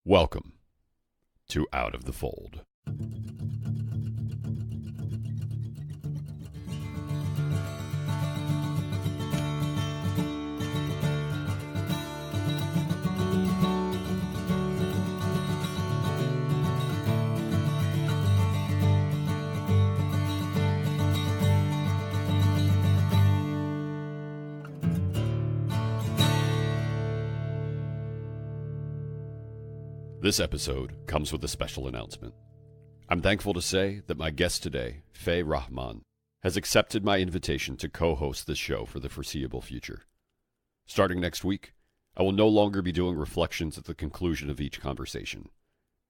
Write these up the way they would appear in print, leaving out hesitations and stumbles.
Welcome to Out of the Fold. This episode comes with a special announcement. I'm thankful to say that my guest today, Rahman, has accepted my invitation to co-host this show for the foreseeable future. Starting next week, I will no longer be doing reflections at the conclusion of each conversation.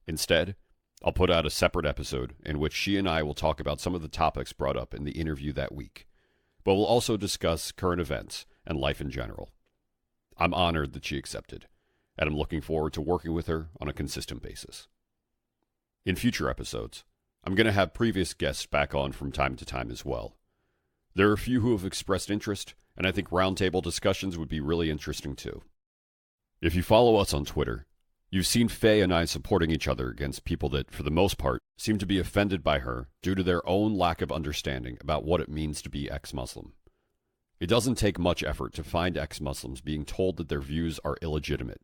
Instead, I'll put out a separate episode in which she and I will talk about some of the topics brought up in the interview that week, but we'll also discuss current events and life in general. I'm honored that she accepted, and I'm looking forward to working with her on a consistent basis. In future episodes, I'm going to have previous guests back on from time to time as well. There are a few who have expressed interest, and I think roundtable discussions would be really interesting too. If you follow us on Twitter, you've seen Faye and I supporting each other against people that, for the most part, seem to be offended by her due to their own lack of understanding about what it means to be ex-Muslim. It doesn't take much effort to find ex-Muslims being told that their views are illegitimate.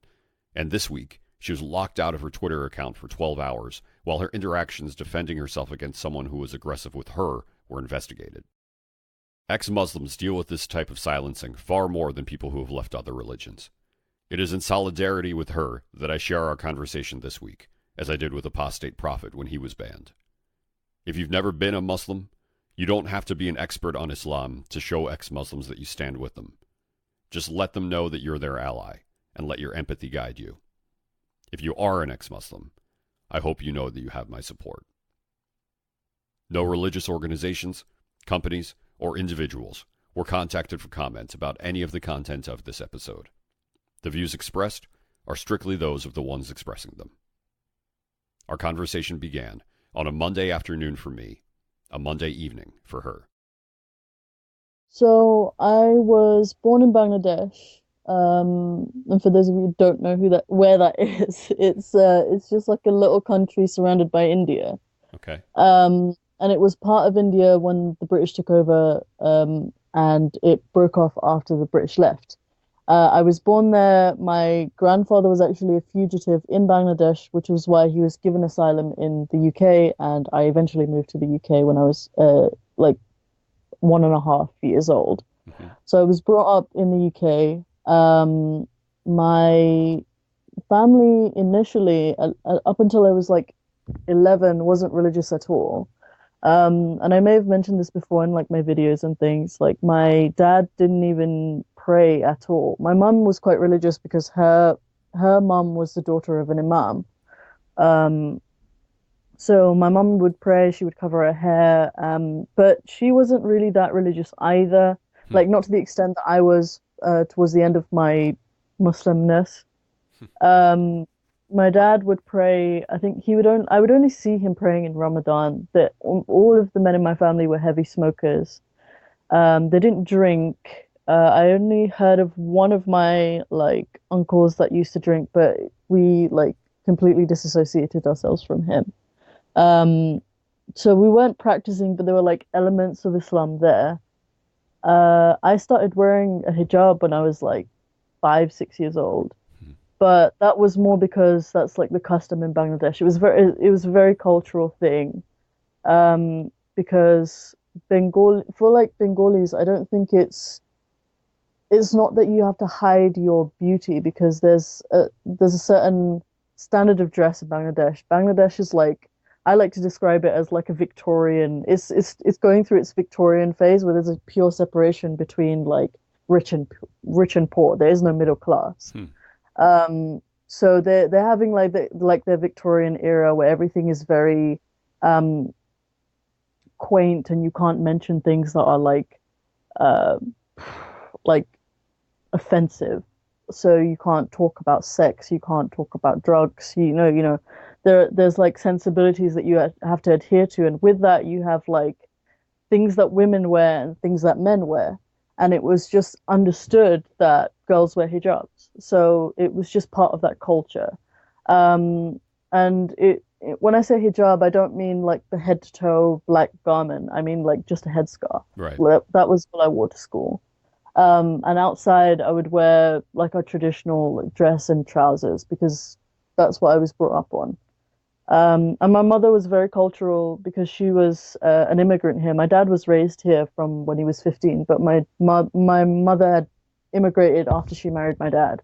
And this week, she was locked out of her Twitter account for 12 hours while her interactions defending herself against someone who was aggressive with her were investigated. Ex-Muslims deal with this type of silencing far more than people who have left other religions. It is in solidarity with her that I share our conversation this week, as I did with Apostate Prophet when he was banned. If you've never been a Muslim, you don't have to be an expert on Islam to show ex-Muslims that you stand with them. Just let them know that you're their ally, and let your empathy guide you. If you are an ex-Muslim, I hope you know that you have my support. No religious organizations, companies, or individuals were contacted for comment about any of the content of this episode. The views expressed are strictly those of the ones expressing them. Our conversation began on a Monday afternoon for me, a Monday evening for her. So I was born in Bangladesh. And for those of you who don't know where that is, it's just like a little country surrounded by India. Okay. And it was part of India when the British took over, and it broke off after the British left. I was born there. My grandfather was actually a fugitive in Bangladesh, which was why he was given asylum in the UK, and I eventually moved to the UK when I was like 1.5 years old. Mm-hmm. So I was brought up in the UK. My family initially, up until I was like 11, wasn't religious at all. And I may have mentioned this before in like my videos and things. Like my dad didn't even pray at all. My mum was quite religious because her mum was the daughter of an imam. So my mum would pray, she would cover her hair, but she wasn't really that religious either. Like not to the extent that I was towards the end of my Muslimness. My dad would pray. I think I would only see him praying in Ramadan. That all of the men in my family were heavy smokers. They didn't drink. I only heard of one of my like uncles that used to drink, but we like completely disassociated ourselves from him. So we weren't practicing, but there were like elements of Islam there. I started wearing a hijab when I was like 5, 6 years old, but that was more because that's like the custom in Bangladesh. It was a very cultural thing, because Bengalis, I don't think it's not that you have to hide your beauty, because there's a certain standard of dress in Bangladesh. Bangladesh is like, I like to describe it as like a Victorian. It's going through its Victorian phase where there's a pure separation between like rich and poor. There is no middle class. So they're having like their Victorian era where everything is very quaint, and you can't mention things that are like offensive. So you can't talk about sex, you can't talk about drugs. You know. There's like sensibilities that you have to adhere to, and with that you have like things that women wear and things that men wear, and it was just understood that girls wear hijabs, so it was just part of that culture. And when I say hijab, I don't mean like the head to toe black garment. I mean like just a headscarf. Right. That was what I wore to school. And outside, I would wear like a traditional like, dress and trousers because that's what I was brought up on. And my mother was very cultural because she was an immigrant here. My dad was raised here from when he was 15, but my mother had immigrated after she married my dad.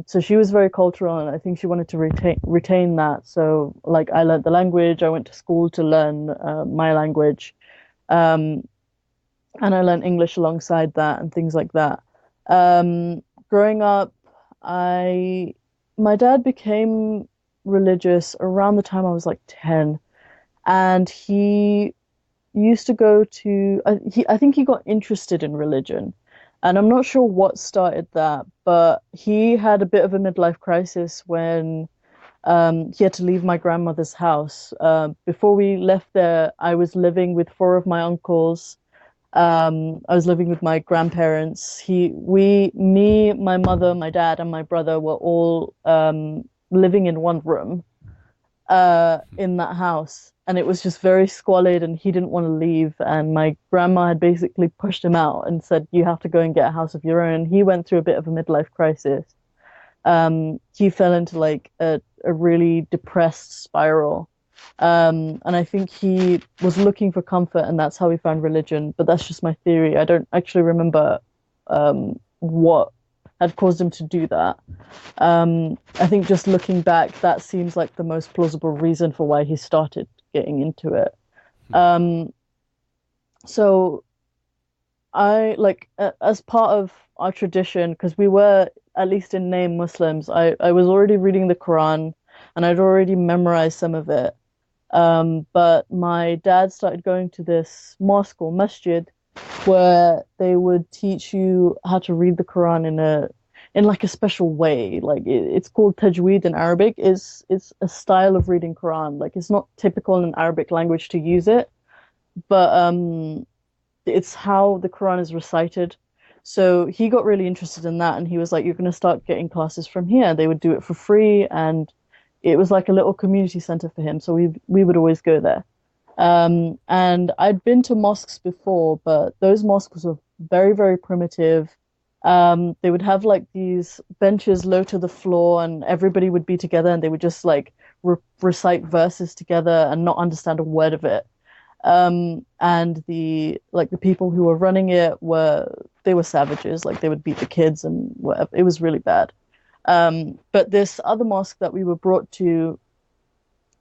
So she was very cultural, and I think she wanted to retain that. So like I learned the language. I went to school to learn my language, um, and I learned English alongside that and things like that. Growing up, I my dad became religious around the time I was like 10, and he used to go to I think he got interested in religion, and I'm not sure what started that, but he had a bit of a midlife crisis when he had to leave my grandmother's house. Before we left there, I was living with four of my uncles. I was living with my grandparents. Me, my mother, my dad, and my brother were all living in one room in that house. And it was just very squalid, and he didn't want to leave. And my grandma had basically pushed him out and said, "You have to go and get a house of your own." He went through a bit of a midlife crisis. He fell into like a really depressed spiral. And I think he was looking for comfort, and that's how he found religion. But that's just my theory. I don't actually remember what had caused him to do that. I think just looking back, that seems like the most plausible reason for why he started getting into it. Um, so I like as part of our tradition, because we were at least in name Muslims. I was already reading the Quran, and I'd already memorized some of it. But my dad started going to this mosque or masjid where they would teach you how to read the Quran in like a special way. Like it's called tajweed in Arabic. It's a style of reading Quran. Like it's not typical in Arabic language to use it, but it's how the Quran is recited. So he got really interested in that, and he was like, "You're going to start getting classes from here." They would do it for free, and it was like a little community center for him. So we would always go there. And I'd been to mosques before, but those mosques were very, very primitive. They would have like these benches low to the floor, and everybody would be together, and they would just like recite verses together and not understand a word of it. And the people who were running it were savages. Like they would beat the kids and whatever. It was really bad. But this other mosque that we were brought to,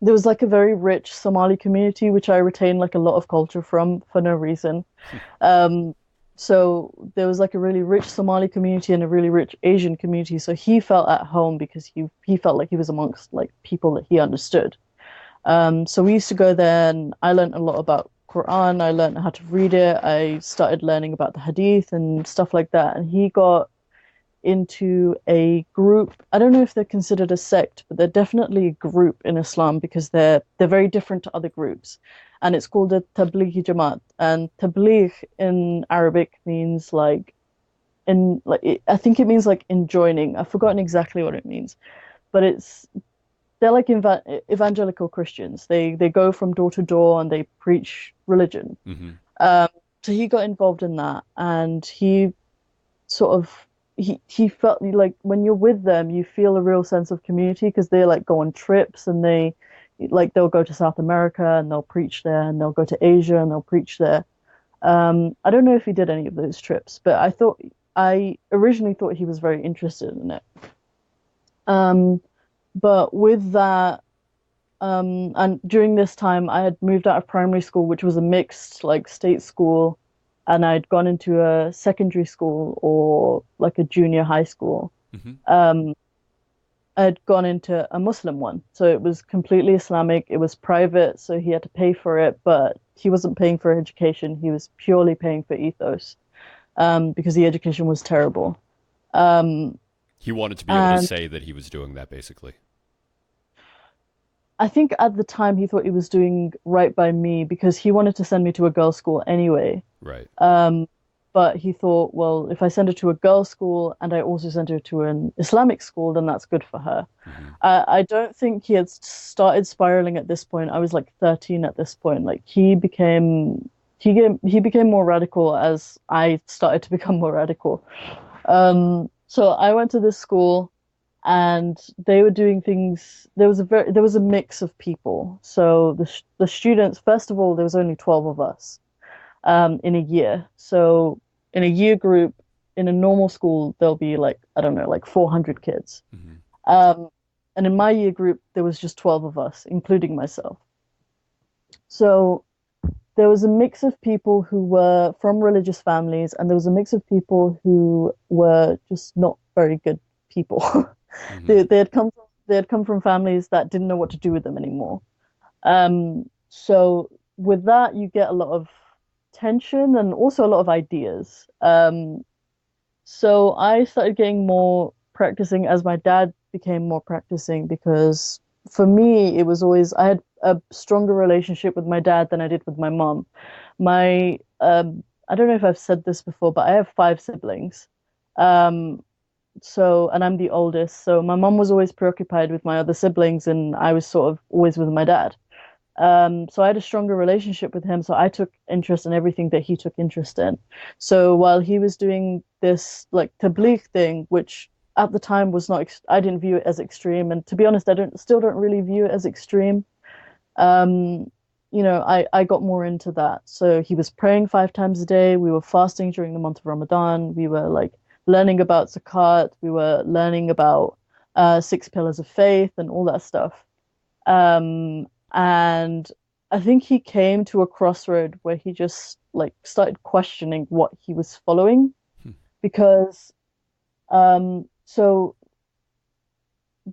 there was like a very rich Somali community, which I retain like a lot of culture from for no reason. Um, so there was like a really rich Somali community and a really rich Asian community. So he felt at home because he felt like he was amongst like people that he understood. So we used to go there, and I learned a lot about Quran. I learned how to read it. I started learning about the Hadith and stuff like that. And he got into a group. I don't know if they're considered a sect, but they're definitely a group in Islam because they're very different to other groups. And it's called a Tablighi Jamaat. And Tabligh in Arabic means I think it means like enjoining. I've forgotten exactly what it means, but they're like evangelical Christians. They go from door to door and they preach religion. Mm-hmm. Um, so he got involved in that, and he sort of he felt like when you're with them, you feel a real sense of community because they like go on trips, and they'll go to South America and they'll preach there, and they'll go to Asia and they'll preach there. I don't know if he did any of those trips, but I originally thought he was very interested in it. But with that, and during this time, I had moved out of primary school, which was a mixed like state school, and I'd gone into a secondary school or like a junior high school. Mm-hmm. I'd gone into a Muslim one, so it was completely Islamic. It was private, so he had to pay for it, but he wasn't paying for education. He was purely paying for ethos, because the education was terrible. He wanted to be able to say that he was doing that, basically. I think at the time he thought he was doing right by me because he wanted to send me to a girls' school anyway. Right. But he thought, well, if I send her to a girls' school and I also send her to an Islamic school, then that's good for her. Hmm. I don't think he had started spiraling at this point. I was like 13 at this point. Like he became more radical as I started to become more radical. So I went to this school and they were doing things. There was a mix of people. So the students, first of all, there was only 12 of us in a year. So in a year group, in a normal school, there'll be like, I don't know, like 400 kids. Hmm. Um, and in my year group, there was just 12 of us, including myself. So there was a mix of people who were from religious families, and there was a mix of people who were just not very good people. Hmm. They had come from families that didn't know what to do with them anymore. So with that, you get a lot of tension and also a lot of ideas. So I started getting more practicing as my dad became more practicing because for me, it was always, I had a stronger relationship with my dad than I did with my mom. I don't know if I've said this before, but I have five siblings. Um, and I'm the oldest. So my mom was always preoccupied with my other siblings, and I was sort of always with my dad. So I had a stronger relationship with him. So I took interest in everything that he took interest in. So while he was doing this like tabligh thing, which at the time was not, I didn't view it as extreme. And to be honest, still don't really view it as extreme. Um, I got more into that. So he was praying 5 times a day. We were fasting during the month of Ramadan. We were like learning about zakat. We were learning about 6 pillars of faith and all that stuff. And I think he came to a crossroad where he just like started questioning what he was following Hmm. because so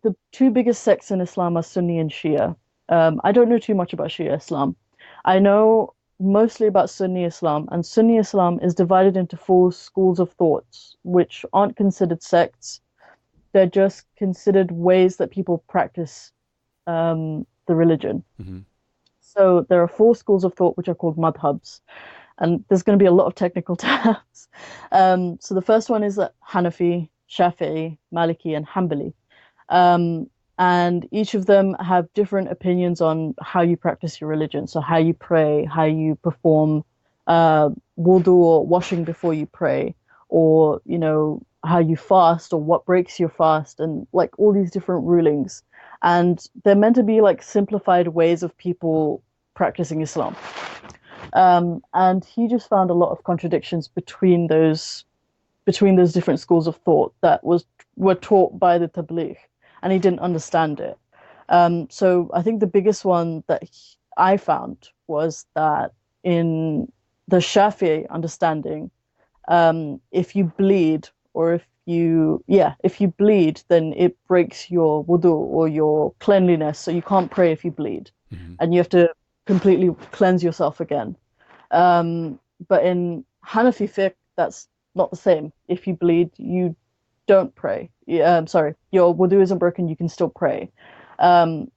the two biggest sects in Islam are Sunni and Shia. I don't know too much about Shia Islam. I know mostly about Sunni Islam, and Sunni Islam is divided into four schools of thoughts, which aren't considered sects. They're just considered ways that people practice the religion. Hmm. So there are four schools of thought which are called madhabs, and there's going to be a lot of technical terms. So the first one is Hanafi, Shafi'i, Maliki, and Hanbali. Um, and each of them have different opinions on how you practice your religion. So how you pray, how you perform uh, wudu or washing before you pray, or how you fast or what breaks your fast, and like all these different rulings. And they're meant to be like simplified ways of people practicing Islam. And he just found a lot of contradictions between those different schools of thought that were taught by the tabligh, and he didn't understand it. So I think the biggest one that I found was that in the Shafi'i understanding, if you bleed or if you bleed, then it breaks your wudu or your cleanliness, so you can't pray if you bleed, Hmm. and you have to completely cleanse yourself again. But in Hanafi fiqh, that's not the same. If you bleed, you don't pray. Yeah, I'm sorry, your wudu isn't broken, you can still pray.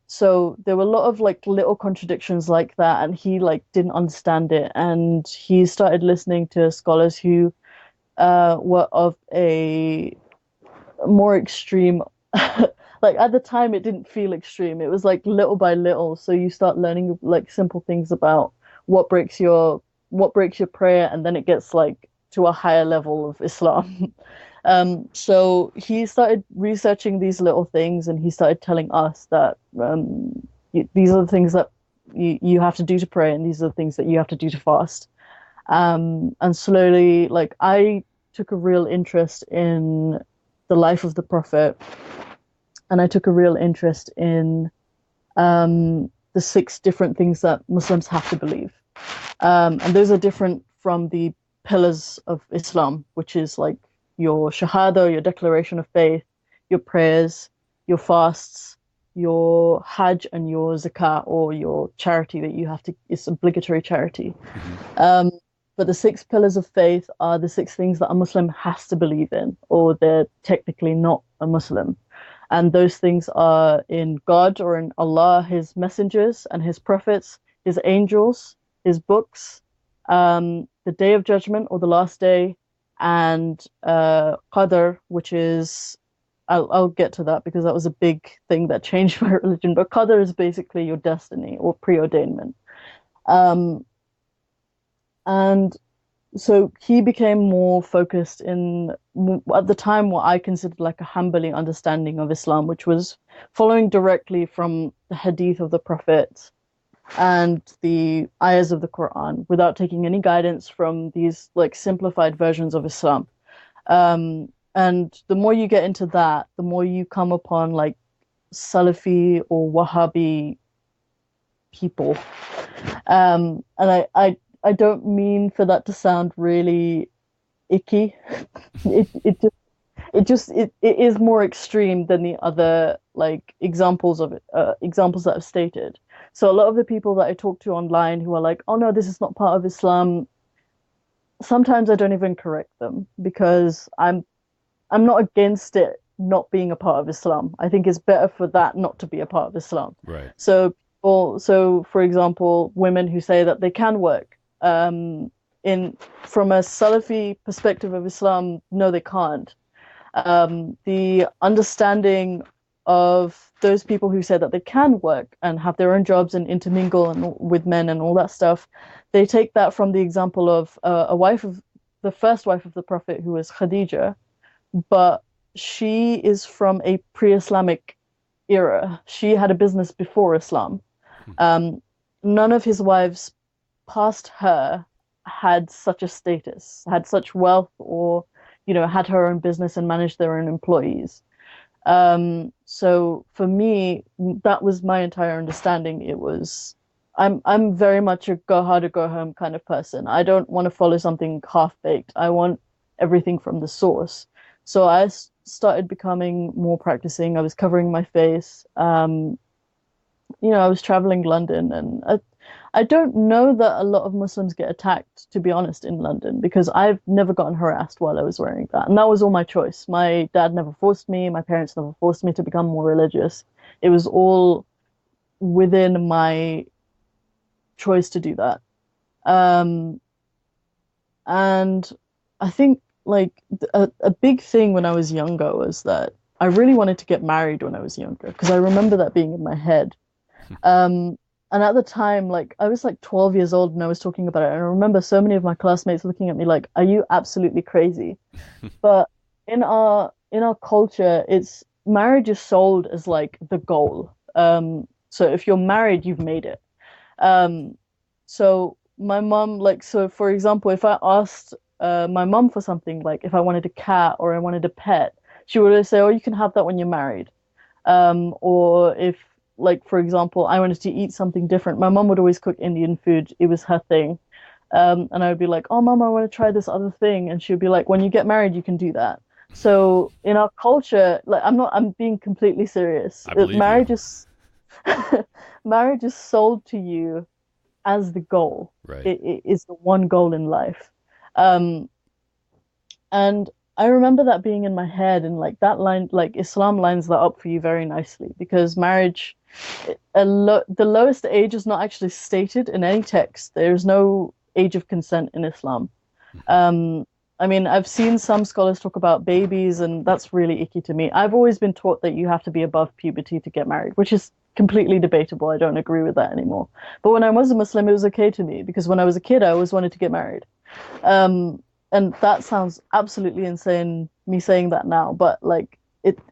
So there were a lot of like little contradictions like that, and he like didn't understand it, and he started listening to scholars who were of a more extreme. Like at the time, it didn't feel extreme. It was like little by little. So you start learning like simple things about what breaks your what breaks your prayer, and then it gets like to a higher level of Islam. So he started researching these little things, and he started telling us that these are the things that you have to do to pray, and these are the things that you have to do to fast. And slowly, like I took a real interest in the life of the Prophet, and I took a real interest in the 6 different things that Muslims have to believe. And those are different from the pillars of Islam, which is like your shahada, your declaration of faith, your prayers, your fasts, your hajj, and your zakah, or your charity that you have to, it's obligatory charity. Hmm. Um, but the 6 pillars of faith are the 6 things that a Muslim has to believe in, or they're technically not a Muslim. And those things are in God, or in Allah, His messengers and His prophets, His angels, His books, the Day of Judgment or the Last Day, and Qadr, which is I'll get to that because that was a big thing that changed my religion. But Qadr is basically your destiny or preordainment. Um, and so he became more focused in, at the time, what I considered like a Hanbali understanding of Islam, which was following directly from the hadith of the Prophet and the ayahs of the Quran without taking any guidance from these like simplified versions of Islam. And the more you get into that, the more you come upon like Salafi or Wahhabi people. And I don't mean for that to sound really icky. It is more extreme than the other like examples of it, examples that I've stated. So a lot of the people that I talk to online who are like, "Oh no, this is not part of Islam," sometimes I don't even correct them because I'm not against it not being a part of Islam. I think it's better for that not to be a part of Islam. Right. So, for example, women who say that they can work, in from a Salafi perspective of Islam, no, they can't. The understanding of those people who say that they can work and have their own jobs and intermingle with men and all that stuff, they take that from the example of the first wife of the Prophet, who was Khadija, but she is from a pre-Islamic era. She had a business before Islam. None of his wives past her had such a status, had such wealth, or had her own business and managed their own employees. So for me, that was my entire understanding. It was I'm very much a go hard or go home kind of person. I don't want to follow something half baked. I want everything from the source. So I started becoming more practicing. I was covering my face. I was traveling London, and I don't know that a lot of Muslims get attacked, to be honest, in London, because I've never gotten harassed while I was wearing that. And that was all my choice. My dad never forced me. My parents never forced me to become more religious. It was all within my choice to do that. And I think like a big thing when I was younger was that I really wanted to get married when I was younger, because I remember that being in my head. And at the time, like I was like 12 years old and I was talking about it. And I remember so many of my classmates looking at me like, "Are you absolutely crazy?" But in our culture, it's marriage is sold as like the goal. So if you're married, you've made it. So my mom, like, so for example, if I asked my mom for something, like if I wanted a cat or I wanted a pet, she would always say, "Oh, you can have that when you're married." Or if, like, for example, I wanted to eat something different, my mom would always cook Indian food. It was her thing. And I would be like, "Oh, mom, I want to try this other thing." And she would be like, "When you get married, you can do that." So in our culture, like, I'm being completely serious. I believe Marriage you. is marriage is sold to you as the goal. Right. It is the one goal in life. And I remember that being in my head, and like that line, like Islam lines that up for you very nicely, because marriage, the lowest age is not actually stated in any text. There's no age of consent in Islam. I mean, I've seen some scholars talk about babies, and that's really icky to me. I've always been taught that you have to be above puberty to get married, which is completely debatable. I don't agree with that anymore. But when I was a Muslim, it was okay to me, because when I was a kid, I always wanted to get married. And that sounds absolutely insane, me saying that now, but like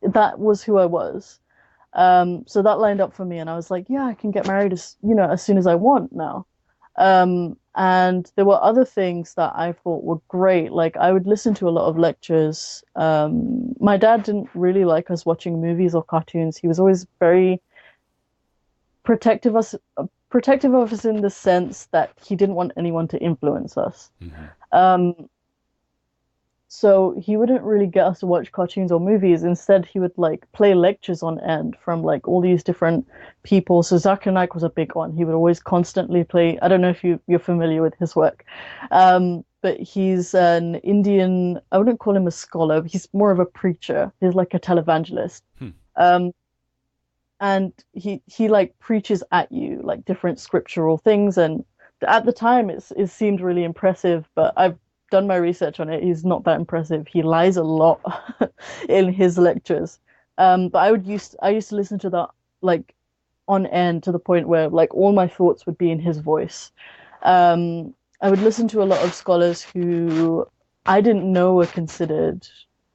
that was who I was. So that lined up for me, and I was like, yeah, I can get married as soon as I want now. And there were other things that I thought were great. Like I would listen to a lot of lectures. My dad didn't really like us watching movies or cartoons. He was always very protective of us in the sense that he didn't want anyone to influence us. So he wouldn't really get us to watch cartoons or movies. Instead, he would like play lectures on end from like all these different people. So Zakir Naik was a big one. He would always constantly play. I don't know if you're familiar with his work, but he's an Indian. I wouldn't call him a scholar. He's more of a preacher. He's like a televangelist. And he like preaches at you like different scriptural things, and at the time it seemed really impressive, but I've done my research on it. He's not that impressive. He lies a lot in his lectures. But I used to listen to that like on end to the point where like all my thoughts would be in his voice. I would listen to a lot of scholars who I didn't know were considered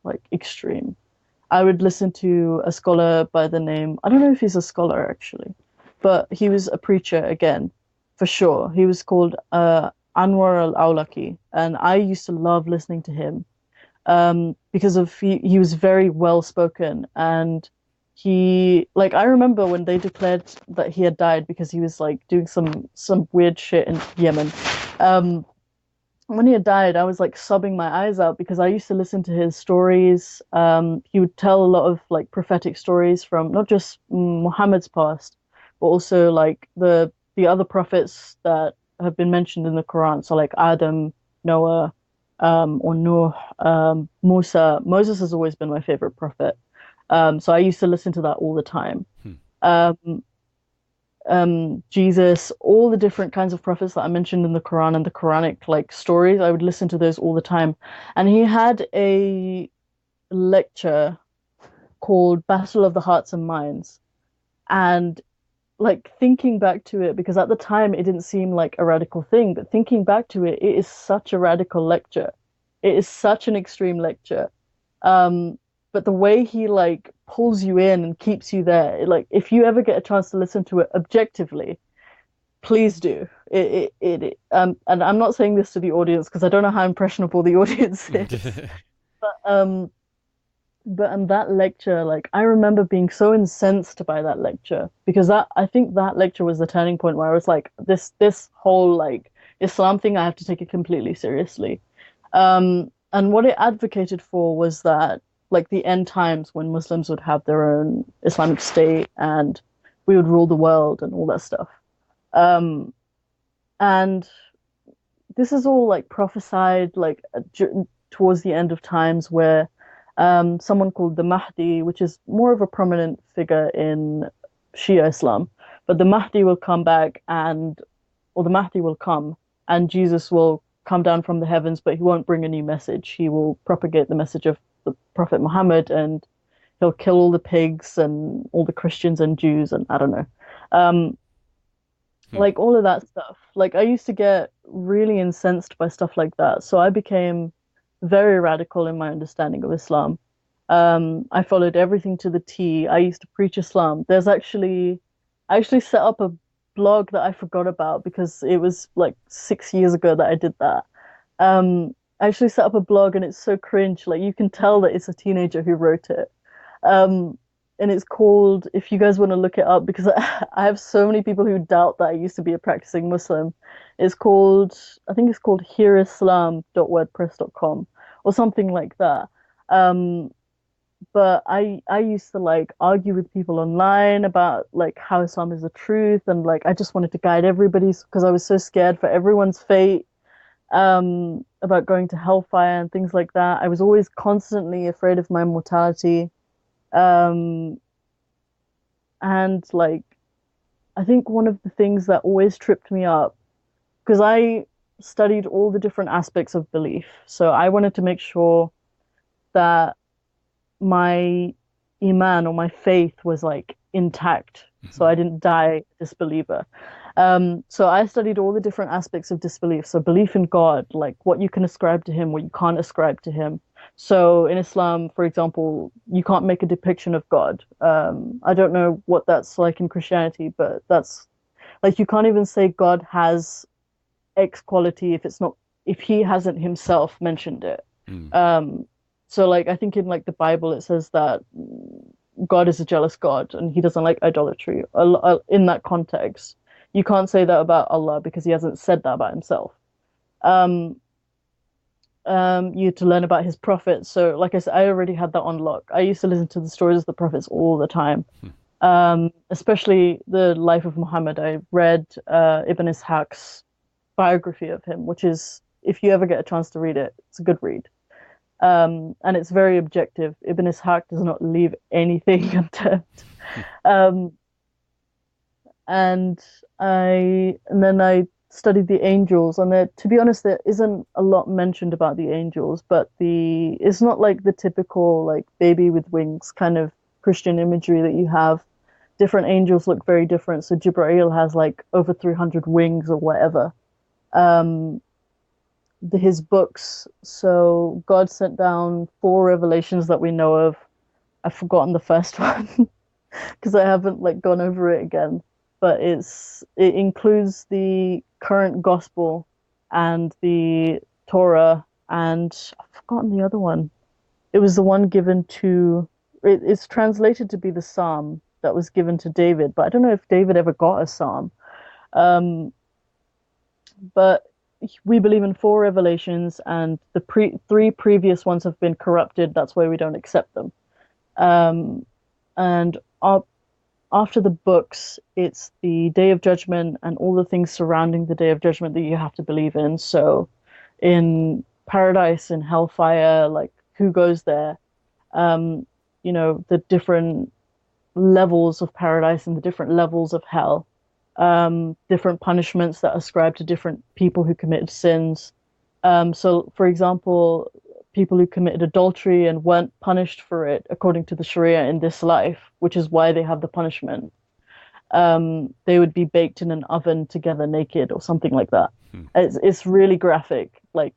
like extreme. I would listen to a scholar by the name, I don't know if he's a scholar actually, but he was a preacher again, for sure. He was called Anwar al-Awlaki, and I used to love listening to him because of he was very well spoken, and he like I remember when they declared that he had died because he was like doing some weird shit in Yemen. Um, when he had died, I was like sobbing my eyes out because I used to listen to his stories. He would tell a lot of like prophetic stories from not just Muhammad's past, but also like the other prophets that have been mentioned in the Quran. So like Adam, Noah, or Nuh, Musa. Moses has always been my favorite prophet. So I used to listen to that all the time. Um, Jesus, all the different kinds of prophets that I mentioned in the Quran and the Quranic like stories, I would listen to those all the time. And he had a lecture called Battle of the Hearts and Minds. And like thinking back to it, because at the time it didn't seem like a radical thing, but thinking back to it, it is such a radical lecture. It is such an extreme lecture. But the way he like pulls you in and keeps you there, like if you ever get a chance to listen to it objectively, please do. And I'm not saying this to the audience because I don't know how impressionable the audience is. But but in that lecture, like I remember being so incensed by that lecture because that I think that lecture was the turning point where I was like, this whole like Islam thing, I have to take it completely seriously. And what it advocated for was that like the end times when Muslims would have their own Islamic state and we would rule the world and all that stuff. Um, and this is all like prophesied like towards the end of times where someone called the Mahdi, which is more of a prominent figure in Shia Islam, but the Mahdi will come back or the Mahdi will come and Jesus will come down from the heavens, but he won't bring a new message. He will propagate the message of the Prophet Muhammad and he'll kill all the pigs and all the Christians and Jews and I don't know. Um, like all of that stuff. Like I used to get really incensed by stuff like that. So I became very radical in my understanding of Islam. I followed everything to the T. I used to preach Islam. I actually set up a blog that I forgot about because it was like 6 years ago that I did that. I actually set up a blog and it's so cringe. Like you can tell that it's a teenager who wrote it. And it's called, if you guys want to look it up, because I have so many people who doubt that I used to be a practicing Muslim. It's called, I think it's called hearislam.wordpress.com or something like that. But I used to like argue with people online about like how Islam is the truth and like I just wanted to guide everybody's because I was so scared for everyone's fate, about going to hellfire and things like that. I was always constantly afraid of my mortality. Um, and like, I think one of the things that always tripped me up, because I studied all the different aspects of belief. So I wanted to make sure that my iman or my faith was like intact. So I didn't die a disbeliever. So I studied all the different aspects of disbelief. So belief in God, like what you can ascribe to him, what you can't ascribe to him. So in Islam, for example, you can't make a depiction of God. I don't know what that's like in Christianity, but that's like you can't even say God has X quality if he hasn't himself mentioned it. So like I think in like the Bible it says that God is a jealous God and he doesn't like idolatry. In that context, you can't say that about Allah because he hasn't said that about himself. Um, you had to learn about his prophets. So, like I said, I already had that on lock. I used to listen to the stories of the prophets all the time, especially the life of Muhammad. I read Ibn Ishaq's biography of him, which is, if you ever get a chance to read it, it's a good read. And it's very objective. Ibn Ishaq does not leave anything unturned. Um, and then I studied the angels, and there, to be honest, there isn't a lot mentioned about the angels, but it's not like the typical like baby with wings kind of Christian imagery that you have. Different angels look very different. So Jibreel has like over 300 wings or whatever. Um, his books. So God sent down four revelations that we know of. I've forgotten the first one because I haven't like gone over it again. But it includes the current gospel and the Torah, and I've forgotten the other one. It was the one given to. It's translated to be the Psalm that was given to David, but I don't know if David ever got a Psalm. Um, but we believe in four revelations, and the three previous ones have been corrupted. That's why we don't accept them. Um, and after the books, it's the Day of Judgment and all the things surrounding the Day of Judgment that you have to believe in. So, in paradise and hellfire, like who goes there? The different levels of paradise and the different levels of hell, different punishments that are ascribed to different people who committed sins. So, for example, people who committed adultery and weren't punished for it according to the Sharia in this life, which is why they have the punishment. They would be baked in an oven together naked or something like that. It's really graphic. Like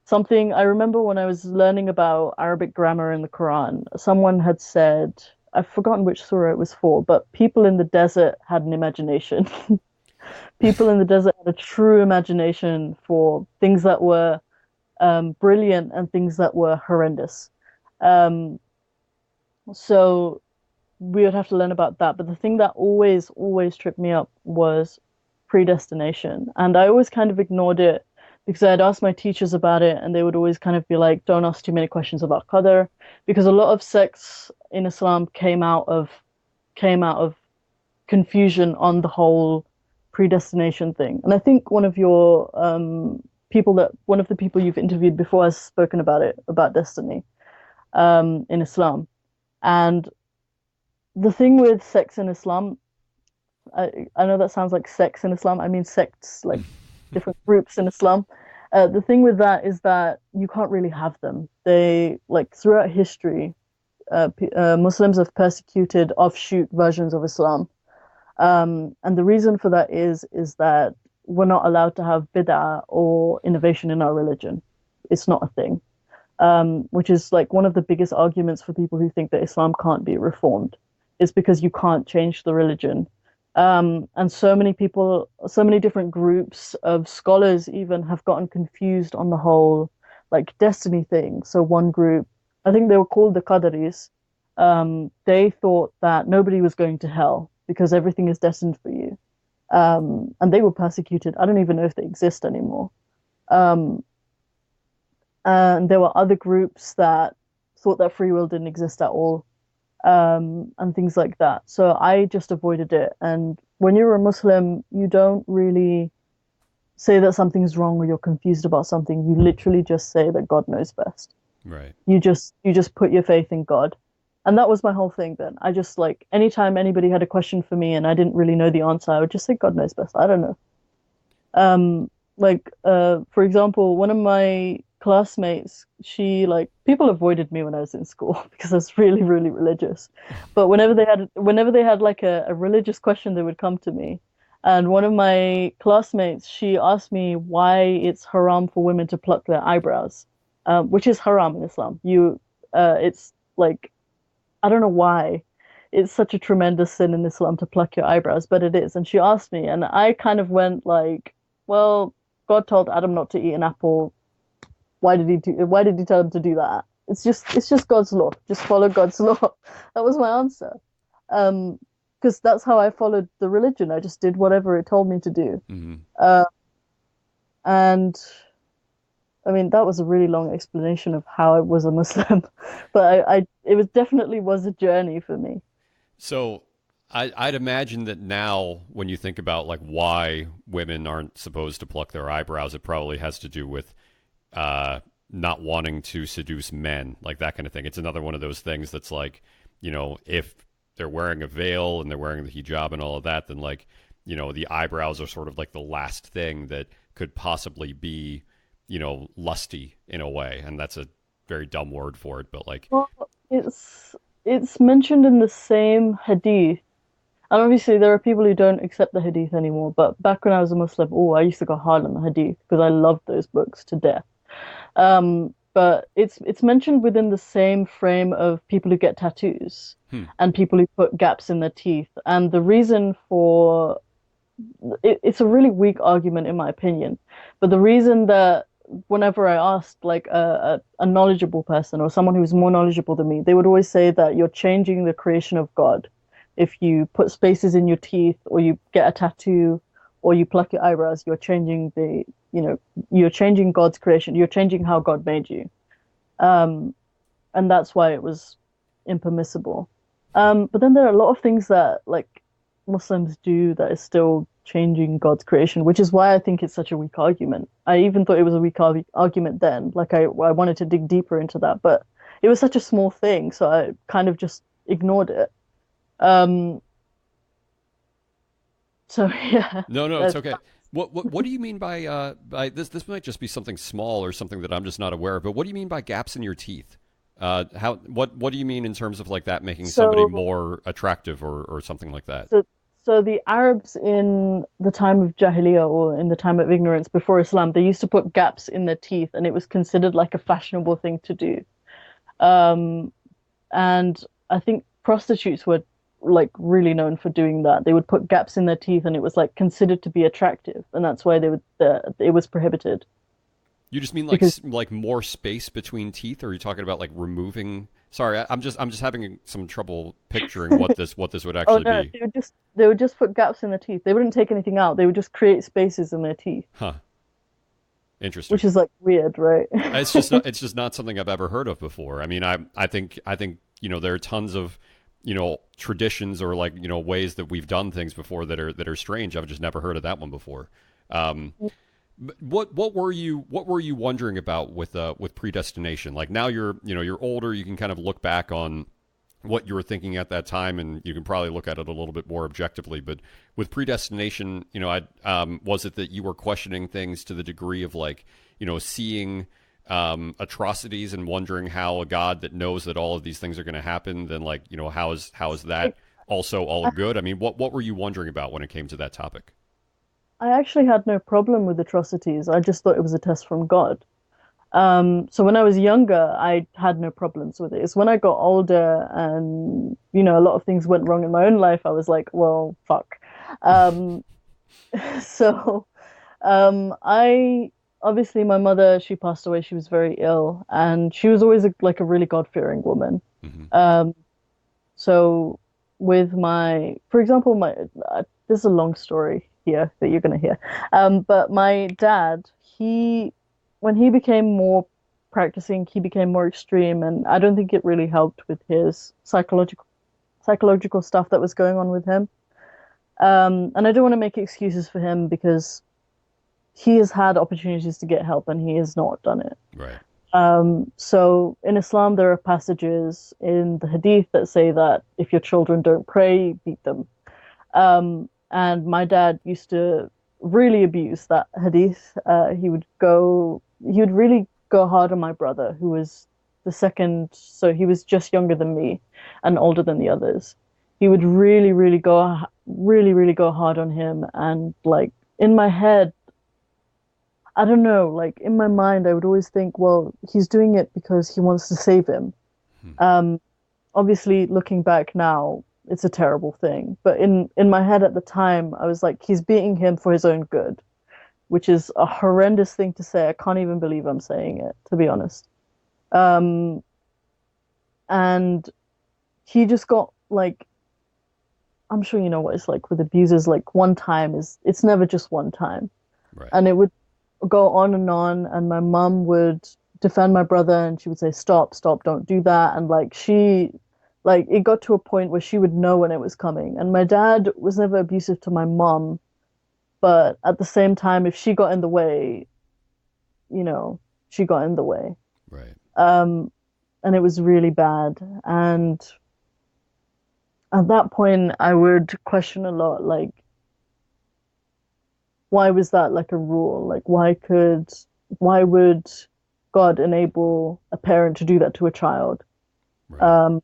something I remember when I was learning about Arabic grammar in the Quran, someone had said, I've forgotten which surah it was for, but people in the desert had an imagination. People in the desert had a true imagination for things that were brilliant and things that were horrendous. So we would have to learn about that. But the thing that always tripped me up was predestination. And I always kind of ignored it because I had asked my teachers about it, and they would always kind of be like, don't ask too many questions about qadar, because a lot of sects in Islam came out of confusion on the whole predestination thing. And I think one of the people you've interviewed before has spoken about it, about destiny in Islam. And the thing with sects in Islam, I know that sounds like sex in Islam. I mean sects, like different groups in Islam. The thing with that is that you can't really have them. They, like, throughout history, Muslims have persecuted offshoot versions of Islam. And the reason for that is that we're not allowed to have bid'ah or innovation in our religion. It's not a thing, which is like one of the biggest arguments for people who think that Islam can't be reformed. It's because you can't change the religion. And so many people, so many different groups of scholars even have gotten confused on the whole like destiny thing. So one group, I think they were called the Qadaris, they thought that nobody was going to hell because everything is destined for you. And they were persecuted. I don't even know if they exist anymore. And there were other groups that thought that free will didn't exist at all. And things like that. So I just avoided it. And when you're a Muslim, you don't really say that something's wrong or you're confused about something. You literally just say that God knows best. Right. You just put your faith in God. And that was my whole thing then. I just, like, anytime anybody had a question for me and I didn't really know the answer, I would just say God knows best. I don't know. For example, one of my classmates, she, like, people avoided me when I was in school because I was really, really religious. But whenever they had like a religious question, they would come to me. And one of my classmates, she asked me why it's haram for women to pluck their eyebrows, which is haram in Islam. It's like, I don't know why it's such a tremendous sin in Islam to pluck your eyebrows, but it is. And she asked me, and I kind of went like, well, God told Adam not to eat an apple. Why did he tell him to do that? It's just God's law. Just follow God's law. That was my answer. Because that's how I followed the religion. I just did whatever it told me to do. Mm-hmm. And I mean, that was a really long explanation of how I was a Muslim, but it definitely was a journey for me. So I'd imagine that now when you think about like why women aren't supposed to pluck their eyebrows, it probably has to do with not wanting to seduce men, like that kind of thing. It's another one of those things that's like, you know, if they're wearing a veil and they're wearing the hijab and all of that, then like the eyebrows are sort of like the last thing that could possibly be, lusty in a way. And that's a very dumb word for it, but like, Well, it's mentioned in the same hadith. And obviously there are people who don't accept the hadith anymore, but back when I was a Muslim, I used to go hard on the hadith because I loved those books to death. But it's mentioned within the same frame of people who get tattoos and people who put gaps in their teeth. And the reason for it's a really weak argument in my opinion, but the reason that whenever I asked like a knowledgeable person or someone who's more knowledgeable than me, they would always say that you're changing the creation of God. If you put spaces in your teeth or you get a tattoo or you pluck your eyebrows, you're changing you're changing God's creation. You're changing how God made you. And that's why it was impermissible. But then there are a lot of things that like Muslims do that is still changing God's creation, which is why I think it's such a weak argument. I even thought it was a weak argument then. Like I wanted to dig deeper into that, but it was such a small thing, so I kind of just ignored it. So yeah. No, it's okay. What do you mean by this? This might just be something small or something that I'm just not aware of. But what do you mean by gaps in your teeth? What do you mean in terms of like that making somebody more attractive or something like that? So the Arabs in the time of Jahiliyyah or in the time of ignorance before Islam, they used to put gaps in their teeth, and it was considered like a fashionable thing to do. And I think prostitutes were like really known for doing that. They would put gaps in their teeth, and it was like considered to be attractive, and that's why it was prohibited. You just mean like more space between teeth, or are you talking about like removing? Sorry, I'm just having some trouble picturing what this would actually be. They would just put gaps in their teeth. They wouldn't take anything out. They would just create spaces in their teeth. Huh. Interesting. Which is like weird, right? It's just not something I've ever heard of before. I mean, I think there are tons of traditions or like ways that we've done things before that are strange. I've just never heard of that one before. What were you wondering about with predestination? Like now you're older, you can kind of look back on what you were thinking at that time, and you can probably look at it a little bit more objectively. But with predestination, was it that you were questioning things to the degree of like seeing atrocities and wondering how a God that knows that all of these things are going to happen, then like how is that also all good? I mean, what were you wondering about when it came to that topic? I actually had no problem with atrocities. I just thought it was a test from God. So when I was younger, I had no problems with it. It's when I got older and, a lot of things went wrong in my own life, I was like, well, fuck. Obviously my mother, she passed away. She was very ill, and she was always a really God-fearing woman. Mm-hmm. So with for example, this is a long story here that you're going to hear. But my dad, when he became more practicing, he became more extreme, and I don't think it really helped with his psychological stuff that was going on with him. And I don't want to make excuses for him because he has had opportunities to get help and he has not done it. Right. So in Islam, there are passages in the Hadith that say that if your children don't pray, beat them. And my dad used to really abuse that Hadith. He would really go hard on my brother, who was the second, so he was just younger than me and older than the others. He would really, really go hard on him. And like in my head, I don't know, like in my mind, I would always think, well, he's doing it because he wants to save him. Obviously, looking back now, it's a terrible thing. But in my head at the time, I was like, he's beating him for his own good, which is a horrendous thing to say. I can't even believe I'm saying it, to be honest. And he just got like, I'm sure you know what it's like with abusers, like one time it's never just one time. Right. And it would go on, and my mum would defend my brother, and she would say, stop, don't do that. And it got to a point where she would know when it was coming. And my dad was never abusive to my mom, but at the same time, if she got in the way, she got in the way. Right. And it was really bad. And at that point, I would question a lot, like, why was that like a rule? Like, why would God enable a parent to do that to a child? Right. Um,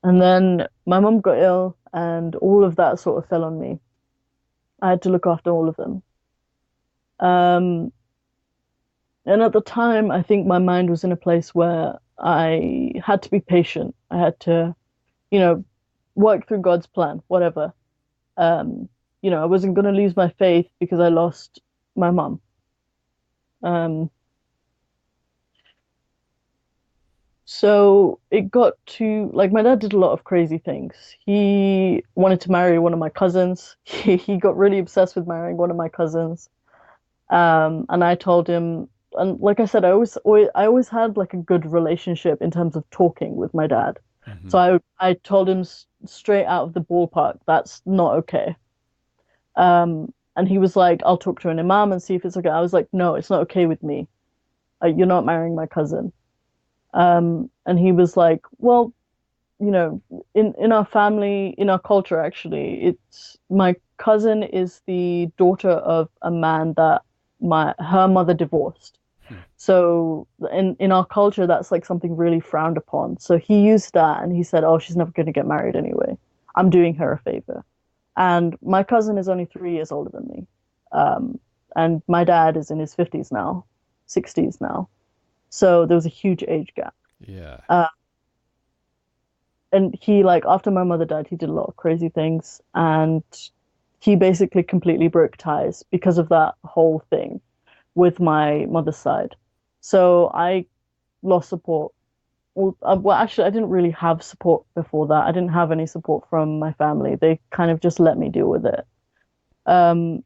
and then my mum got ill, and all of that sort of fell on me. I had to look after all of them. Um, and at the time, I think my mind was in a place where I had to be patient. I had to, you know, work through God's plan, whatever. Um, I wasn't going to lose my faith because I lost my mum. Um, so it got to like my dad did a lot of crazy things. He wanted to marry one of my cousins. He got really obsessed with marrying one of my cousins. And I told him, and like I said, I always had like a good relationship in terms of talking with my dad. Hmm. So I told him straight out of the ballpark, that's not okay. And he was like, I'll talk to an imam and see if it's okay. I was like, no, it's not okay with me. You're not marrying my cousin. And he was like, well, in our family, in our culture, actually, it's my cousin is the daughter of a man that her mother divorced. Hmm. So in our culture, that's like something really frowned upon. So he used that and he said, "Oh, she's never going to get married anyway. I'm doing her a favor." And my cousin is only 3 years older than me. Um, and my dad is in his 50s now, 60s now. So there was a huge age gap. Yeah. Uh, and he like after my mother died, he did a lot of crazy things, and he basically completely broke ties because of that whole thing with my mother's side. So I lost support. Well, actually, I didn't really have support before that. I didn't have any support from my family. They kind of just let me deal with it. Um,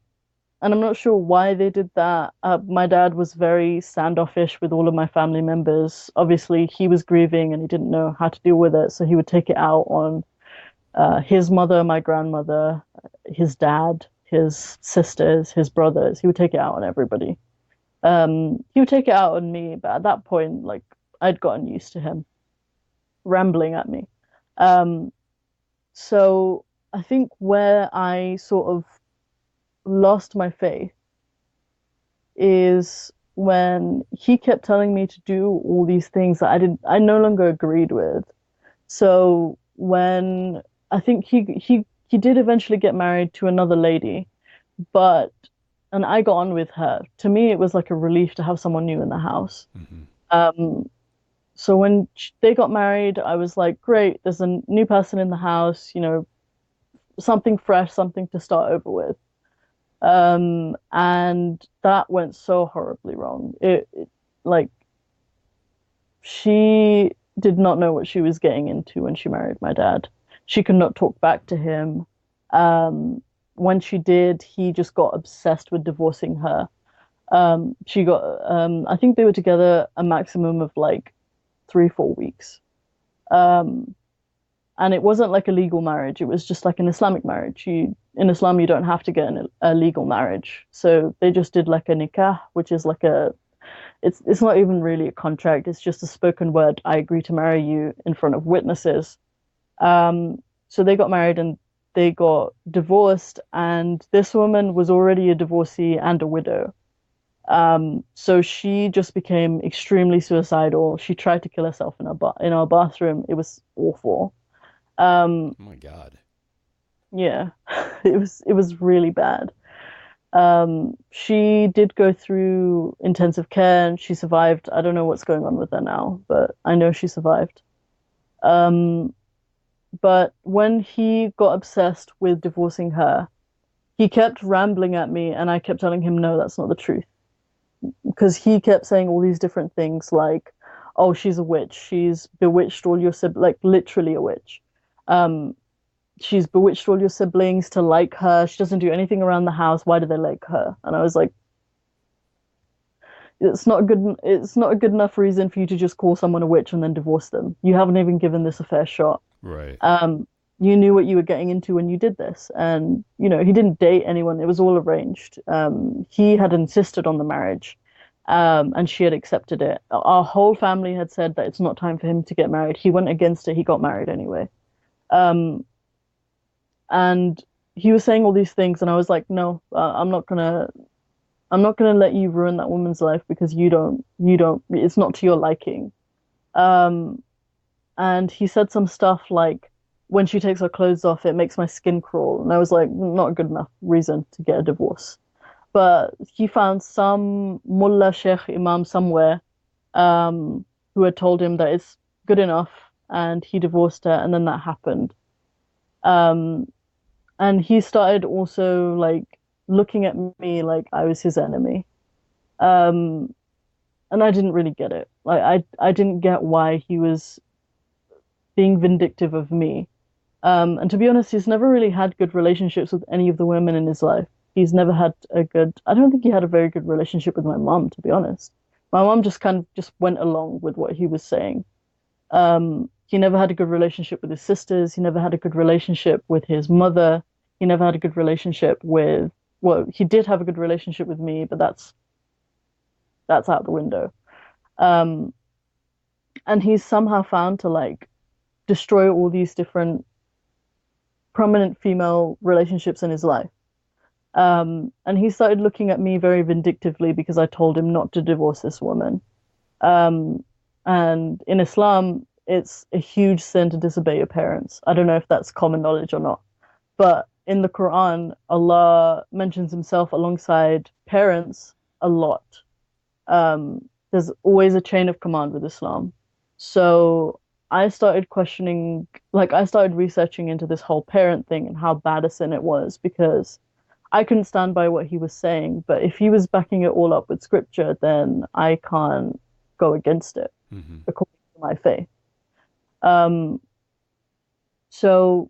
and I'm not sure why they did that. My dad was very standoffish with all of my family members. Obviously, he was grieving and he didn't know how to deal with it, so he would take it out on his mother, my grandmother, his dad, his sisters, his brothers. He would take it out on everybody. He would take it out on me, but at that point, like I'd gotten used to him rambling at me. Um, so I think where I sort of lost my faith is when he kept telling me to do all these things that I no longer agreed with. So when I think he did eventually get married to another lady, but and I got on with her. To me, it was like a relief to have someone new in the house. Hmm. Um, so when they got married, I was like, great, there's a new person in the house, something fresh, something to start over with. And that went so horribly wrong. Like she did not know what she was getting into when she married my dad. She could not talk back to him. Um, when she did, he just got obsessed with divorcing her. I think they were together a maximum of like 3, 4 weeks. Um, and it wasn't like a legal marriage. It was just like an Islamic marriage. In Islam, you don't have to get a legal marriage. So they just did like a nikah, which is like it's not even really a contract. It's just a spoken word. I agree to marry you in front of witnesses. So they got married and they got divorced. And this woman was already a divorcee and a widow. So she just became extremely suicidal. She tried to kill herself in our bathroom. It was awful. Um, Oh my God. yeah, it was really bad. She did go through intensive care and she survived. I don't know what's going on with her now, but I know she survived. Um, but when he got obsessed with divorcing her, he kept rambling at me and I kept telling him, no, that's not the truth. Because he kept saying all these different things like, oh, she's a witch. She's bewitched all your siblings, like literally a witch. Um, she's bewitched all your siblings to like her. She doesn't do anything around the house. Why do they like her? And I was like, it's not a good enough reason for you to just call someone a witch and then divorce them. You haven't even given this a fair shot. Right. You knew what you were getting into when you did this. And, he didn't date anyone. It was all arranged. He had insisted on the marriage. And she had accepted it. Our whole family had said that it's not time for him to get married. He went against it. He got married anyway. Um, and he was saying all these things, and I was like, no, I'm not gonna let you ruin that woman's life because it's not to your liking. Um, and he said some stuff like, when she takes her clothes off, it makes my skin crawl. And I was like, not a good enough reason to get a divorce. But he found some mullah, sheikh, imam somewhere, who had told him that it's good enough, and he divorced her, and then that happened. Um, and he started also like looking at me like I was his enemy. Um, and I didn't really get it. Like I didn't get why he was being vindictive of me. And to be honest, he's never really had good relationships with any of the women in his life. He's never had I don't think he had a very good relationship with my mom, to be honest. My mom just kind of just went along with what he was saying. He never had a good relationship with his sisters. He never had a good relationship with his mother. He never had a good relationship with, well, he did have a good relationship with me, but that's out the window. Um, and he's somehow found to like destroy all these different prominent female relationships in his life. And he started looking at me very vindictively because I told him not to divorce this woman. Um, and in Islam, it's a huge sin to disobey your parents. I don't know if that's common knowledge or not, but in the Quran, Allah mentions himself alongside parents a lot. There's always a chain of command with Islam. So I started questioning, like, I started researching into this whole parent thing and how bad a sin it was because I couldn't stand by what he was saying. But if he was backing it all up with scripture, then I can't go against it according to my faith. Um, so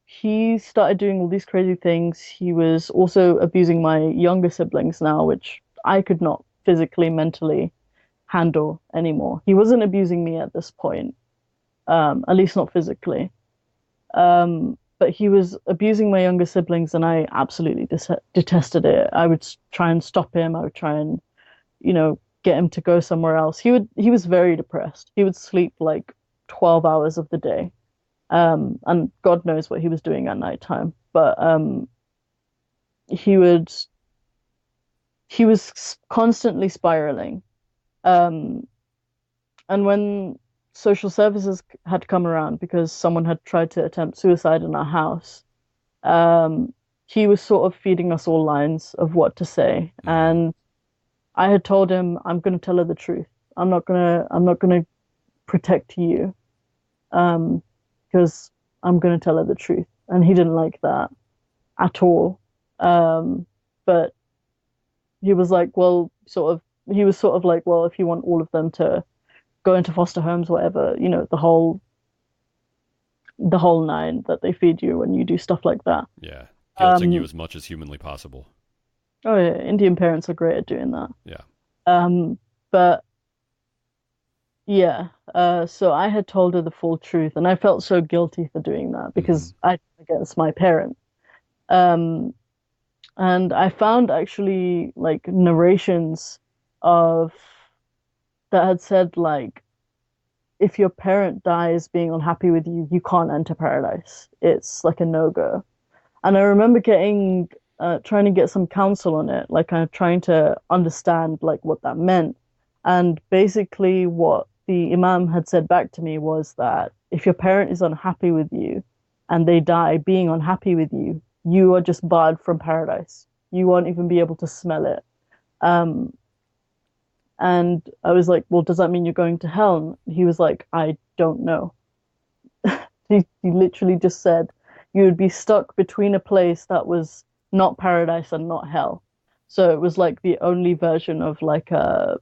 he started doing all these crazy things. He was also abusing my younger siblings now, which I could not physically, mentally handle anymore. He wasn't abusing me at this point, at least not physically. But he was abusing my younger siblings, and I absolutely detested it. I would try and stop him. I would try and, get him to go somewhere else. He was very depressed. He would sleep like 12 hours of the day. And God knows what he was doing at nighttime. But he was constantly spiraling. And when social services had come around because someone had tried to attempt suicide in our house, he was sort of feeding us all lines of what to say. And I had told him, I'm going to tell her the truth. I'm not gonna protect you, because I'm going to tell her the truth. And he didn't like that at all. But he was like, well, he was sort of like, well, if you want all of them to go into foster homes, whatever, the whole nine that they feed you when you do stuff like that. Yeah. Guilting you as much as humanly possible. Oh yeah, Indian parents are great at doing that. Yeah. But yeah, so I had told her the full truth, and I felt so guilty for doing that because I against my parent. And I found actually like narrations of that had said like, if your parent dies being unhappy with you, you can't enter paradise. It's like a no-go. And I remember trying to get some counsel on it, like kind of trying to understand like what that meant. And basically what the Imam had said back to me was that if your parent is unhappy with you and they die being unhappy with you, you are just barred from paradise. You won't even be able to smell it. And I was like, well, does that mean you're going to hell? And he was like, I don't know. He literally just said you would be stuck between a place that was not paradise and not hell. So it was like the only version of like I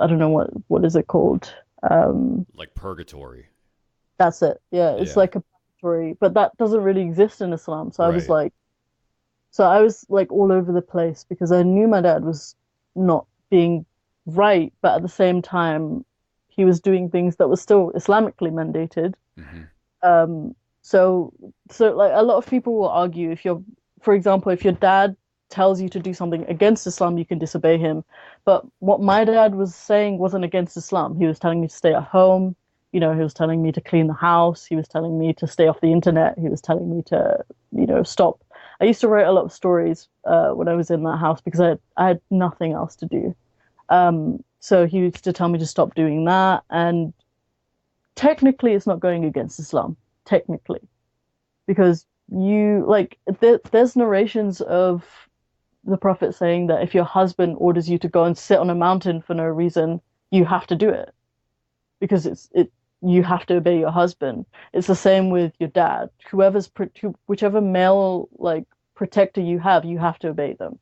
don't know what is it called? Like purgatory. That's it. Yeah, it's like a purgatory, but that doesn't really exist in Islam. So I was like all over the place because I knew my dad was not being right, but at the same time, he was doing things that were still Islamically mandated. So like a lot of people will argue for example, if your dad tells you to do something against Islam, you can disobey him. But what my dad was saying wasn't against Islam. He was telling me to stay at home. he was telling me to clean the house. He was telling me to stay off the internet. He was telling me to, stop. I used to write a lot of stories when I was in that house because I had nothing else to do. So he used to tell me to stop doing that. And technically, it's not going against Islam, technically, because there's narrations of the Prophet saying that if your husband orders you to go and sit on a mountain for no reason, you have to do it because you have to obey your husband. It's the same with your dad. Whichever male protector you have to obey them.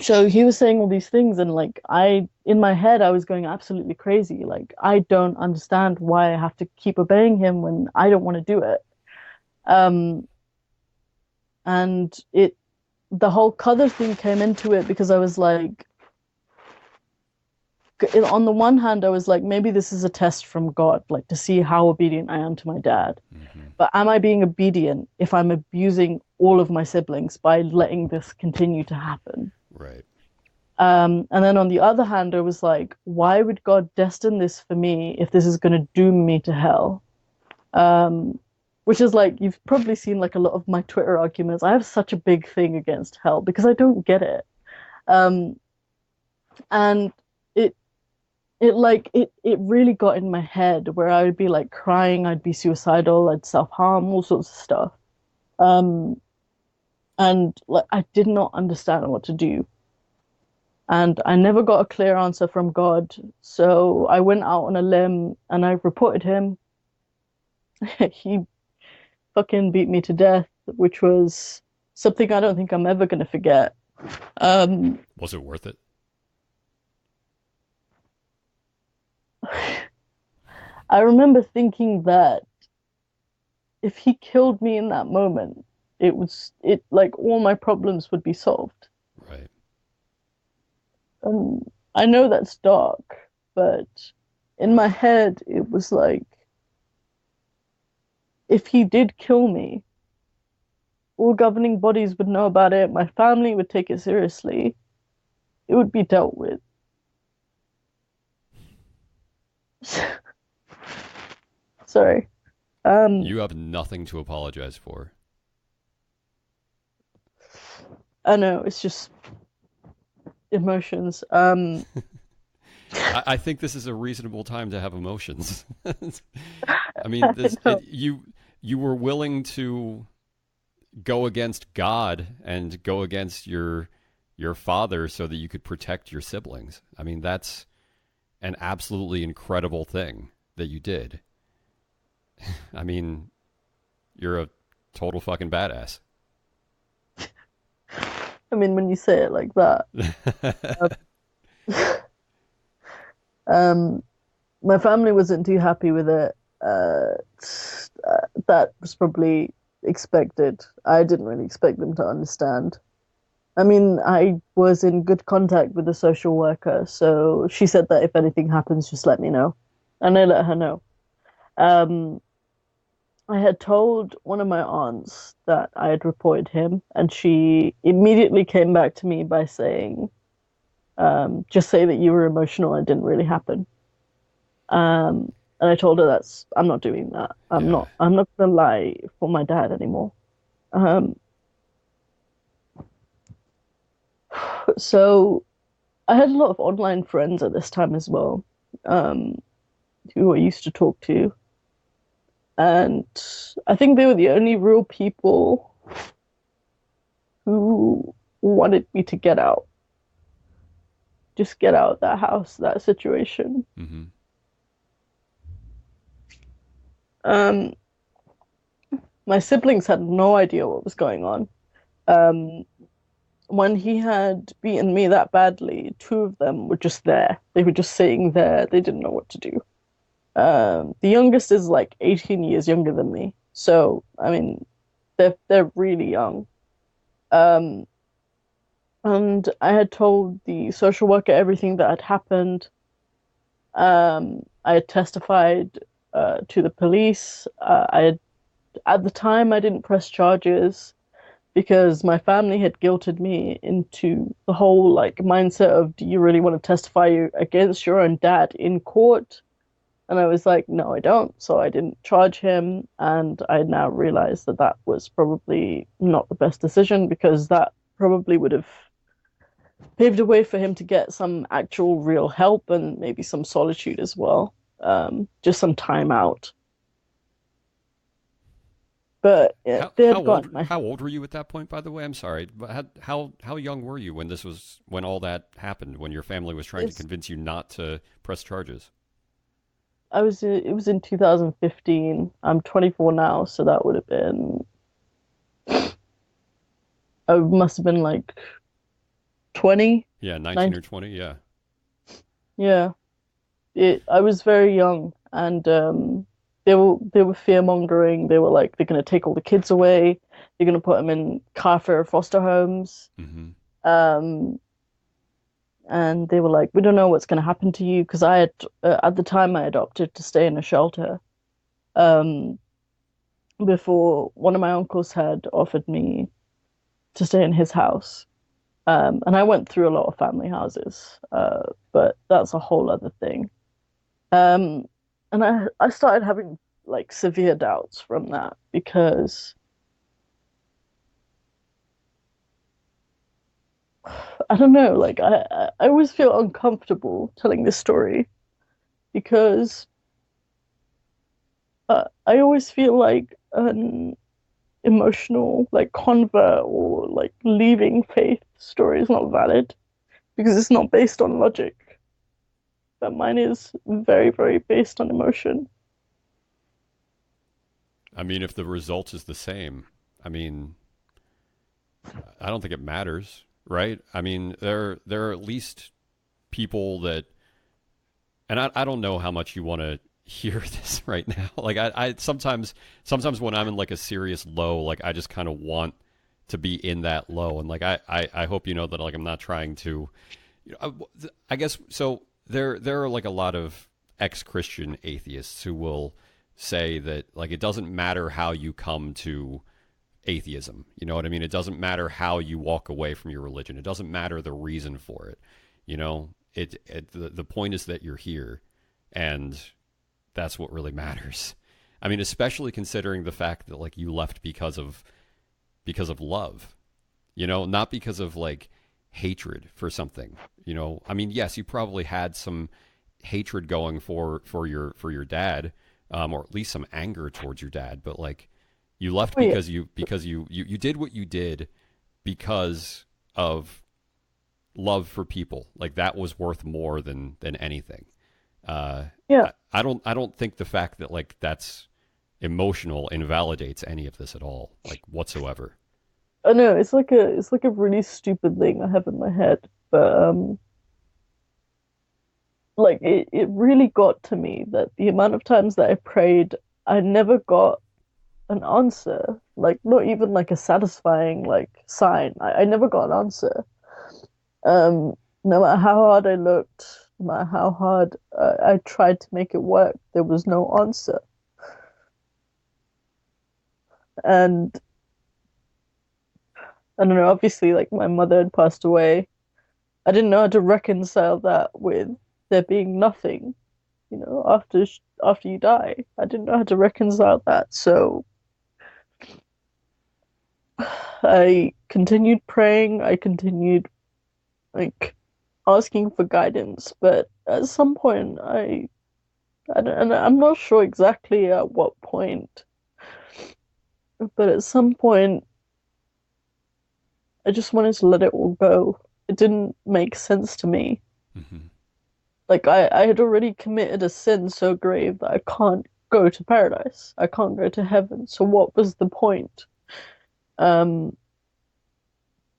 So he was saying all these things, and in my head I was going absolutely crazy. I don't understand why I have to keep obeying him when I don't want to do it. And the whole qadr thing came into it because I was like, on the one hand, I was like, maybe this is a test from God, to see how obedient I am to my dad. Mm-hmm. But am I being obedient if I'm abusing all of my siblings by letting this continue to happen? Right. And then on the other hand, I was like, why would God destine this for me if this is going to doom me to hell? Which is you've probably seen a lot of my Twitter arguments. I have such a big thing against hell because I don't get it. And it really got in my head where I would be crying, I'd be suicidal, I'd self-harm, all sorts of stuff. And I did not understand what to do. And I never got a clear answer from God. So I went out on a limb and I reported him. He fucking beat me to death, which was something I don't think I'm ever going to forget. Was it worth it? I remember thinking that if he killed me in that moment, all my problems would be solved. Right. And I know that's dark, but in my head, it was if he did kill me, all governing bodies would know about it. My family would take it seriously. It would be dealt with. Sorry. You have nothing to apologize for. I know, it's just emotions. I think this is a reasonable time to have emotions. I mean, you were willing to go against God and go against your father so that you could protect your siblings. I mean, that's an absolutely incredible thing that you did. I mean, you're a total fucking badass. I mean, when you say it like that. My family wasn't too happy with it. That was probably expected. I didn't really expect them to understand. I mean, I was in good contact with the social worker, so she said that if anything happens, just let me know. And I let her know. I had told one of my aunts that I had reported him, and she immediately came back to me by saying, just say that you were emotional and it didn't really happen. And I told her I'm not doing that. I'm not going to lie for my dad anymore. So I had a lot of online friends at this time as well, who I used to talk to. And I think they were the only real people who wanted me to get out. Just get out of that house, that situation. Mm-hmm. My siblings had no idea what was going on. When he had beaten me that badly, two of them were just there. They were just sitting there. They didn't know what to do. The youngest is 18 years younger than me. So, I mean, they're really young. And I had told the social worker everything that had happened. I had testified to the police. At the time, I didn't press charges because my family had guilted me into the whole mindset of, do you really want to testify against your own dad in court? And I was like, no, I don't. So I didn't charge him. And I now realize that that was probably not the best decision because that probably would have paved a way for him to get some actual real help and maybe some solitude as well. Just some time out. But yeah, How they how had old gotten my how old were you at that point, by the way? I'm sorry, but how young were you when when all that happened, when your family was trying to it's convince you not to press charges? it was in 2015. I'm 24 now, so that would have been I must have been like 20, Yeah, 19 or 19. 20, yeah. Yeah. I was very young, and they were fear mongering. They were like, they're gonna take all the kids away. They're gonna put them in Kafir foster homes. Mhm. Um, and they were like, we don't know what's gonna happen to you because I had at the time I adopted to stay in a shelter. Um, before one of my uncles had offered me to stay in his house. And I went through a lot of family houses, but that's a whole other thing. Um, and I started having like severe doubts from that because I don't know, like I always feel uncomfortable telling this story because I always feel like an emotional like convert or like leaving faith story is not valid because it's not based on logic. But mine is very, very based on emotion. I mean, if the result is the same, I mean, I don't think it matters, right? I mean, there are at least people that, and I don't know how much you want to hear this right now. Like I sometimes when I'm in like a serious low, like I just kind of want to be in that low, and like I hope you know that like I'm not trying to, I guess so. There are like a lot of ex-Christian atheists who will say that like it doesn't matter how you come to atheism. You know what I mean? It doesn't matter how you walk away from your religion. It doesn't matter the reason for it. You know, the point is that you're here, and that's what really matters. I mean, especially considering the fact that like you left because of love. You know, not because of like hatred for something. You know, I mean, yes, you probably had some hatred going for your dad, or at least some anger towards your dad, but like you left Oh yeah, because you did what you did because of love for people. Like that was worth more than anything. yeah. I don't think the fact that like that's emotional invalidates any of this at all, like whatsoever. I know it's like a really stupid thing I have in my head, but like it really got to me that the amount of times that I prayed, I never got an answer. Like not even like a satisfying like sign. I never got an answer. No matter how hard I looked, no matter how hard I tried to make it work, there was no answer. And I don't know, obviously, like my mother had passed away. I didn't know how to reconcile that with there being nothing, you know, after you die. I didn't know how to reconcile that. So I continued praying. I continued like asking for guidance, but at some point, I don't, and I'm not sure exactly at what point, but at some point, I just wanted to let it all go. It didn't make sense to me. Hmm. Like I had already committed a sin so grave that I can't go to paradise. I can't go to heaven. So what was the point? Um,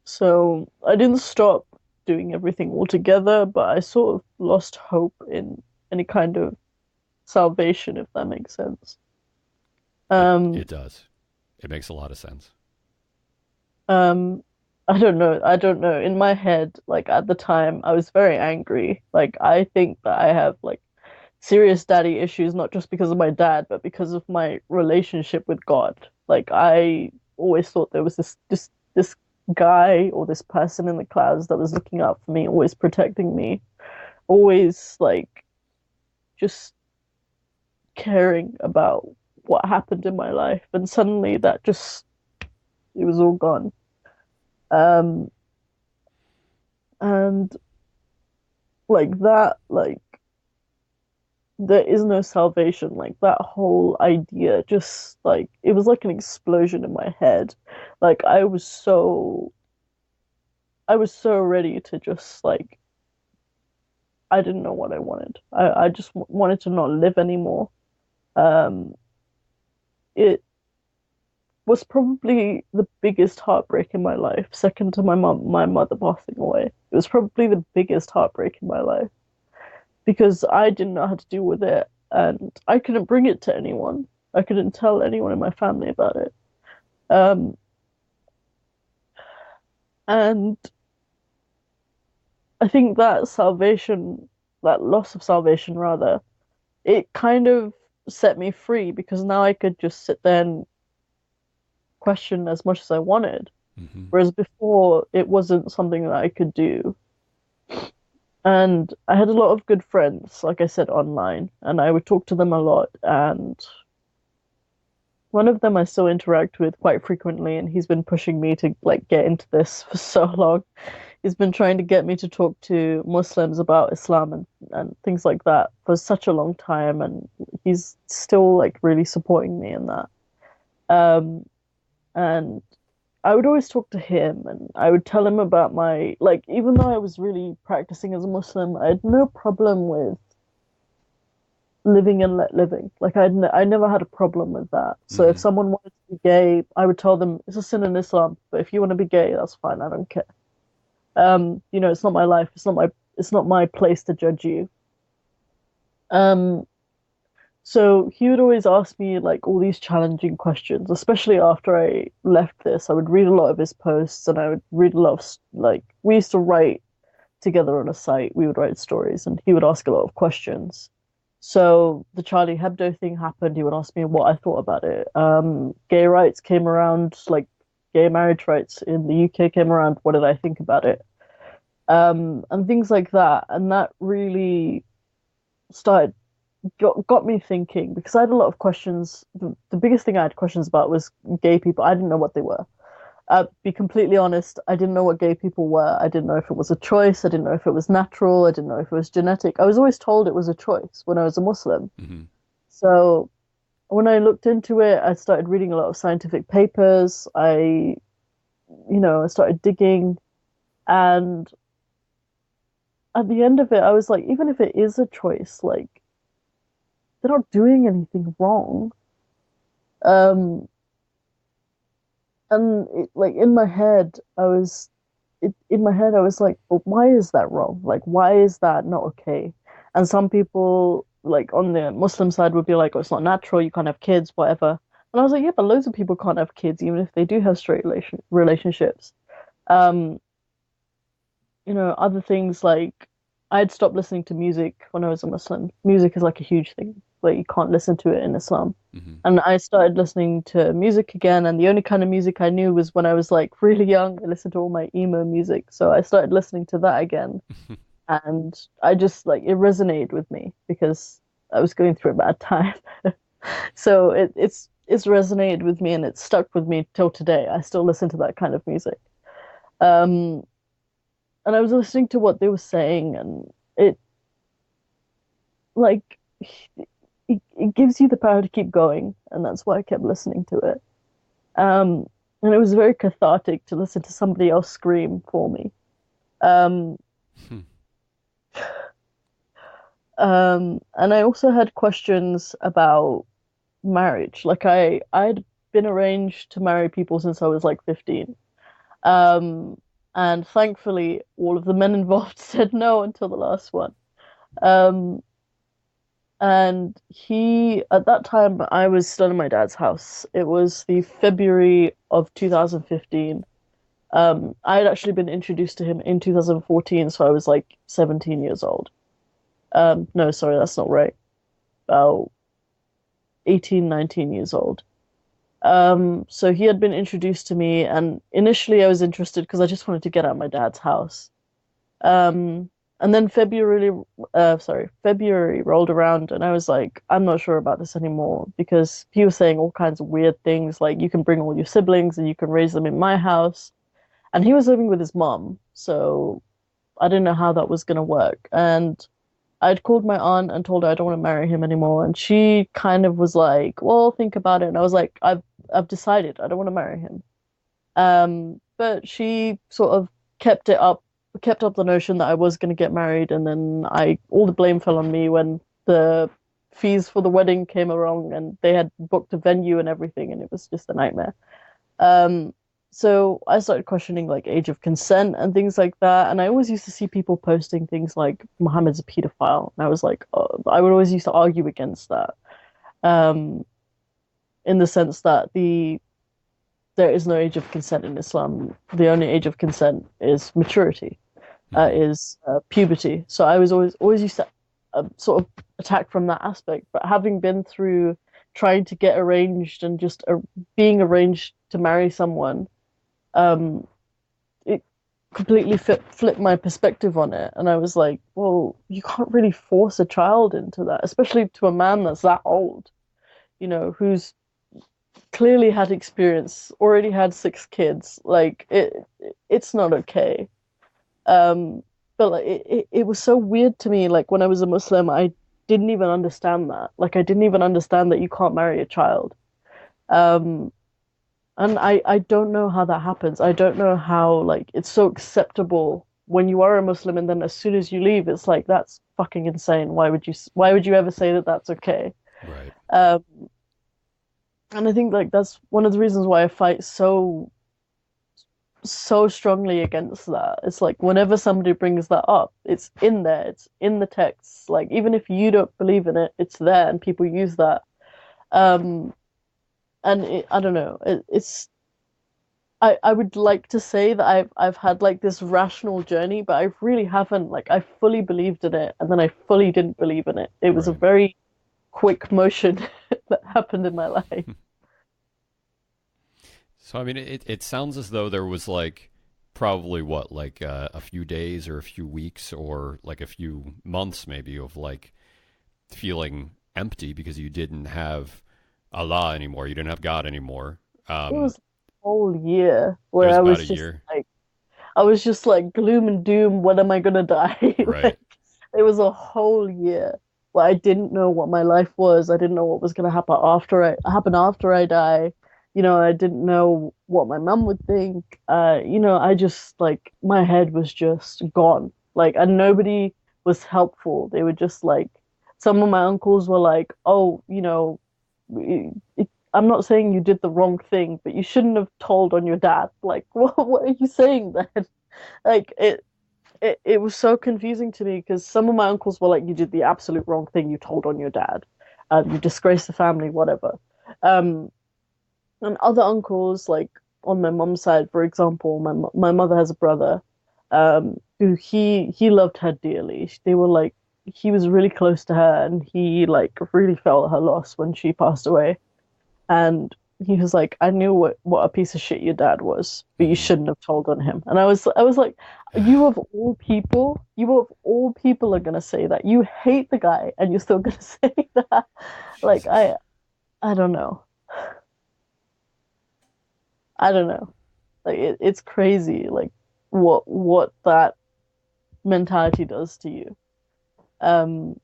so I didn't stop doing everything altogether, but I sort of lost hope in any kind of salvation, if that makes sense. Um, It does. It makes a lot of sense. um, I don't know. I don't know. In my head, like at the time, I was very angry. Like I think that I have like serious daddy issues, not just because of my dad, but because of my relationship with God. Like I always thought there was this guy or this person in the clouds that was looking out for me, always protecting me, always like just caring about what happened in my life, and suddenly that just it was all gone. Um, and like that, like there is no salvation. Like that whole idea, just like it was like an explosion in my head. Like I was so ready to just like I didn't know what I wanted. I just wanted to not live anymore. Um, it was probably the biggest heartbreak in my life, second to my mother passing away. It was probably the biggest heartbreak in my life because I didn't know how to deal with it, and I couldn't bring it to anyone. I couldn't tell anyone in my family about it. Um, and I think that salvation, that loss of salvation rather, it kind of set me free because now I could just sit there and question as much as I wanted. Hmm. Whereas before, it wasn't something that I could do. And I had a lot of good friends, like I said, online, and I would talk to them a lot. And one of them I still interact with quite frequently, and he's been pushing me to like get into this for so long. He's been trying to get me to talk to Muslims about Islam and things like that for such a long time, and he's still like really supporting me in that. Um, and I would always talk to him and I would tell him about my, like, even though I was really practicing as a Muslim, I had no problem with living and let living. Like, I never had a problem with that. So if Hmm. someone wanted to be gay, I would tell them it's a sin in Islam, but if you want to be gay, that's fine. I don't care. It's not my life. It's not my place to judge you. Um, So he would always ask me like all these challenging questions, especially after I left this. I would read a lot of his posts and I would read a lot of like we used to write together on a site. We would write stories and he would ask a lot of questions. So the Charlie Hebdo thing happened. He would ask me what I thought about it. Gay rights came around, like gay marriage rights in the UK came around. What did I think about it? And things like that. And that really started got me thinking because I had a lot of questions. The biggest thing I had questions about was gay people. I didn't know what they were. Be completely honest, I didn't know what gay people were. I didn't know if it was a choice. I didn't know if it was natural. I didn't know if it was genetic. I was always told it was a choice when I was a Muslim. Hmm. So when I looked into it, I started reading a lot of scientific papers. I started digging, and at the end of it, I was like, even if it is a choice, like they're not doing anything wrong. Um, and like in my head I was like, but why is that wrong? Like, why is that not okay? And some people like on the Muslim side would be like, oh, it's not natural, you can't have kids, whatever. And I was like, yeah, but loads of people can't have kids even if they do have straight relationships. Um, Other things like I had stopped listening to music when I was a Muslim. Music is like a huge thing, but you can't listen to it in Islam. Hmm. And I started listening to music again, and the only kind of music I knew was when I was like really young. I listened to all my emo music, so I started listening to that again, and I just like it resonated with me because I was going through a bad time. So it's resonated with me and it's stuck with me till today. I still listen to that kind of music. Um, and I was listening to what they were saying, and it like it gives you the power to keep going, and that's why I kept listening to it. Um, and it was very cathartic to listen to somebody else scream for me. Um, and I also had questions about marriage. Like I'd been arranged to marry people since I was like 15. Um, and thankfully, all of the men involved said no until the last one. Um, and at that time, I was still in my dad's house. It was the February of 2015. I had actually been introduced to him in 2014, so I was like 17 years old. No, sorry, that's not right. About 18, 19 years old. So he had been introduced to me, and initially I was interested because I just wanted to get out of my dad's house. Um, And then February rolled around, and I was like, I'm not sure about this anymore because he was saying all kinds of weird things, like you can bring all your siblings and you can raise them in my house. And he was living with his mom, so I didn't know how that was going to work. And I'd called my aunt and told her I don't want to marry him anymore, and she kind of was like, "Well, think about it." And I was like, "I've decided I don't want to marry him." But she sort of kept up the notion that I was going to get married, and then all the blame fell on me when the fees for the wedding came along, and they had booked a venue and everything, and it was just a nightmare. Um, so I started questioning like age of consent and things like that, and I always used to see people posting things like Muhammad's a pedophile, and I was like, oh, I would always used to argue against that, um, in the sense that there is no age of consent in Islam. The only age of consent is maturity, is puberty. So I was always used to sort of attack from that aspect. But having been through trying to get arranged and just being arranged to marry someone, it completely flipped my perspective on it. And I was like, well, you can't really force a child into that, especially to a man that's that old, who's clearly had experience, already had 6 kids. Like it's not okay. But like it was so weird to me. Like when I was a Muslim, I didn't even understand that. Like I didn't even understand that you can't marry a child. And I don't know how that happens. I don't know how like it's so acceptable when you are a Muslim, and then as soon as you leave, it's like that's fucking insane. Why would you ever say that that's okay? Right. And I think like that's one of the reasons why I fight so strongly against that. It's like whenever somebody brings that up, it's in there, it's in the text. Like even if you don't believe in it, it's there, and people use that. And I don't know. It's I would like to say that I've had like this rational journey, but I really haven't. Like I fully believed in it, and then I fully didn't believe in it. It was a very quick motion that happened in my life. So, I mean, it sounds as though there was like probably what, like a few days or a few weeks or like a few months maybe of like feeling empty because you didn't have Allah anymore. You didn't have God anymore. It was a whole year where It I was was about a just year. like, I was just like gloom and doom. When am I gonna die? Right. Like, it was a whole year where I didn't know what my life was. I didn't know what was gonna happen after I die. I didn't know what my mum would think. I just like my head was just gone. Like, and nobody was helpful. They were just like, some of my uncles were like, "Oh, I'm not saying you did the wrong thing, but you shouldn't have told on your dad." Like, what are you saying then? Like, it was so confusing to me because some of my uncles were like, "You did the absolute wrong thing. You told on your dad. You disgraced the family, whatever." Um, and other uncles, like on my mom's side, for example, my mother has a brother, who he loved her dearly. They were like, he was really close to her, and he like really felt her loss when she passed away. And he was like, I knew what a piece of shit your dad was, but you shouldn't have told on him. And I was like, you of all people are gonna say that. You hate the guy, and you're still gonna say that. Like Jesus. I don't know. I don't know. Like it's crazy. Like what that mentality does to you. Um,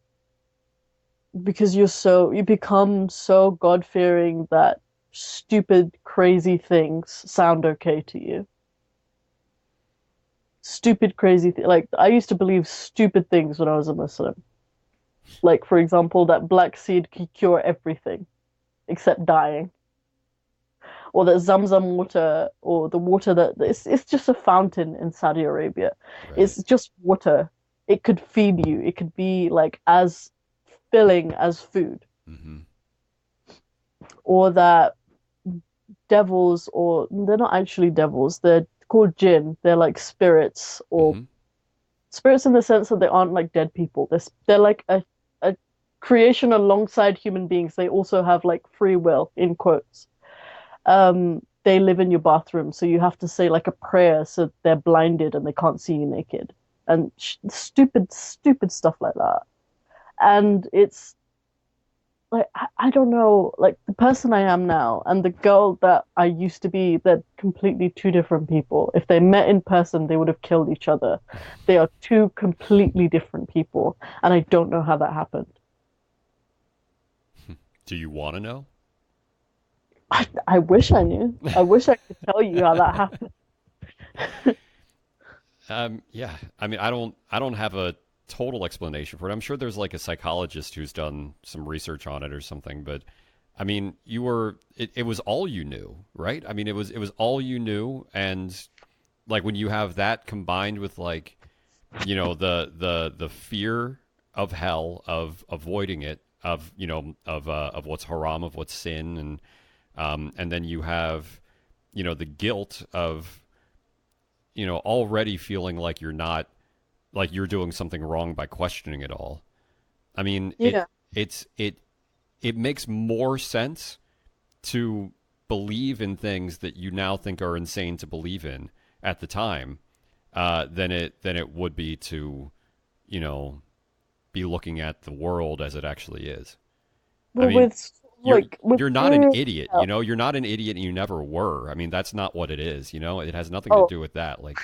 because you become so God-fearing that stupid, crazy things sound okay to you. Stupid, crazy like I used to believe stupid things when I was a Muslim. Like, for example, that black seed could cure everything except dying. Or that Zamzam water, or the water it's just a fountain in Saudi Arabia. Right. It's just water. It could feed you. It could be like as filling as food. Mm-hmm. Or that devils, or they're not actually devils, they're called jinn. They're like spirits, or Mm-hmm. spirits in the sense that they aren't like dead people. They're like a creation alongside human beings. They also have like free will, in quotes. They live in your bathroom, so you have to say like a prayer so they're blinded and they can't see you naked. and stupid stuff like that. And it's like I don't know, like the person I am now and the girl that I used to be, they're completely two different people. If they met in person, they would have killed each other. They are two completely different people, and I don't know how that happened. Do you want to know? I wish I knew. I wish I could tell you how that happened. Yeah. I mean, I don't have a total explanation for it. I'm sure there's like a psychologist who's done some research on it or something, but I mean, it was all you knew, right? I mean, it was all you knew. And like when you have that combined with like, the fear of hell, of avoiding it, of what's haram, of what's sin. And then you have, the guilt of, already feeling like you're not, like you're doing something wrong by questioning it all. I mean, Yeah. it makes more sense to believe in things that you now think are insane to believe in at the time, than it would be to, be looking at the world as it actually is. I Well, mean, you're with you're not an fear, idiot, you're not an idiot, and you never were. I mean, that's not what it is. It has nothing to oh do with that. Like,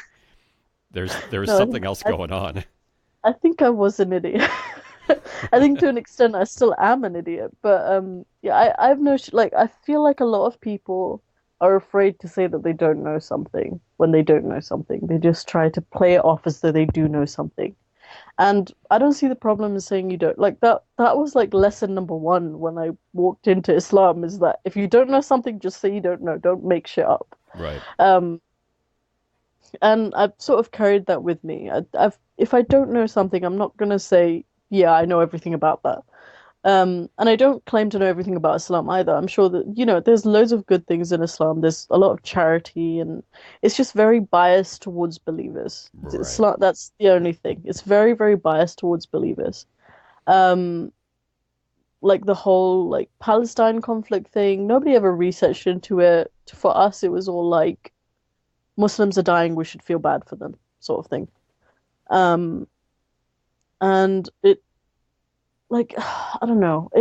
there's no, something else I going on. I think I was an idiot. I think to an extent I still am an idiot, but yeah, I've no like I feel like a lot of people are afraid to say that they don't know something when they don't know something. They just try to play it off as though they do know something. And I don't see the problem in saying you don't. Like that was like lesson number one when I walked into Islam, is that if you don't know something, just say you don't know. Don't make shit up. Right. Um, and I've sort of carried that with me. If I don't know something, I'm not gonna say, yeah, I know everything about that. And I don't claim to know everything about Islam either. I'm sure that, there's loads of good things in Islam. There's a lot of charity, and it's just very biased towards believers. Right. Islam, that's the only thing. It's very, very biased towards believers. Um, like the whole like Palestine conflict thing, nobody ever researched into it. For us, it was all like Muslims are dying, we should feel bad for them, sort of thing. Um, and it like I don't know,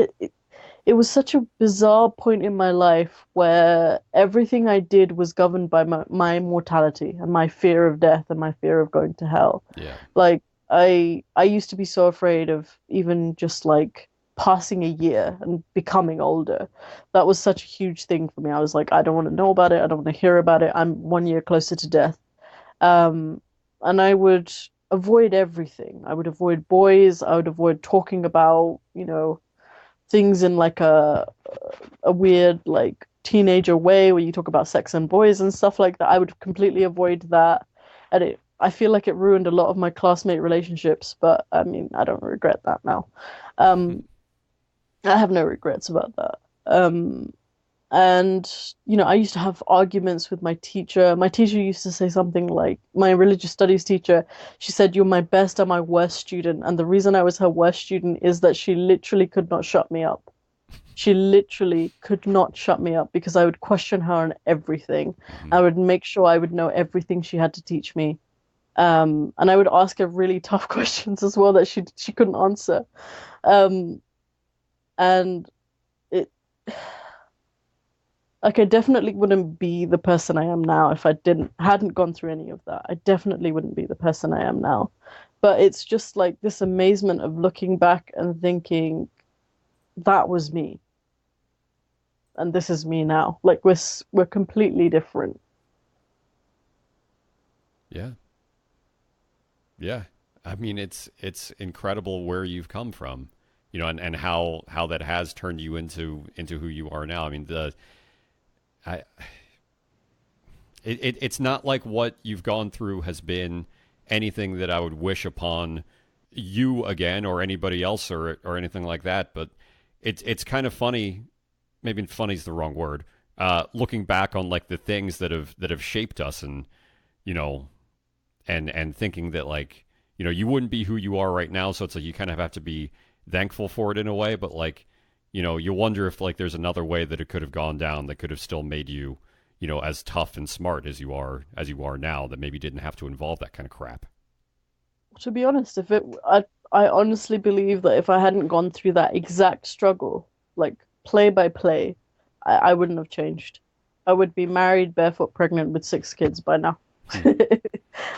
it was such a bizarre point in my life where everything I did was governed by my mortality and my fear of death and my fear of going to hell. Yeah. Like I used to be so afraid of even just like passing a year and becoming older. That was such a huge thing for me. I was like, I don't want to know about it. I don't want to hear about it. I'm 1 year closer to death. Um, and I would avoid everything. I would avoid boys. I would avoid talking about, things in like a weird like teenager way where you talk about sex and boys and stuff like that. I would completely avoid that. And I feel like it ruined a lot of my classmate relationships, but I mean, I don't regret that now. Um, I have no regrets about that. And, I used to have arguments with my teacher. My teacher used to say something like, my religious studies teacher, she said, "You're my best and my worst student." And the reason I was her worst student is that she literally could not shut me up. She literally could not shut me up because I would question her on everything. Mm-hmm. I would make sure I would know everything she had to teach me. And I would ask her really tough questions as well that she couldn't answer. Um, and it like I definitely wouldn't be the person I am now if I hadn't gone through any of that. I definitely wouldn't be the person I am now. But it's just like this amazement of looking back and thinking that was me. And this is me now. Like we're completely different. Yeah. Yeah. I mean, it's incredible where you've come from, and how that has turned you into who you are now. I mean, it's not like what you've gone through has been anything that I would wish upon you again or anybody else or anything like that. But it's kind of funny. Maybe funny is the wrong word. Looking back on like the things that have shaped us, and and thinking that like you wouldn't be who you are right now. So it's like you kind of have to be thankful for it in a way. But like you wonder if like there's another way that it could have gone down that could have still made you as tough and smart as you are now, that maybe didn't have to involve that kind of crap. To be honest, I honestly believe that if I hadn't gone through that exact struggle, like play by play, I wouldn't have changed. I would be married, barefoot, pregnant with 6 kids by now. Hmm.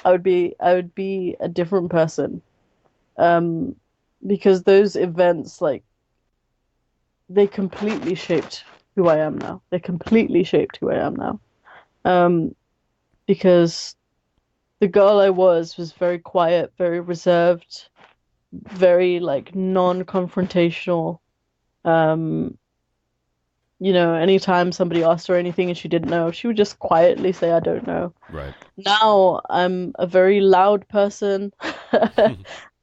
I would be a different person. Um, because those events, like, they completely shaped who I am now. They completely shaped who I am now. Um, because the girl I was very quiet, very reserved, very like non-confrontational. Um, anytime somebody asked her anything and she didn't know, she would just quietly say, I don't know. Right. Now I'm a very loud person. I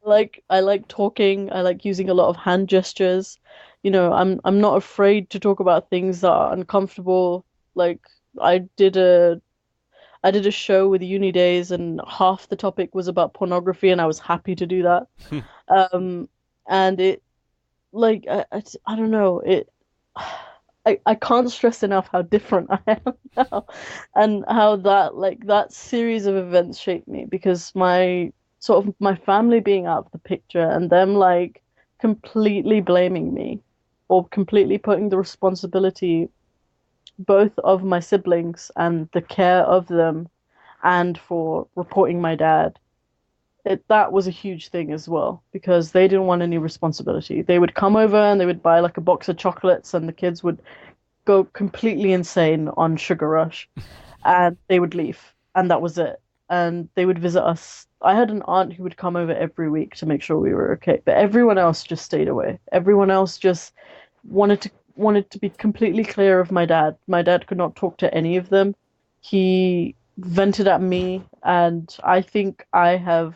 like talking. I like using a lot of hand gestures. I'm not afraid to talk about things that are uncomfortable. Like I did a I did a show with Uni Days and half the topic was about pornography and I was happy to do that. Um, and it like I don't know, I can't stress enough how different I am now and how that series of events shaped me because my family being out of the picture and them like completely blaming me or completely putting the responsibility both of my siblings and the care of them and for reporting my dad. That was a huge thing as well because they didn't want any responsibility. They would come over and they would buy like a box of chocolates and the kids would go completely insane on Sugar Rush and they would leave and that was it. And they would visit us. I had an aunt who would come over every week to make sure we were okay, but everyone else just stayed away. Everyone else just wanted to be completely clear of my dad. My dad could not talk to any of them. He vented at me and I think I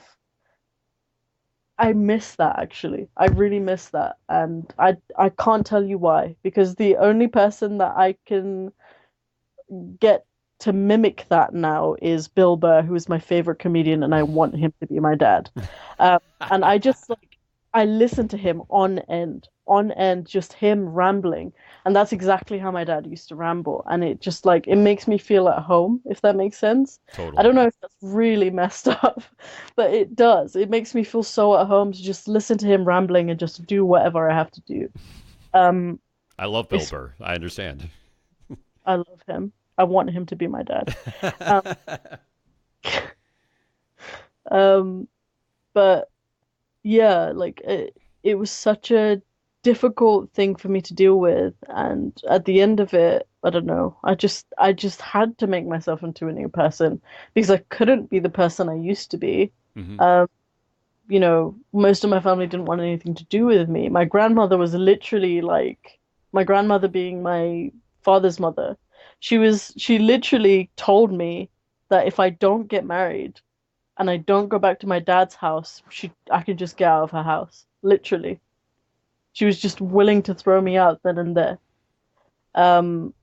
miss that actually. I really miss that, and I can't tell you why because the only person that I can get to mimic that now is Bill Burr, who is my favorite comedian, and I want him to be my dad. And I just like I listen to him on end, just him rambling, and that's exactly how my dad used to ramble, and it just like it makes me feel at home, if that makes sense. I Totally. don't know if that's really messed up, but it does. It makes me feel so at home to just listen to him rambling and just do whatever I have to do. Um, I love Bill it's Burr. I understand. I love him. I want him to be my dad. Um, um, but yeah, like it was such a difficult thing for me to deal with, and at the end of it, I don't know. I just had to make myself into a new person because I couldn't be the person I used to be. Hmm. Um, most of my family didn't want anything to do with me. My grandmother was literally like my grandmother being my father's mother. She literally told me that if I don't get married and I don't go back to my dad's house, I can just get out of her house. Literally. She was just willing to throw me out then and there. Um,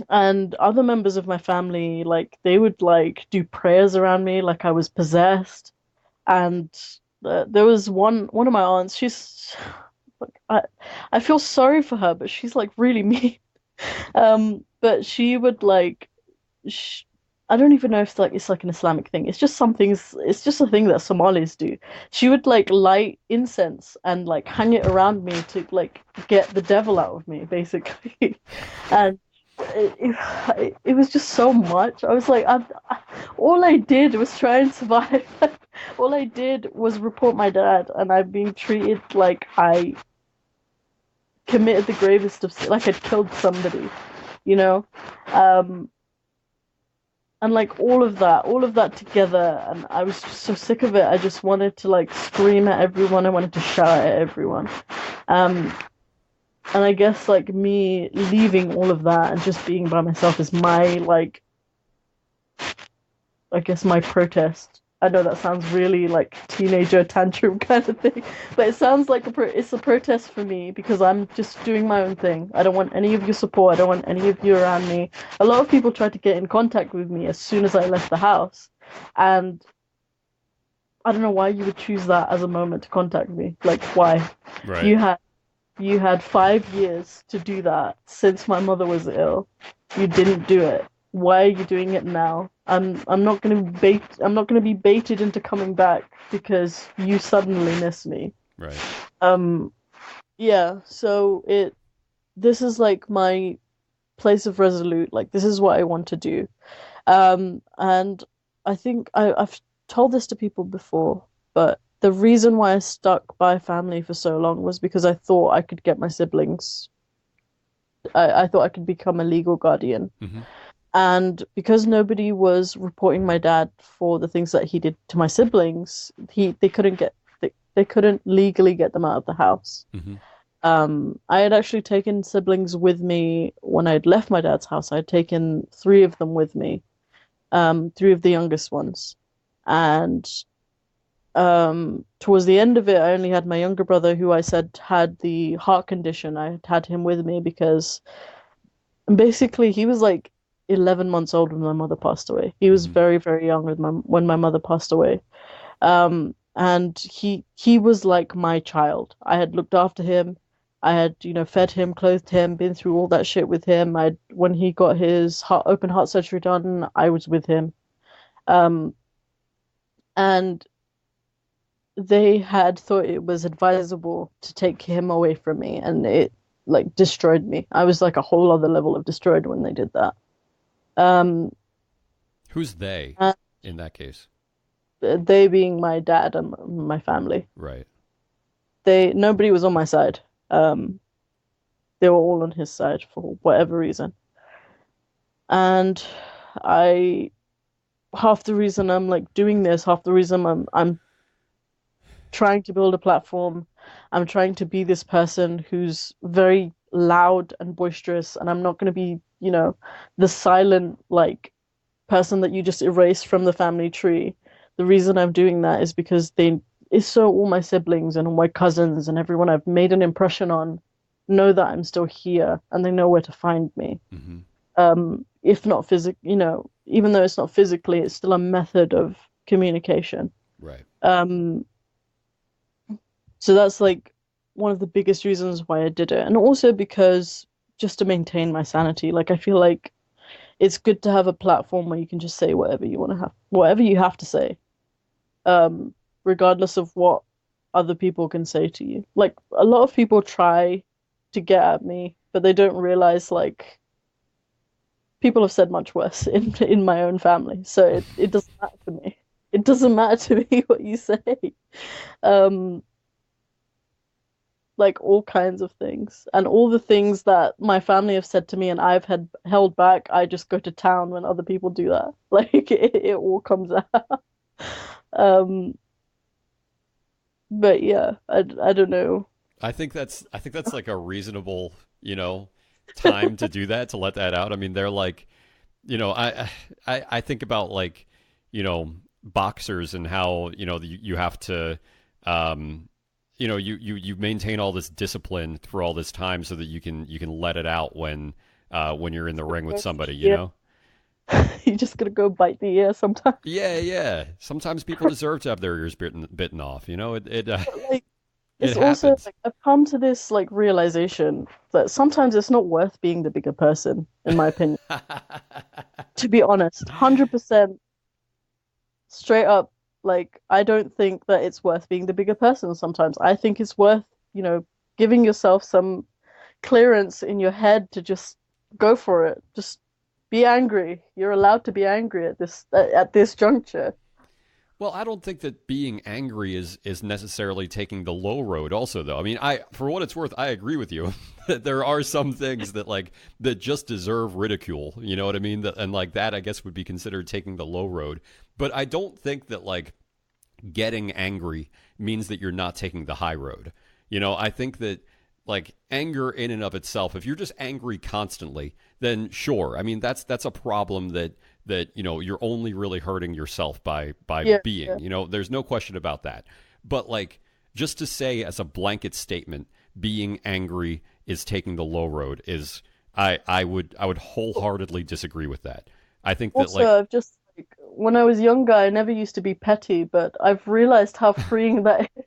and other members of my family, like they would like do prayers around me like I was possessed. And there was one of my aunts, she's like I feel sorry for her, but she's like really mean. But she would like sh I don't even know if it's like an Islamic thing. It's just something. It's just a thing that Somalis do. She would like light incense and like hang it around me to like get the devil out of me, basically. And it was just so much. I was like, all I did was try and survive. All I did was report my dad, and I'm being treated like I committed the gravest of like I'd killed somebody, you know. Um, and like all of that together, and I was just so sick of it. I just wanted to like scream at everyone. I wanted to shout at everyone. Um, and I guess like me leaving all of that and just being by myself is my like I guess my protest. I know that sounds really like teenager tantrum kind of thing, but it sounds like it's a protest for me because I'm just doing my own thing. I don't want any of your support. I don't want any of you around me. A lot of people tried to get in contact with me as soon as I left the house, and I don't know why you would choose that as a moment to contact me. Like why? Right. You had you had 5 years to do that since my mother was ill. You didn't do it. Why are you doing it now? I'm not gonna be baited into coming back because you suddenly miss me. Right. Yeah, so this is like my place of resolute, like this is what I want to do. And I think I've told this to people before, but the reason why I stuck by family for so long was because I thought I could get my siblings. I thought I could become a legal guardian. Mm-hmm. And because nobody was reporting my dad for the things that he did to my siblings, they couldn't legally get them out of the house. Mm-hmm. I had actually taken siblings with me when I had left my dad's house. I had taken three of them with me, three of the youngest ones. And towards the end of it, I only had my younger brother, who I said had the heart condition. I had him with me because basically he was like 11 months old when my mother passed away. He was very, very young when my mother passed away. And he was like my child. I had looked after him. I had, fed him, clothed him, been through all that shit with him. When he got his open heart surgery done, I was with him. And they had thought it was advisable to take him away from me, and it like destroyed me. I was like a whole other level of destroyed when they did that. Who's they in that case? They being my dad and my family. Right. Nobody was on my side. They were all on his side for whatever reason. And half the reason I'm like doing this, half the reason I'm trying to build a platform, I'm trying to be this person who's very loud and boisterous, and I'm not going to be, the silent like person that you just erase from the family tree. The reason I'm doing that is because it's so all my siblings and all my cousins and everyone I've made an impression on know that I'm still here and they know where to find me. Mm-hmm. If not physically, even though it's not physically, it's still a method of communication. Right. So that's like one of the biggest reasons why I did it. And also because just to maintain my sanity, like I feel like it's good to have a platform where you can just say whatever you want to have, whatever you have to say, regardless of what other people can say to you. Like a lot of people try to get at me, but they don't realize like people have said much worse in my own family. So it doesn't matter to me. It doesn't matter to me what you say. Like all kinds of things, and all the things that my family have said to me and I've had held back, I just go to town when other people do that. Like it all comes out. But yeah, I don't know. I think that's like a reasonable, time to do that, to let that out. I mean, they're like, I think about like, boxers and how, you have to, you maintain all this discipline for all this time so that you can let it out when you're in the ring with somebody, You just gotta go bite the ear sometimes. Yeah. Sometimes people deserve to have their ears bitten off. Like, it it's also happens. like I've come to this like realization that sometimes it's not worth being the bigger person, in my opinion. To be honest, 100% straight up. Like, I don't think that it's worth being the bigger person sometimes. I think it's worth, giving yourself some clearance in your head to just go for it. Just be angry. You're allowed to be angry at this juncture. Well, I don't think that being angry is necessarily taking the low road also, though. I mean, for what it's worth, I agree with you that there are some things that just deserve ridicule, you know what I mean? And like that, I guess, would be considered taking the low road. But I don't think that like getting angry means that you're not taking the high road. I think that like anger in and of itself, if you're just angry constantly, then sure. I mean, that's a problem that you're only really hurting yourself by being. There's no question about that. But like just to say as a blanket statement, being angry is taking the low road is I would wholeheartely disagree with that. I think that Also, I've just like when I was younger, I never used to be petty, but I've realized how freeing that is.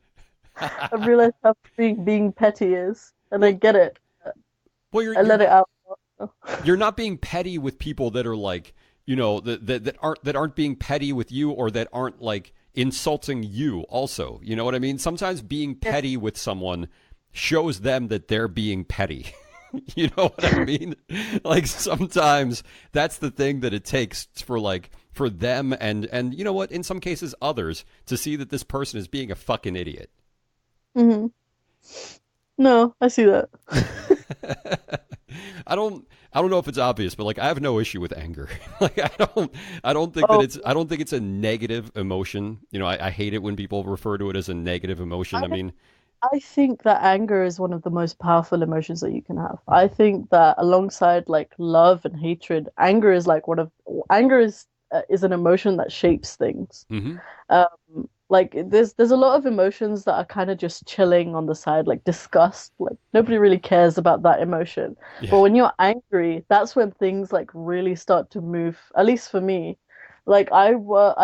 I've realized how freeing being petty is, and I get it. Well, I let it out. You're not being petty with people that are like, that aren't being petty with you, or that aren't like insulting you also. You know what I mean? Sometimes being petty with someone shows them that they're being petty. You know what I mean? Like sometimes that's the thing that it takes for them and you know what, in some cases others, to see that this person is being a fucking idiot. Hmm. No, I see that. I don't know if it's obvious, but like I have no issue with anger. Like I don't think Oh, I don't think it's a negative emotion. You know, I hate it when people refer to it as a negative emotion. I I mean, I think that anger is one of the most powerful emotions that you can have. I think that alongside like love and hatred, anger is an emotion that shapes things. mhm. Like there's a lot of emotions that are kind of just chilling on the side, like disgust. Like nobody really cares about that emotion. Yeah. But when you're angry, that's when things like really start to move. At least for me, I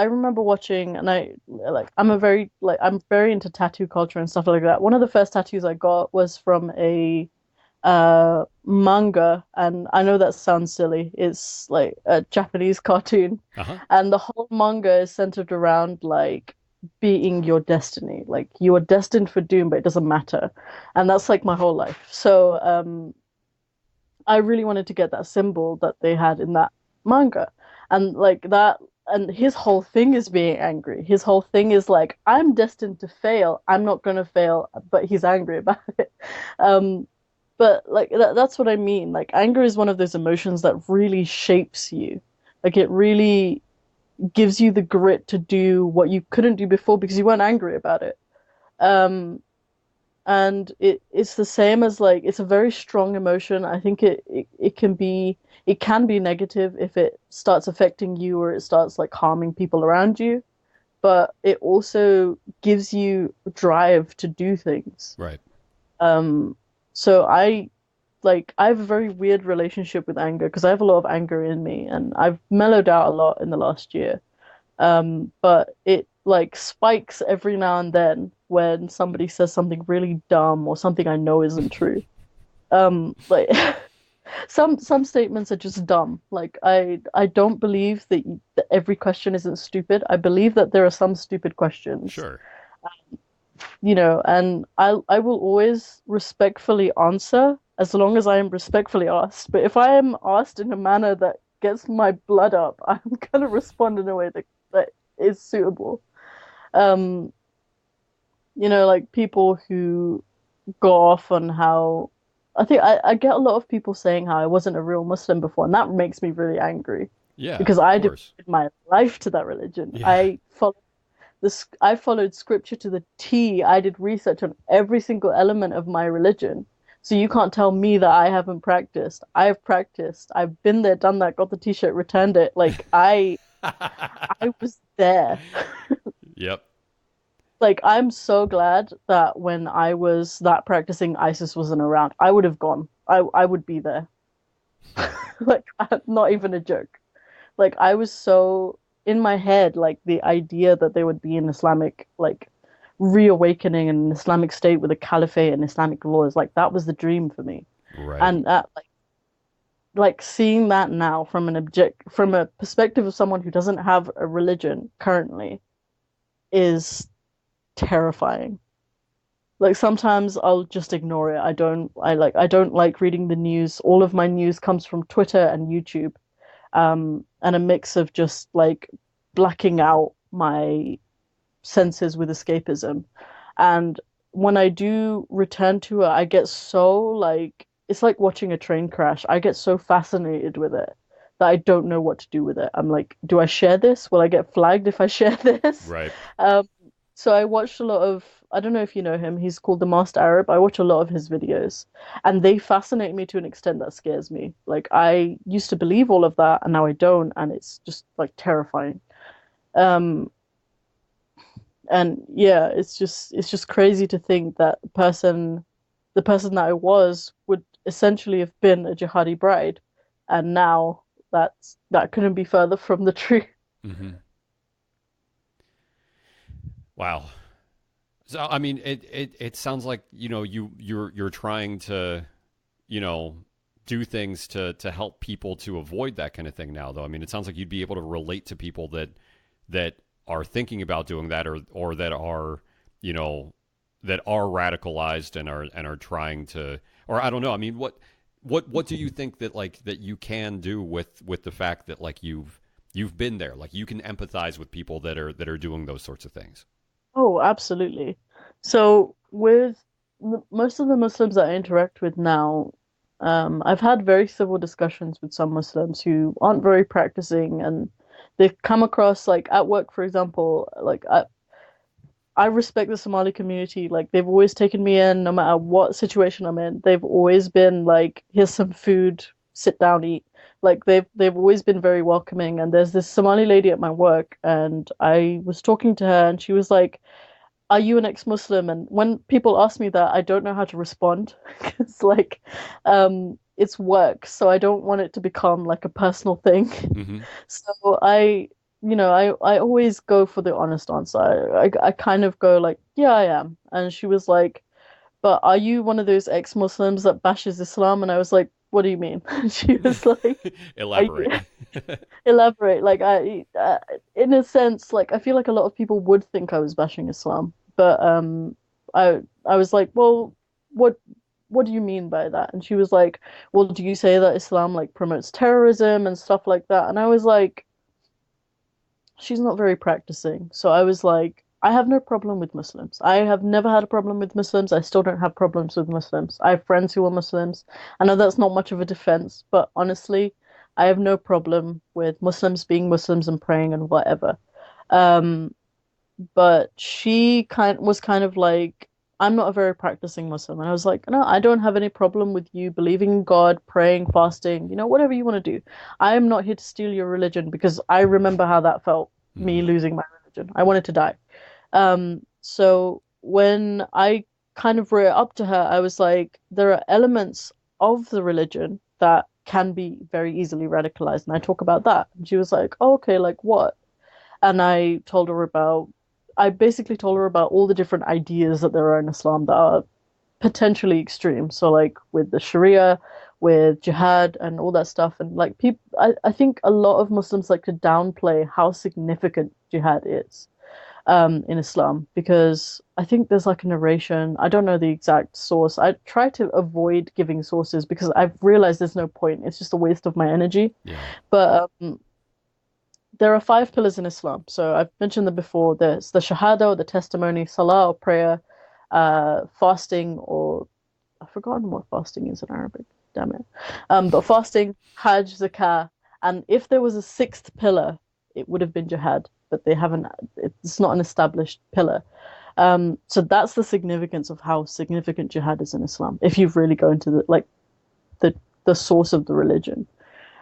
remember watching, and I'm very into tattoo culture and stuff like that. One of the first tattoos I got was from a manga, and I know that sounds silly. It's like a Japanese cartoon, Uh-huh. and the whole manga is centered around like being your destiny. Like you are destined for doom, but it doesn't matter. And that's like my whole life. So I really wanted to get that symbol that they had in that manga. And like that, and his whole thing is being angry. His whole thing is like, I'm destined to fail. I'm not gonna fail, but he's angry about it. Um, but like that's what I mean. Like anger is one of those emotions that really shapes you. Like it really gives you the grit to do what you couldn't do before because you weren't angry about it. Um, and it's the same as like it's a very strong emotion. I think it can be negative if it starts affecting you or it starts like harming people around you, but it also gives you drive to do things. Right. Um, so I have a very weird relationship with anger because I have a lot of anger in me and I've mellowed out a lot in the last year. But it like spikes every now and then when somebody says something really dumb or something I know isn't true. Like some statements are just dumb. Like I don't believe that every question isn't stupid. I believe that there are some stupid questions, Sure. and I will always respectfully answer as long as I am respectfully asked. But if I am asked in a manner that gets my blood up, I'm gonna respond in a way that is suitable. Um, like people who go off on how I get a lot of people saying how I wasn't a real Muslim before, and that makes me really angry Yeah, because of I devoted course. my life to that religion. Yeah. I followed scripture to the T. I did research on every single element of my religion. So you can't tell me that I haven't practiced. I have practiced. I've been there, done that, got the t-shirt, returned it. Like I was there. Yep. Like I'm so glad that when I was that practicing, ISIS wasn't around. I would have gone. I would be there. Like not even a joke. Like I was so in my head, like the idea that there would be an Islamic like reawakening and an Islamic state with a caliphate and Islamic laws, like that was the dream for me. Right. And like seeing that now from a perspective of someone who doesn't have a religion currently is terrifying. Like sometimes I'll just ignore it. I don't like reading the news. All of my news comes from Twitter and YouTube. And a mix of just like blacking out my senses with escapism. And when I do return to it, I get so like it's like watching a train crash. I get so fascinated with it that I don't know what to do with it. I'm like, do I share this? Will I get flagged if I share this? Right. Um, so I watched a lot of, I don't know if you know him, he's called the Masked Arab. I watch a lot of his videos and they fascinate me to an extent that scares me. Like I used to believe all of that and now I don't, and it's just like terrifying. Um, and yeah, it's just crazy to think that the person that I was would essentially have been a jihadi bride, and now that couldn't be further from the truth. Hmm. Wow. So I mean, it sounds like you're trying to, you know, do things to help people to avoid that kind of thing now, though? I mean, it sounds like you'd be able to relate to people that are thinking about doing that, or that are, you know, that are radicalized and are trying to, or I don't know. I mean, what do you think that like that you can do with the fact that like you've been there, like you can empathize with people that are doing those sorts of things? Oh, absolutely. So with most of the Muslims that I interact with now, I've had very civil discussions with some Muslims who aren't very practicing, and they've come across like at work, for example, like I respect the Somali community. Like they've always taken me in, no matter what situation I'm in. They've always been like, "Here's some food, sit down, eat." Like they've always been very welcoming. And there's this Somali lady at my work, and I was talking to her, and she was like, "Are you an ex-Muslim?" And when people ask me that, I don't know how to respond because like, it's work, so I don't want it to become like a personal thing. Mm-hmm. So I always go for the honest answer. I kind of go like, yeah, I am. And she was like, "But are you one of those ex-Muslims that bashes Islam?" And I was like, "What do you mean?" And she was like, Elaborate. elaborate. Like in a sense, like I feel like a lot of people would think I was bashing Islam, but I was like, "Well, what what do you mean by that?" And she was like, "Well, do you say that Islam like promotes terrorism and stuff like that?" And I was like, she's not very practicing. So I was like, I have no problem with Muslims. I have never had a problem with Muslims. I still don't have problems with Muslims. I have friends who are Muslims. I know that's not much of a defense, but honestly, I have no problem with Muslims being Muslims and praying and whatever. Um, but she was kind of like, I'm not a very practicing Muslim. And I was like, no, I don't have any problem with you believing in God, praying, fasting, whatever you want to do. I am not here to steal your religion because I remember how that felt, Mm-hmm. me losing my religion. I wanted to die. So when I kind of brought it up to her, I was like, there are elements of the religion that can be very easily radicalized. And I talk about that. And she was like, oh, okay, like what? And I basically told her about all the different ideas that there are in Islam that are potentially extreme. So like with the Sharia, with jihad and all that stuff. And like people, I think a lot of Muslims like to downplay how significant jihad is in Islam because I think there's like a narration. I don't know the exact source. I try to avoid giving sources because I've realized there's no point. It's just a waste of my energy. Yeah. But there are five pillars in Islam. So I've mentioned them before. There's the Shahada, or the testimony, Salah, or prayer, fasting, or I've forgotten what fasting is in Arabic. Damn it. But fasting, Hajj, Zakah, and if there was a sixth pillar, it would have been jihad. But they haven't. It's not an established pillar. So that's the significance of how significant jihad is in Islam. If you really go into the the source of the religion.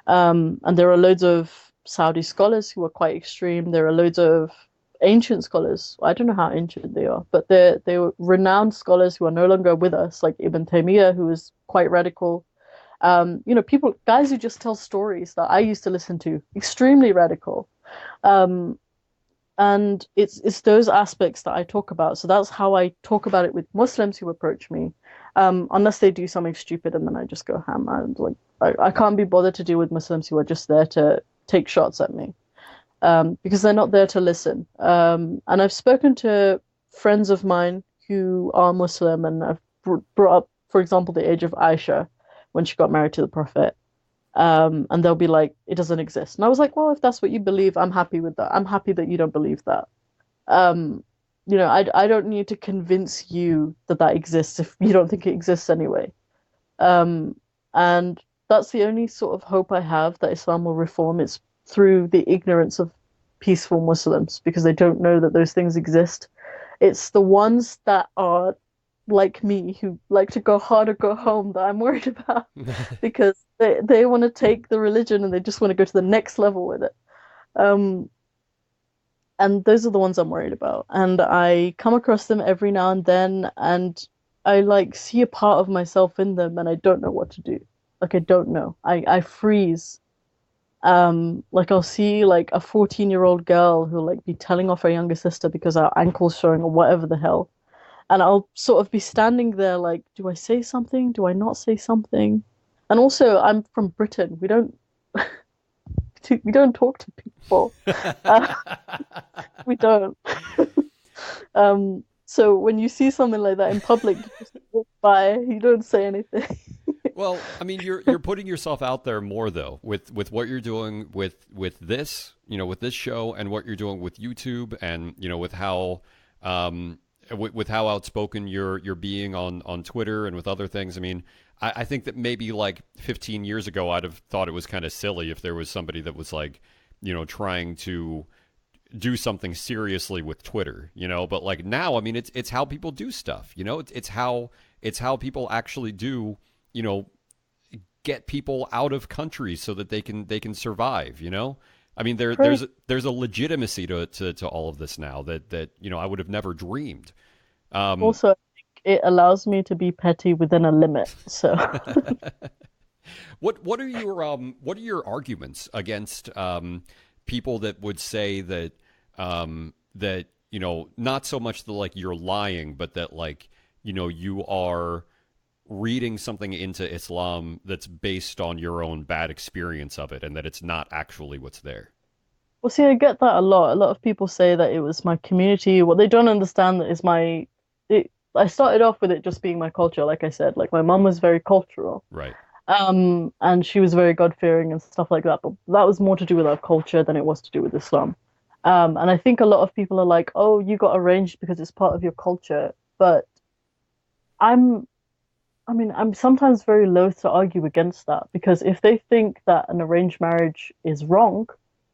And there are loads of Saudi scholars who are quite extreme. There are loads of ancient scholars. I don't know how ancient they are, but they're renowned scholars who are no longer with us, like Ibn Taymiyyah, who is quite radical. People, guys who just tell stories that I used to listen to, extremely radical. Um, and it's those aspects that I talk about. So that's how I talk about it with Muslims who approach me, unless they do something stupid, and then I just go ham. And like I can't be bothered to deal with Muslims who are just there to take shots at me, because they're not there to listen. And I've spoken to friends of mine who are Muslim, and I've brought up, for example, the age of Aisha when she got married to the Prophet. And they'll be like, it doesn't exist. And I was like, well, if that's what you believe, I'm happy with that. I'm happy that you don't believe that. Um, I don't need to convince you that that exists if you don't think it exists anyway. And that's the only sort of hope I have that Islam will reform. It's through the ignorance of peaceful Muslims because they don't know that those things exist. It's the ones that are like me who like to go hard or go home that I'm worried about because they want to take the religion and they just want to go to the next level with it. Um, and those are the ones I'm worried about. And I come across them every now and then, and I like see a part of myself in them, and I don't know what to do. Like I don't know. I freeze. Like I'll see like a 14-year-old girl who'll like be telling off her younger sister because her ankle's showing or whatever the hell. And I'll sort of be standing there like, do I say something? Do I not say something? And also, I'm from Britain. We don't talk to people. Uh, we don't. So when you see something like that in public, you just walk by. You don't say anything. Well, I mean, you're putting yourself out there more though with what you're doing with this, with this show and what you're doing with YouTube and with how with how outspoken you're being on Twitter and with other things. I mean, I think that maybe like 15 years ago, I'd have thought it was kind of silly if there was somebody that was like, trying to do something seriously with Twitter, but like now, I mean, it's how people do stuff, it's how people actually do, you know, get people out of countries so that they can survive. I mean, True. there's a legitimacy to all of this now that I would have never dreamed. Um, Also, I think it allows me to be petty within a limit. So, what are your arguments against people that would say that not so much that like you're lying, but that like you are reading something into Islam that's based on your own bad experience of it, and that it's not actually what's there. well, see, I get that a lot. A lot of people say that it was my community. What they don't understand is I started off with it just being my culture, like I said. Like my mum was very cultural. Right. And she was very God-fearing and stuff like that. But that was more to do with our culture than it was to do with Islam. And I think a lot of people are like, "Oh, you got arranged because it's part of your culture." But I'm, I'm sometimes very loath to argue against that because if they think that an arranged marriage is wrong,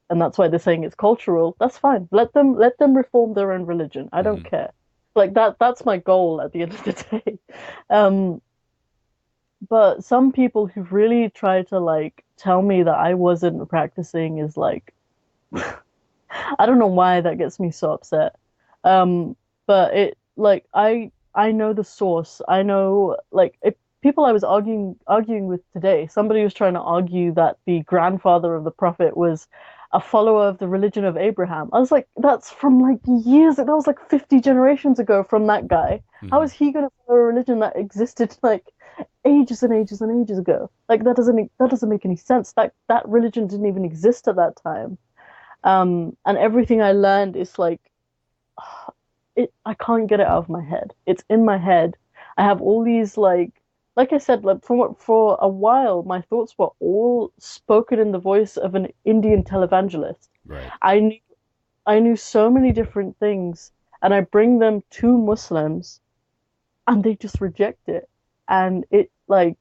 and that's why they're saying it's cultural, that's fine. Let them reform their own religion. I don't Hmm. care. Like that's my goal at the end of the day. Um, but some people who really try to like tell me that I wasn't practicing is like I don't know why that gets me so upset. But it like I know the source. I know like if people I was arguing with today, somebody was trying to argue that the grandfather of the prophet was a follower of the religion of Abraham. I was like, that's from like years. That was like 50 generations ago from that guy. How Hmm. is he going to follow a religion that existed like ages and ages and ages ago? Like that doesn't make any sense. That religion didn't even exist at that time. And everything I learned is like I can't get it out of my head. It's in my head. I have all these like I said, like for a while my thoughts were all spoken in the voice of an Indian televangelist. Right. I knew I knew so many different things and I bring them to Muslims and they just reject it. And it like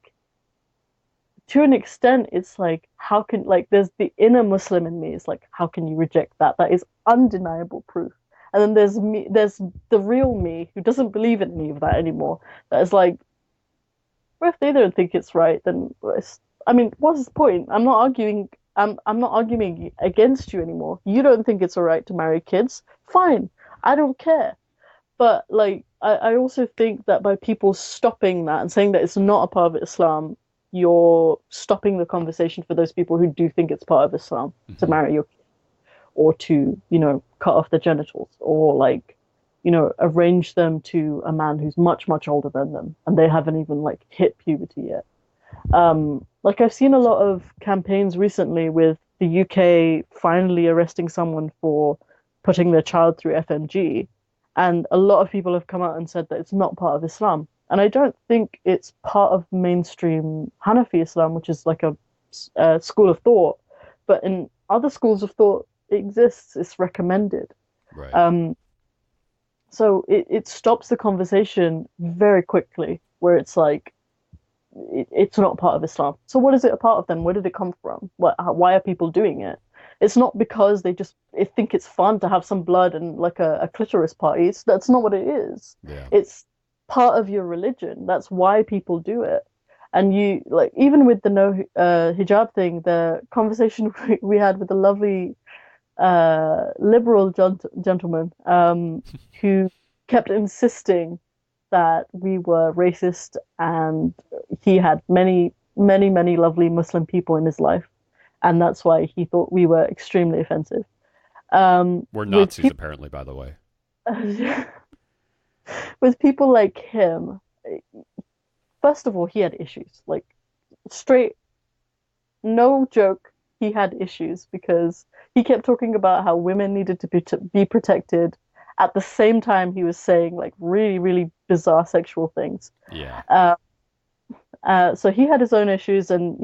to an extent it's like how can like there's the inner Muslim in me. It's like how can you reject that? That is undeniable proof. And then there's the real me who doesn't believe in any of that anymore. That is like, well, if they don't think it's right, then I mean, what's the point? I'm not arguing. I'm not arguing against you anymore. You don't think it's all right to marry kids? Fine, I don't care. But like, I also think that by people stopping that and saying that it's not a part of Islam, you're stopping the conversation for those people who do think it's part of Islam to Hmm. marry your or to, cut off their genitals or like, arrange them to a man who's much, much older than them and they haven't even like hit puberty yet. Like I've seen a lot of campaigns recently with the UK finally arresting someone for putting their child through FMG, and a lot of people have come out and said that it's not part of Islam. And I don't think it's part of mainstream Hanafi Islam, which is like a school of thought, but in other schools of thought, it exists, it's recommended. Right. Um, so it stops the conversation very quickly, where it's like, it's not part of Islam. So what is it a part of then? Where did it come from? Why are people doing it? It's not because they just think it's fun to have some blood and like a clitoris party. That's not what it is. Yeah. It's part of your religion. That's why people do it. And you like even with the no hijab thing, the conversation we had with the lovely liberal gentleman who kept insisting that we were racist and he had many, many, many lovely Muslim people in his life. And that's why he thought we were extremely offensive. We're With Nazis, people, apparently, by the way. with people like him, first of all, he had issues. Like straight, no joke, he had issues because he kept talking about how women needed to be protected. At the same time, he was saying like really, really bizarre sexual things. Yeah. So he had his own issues, and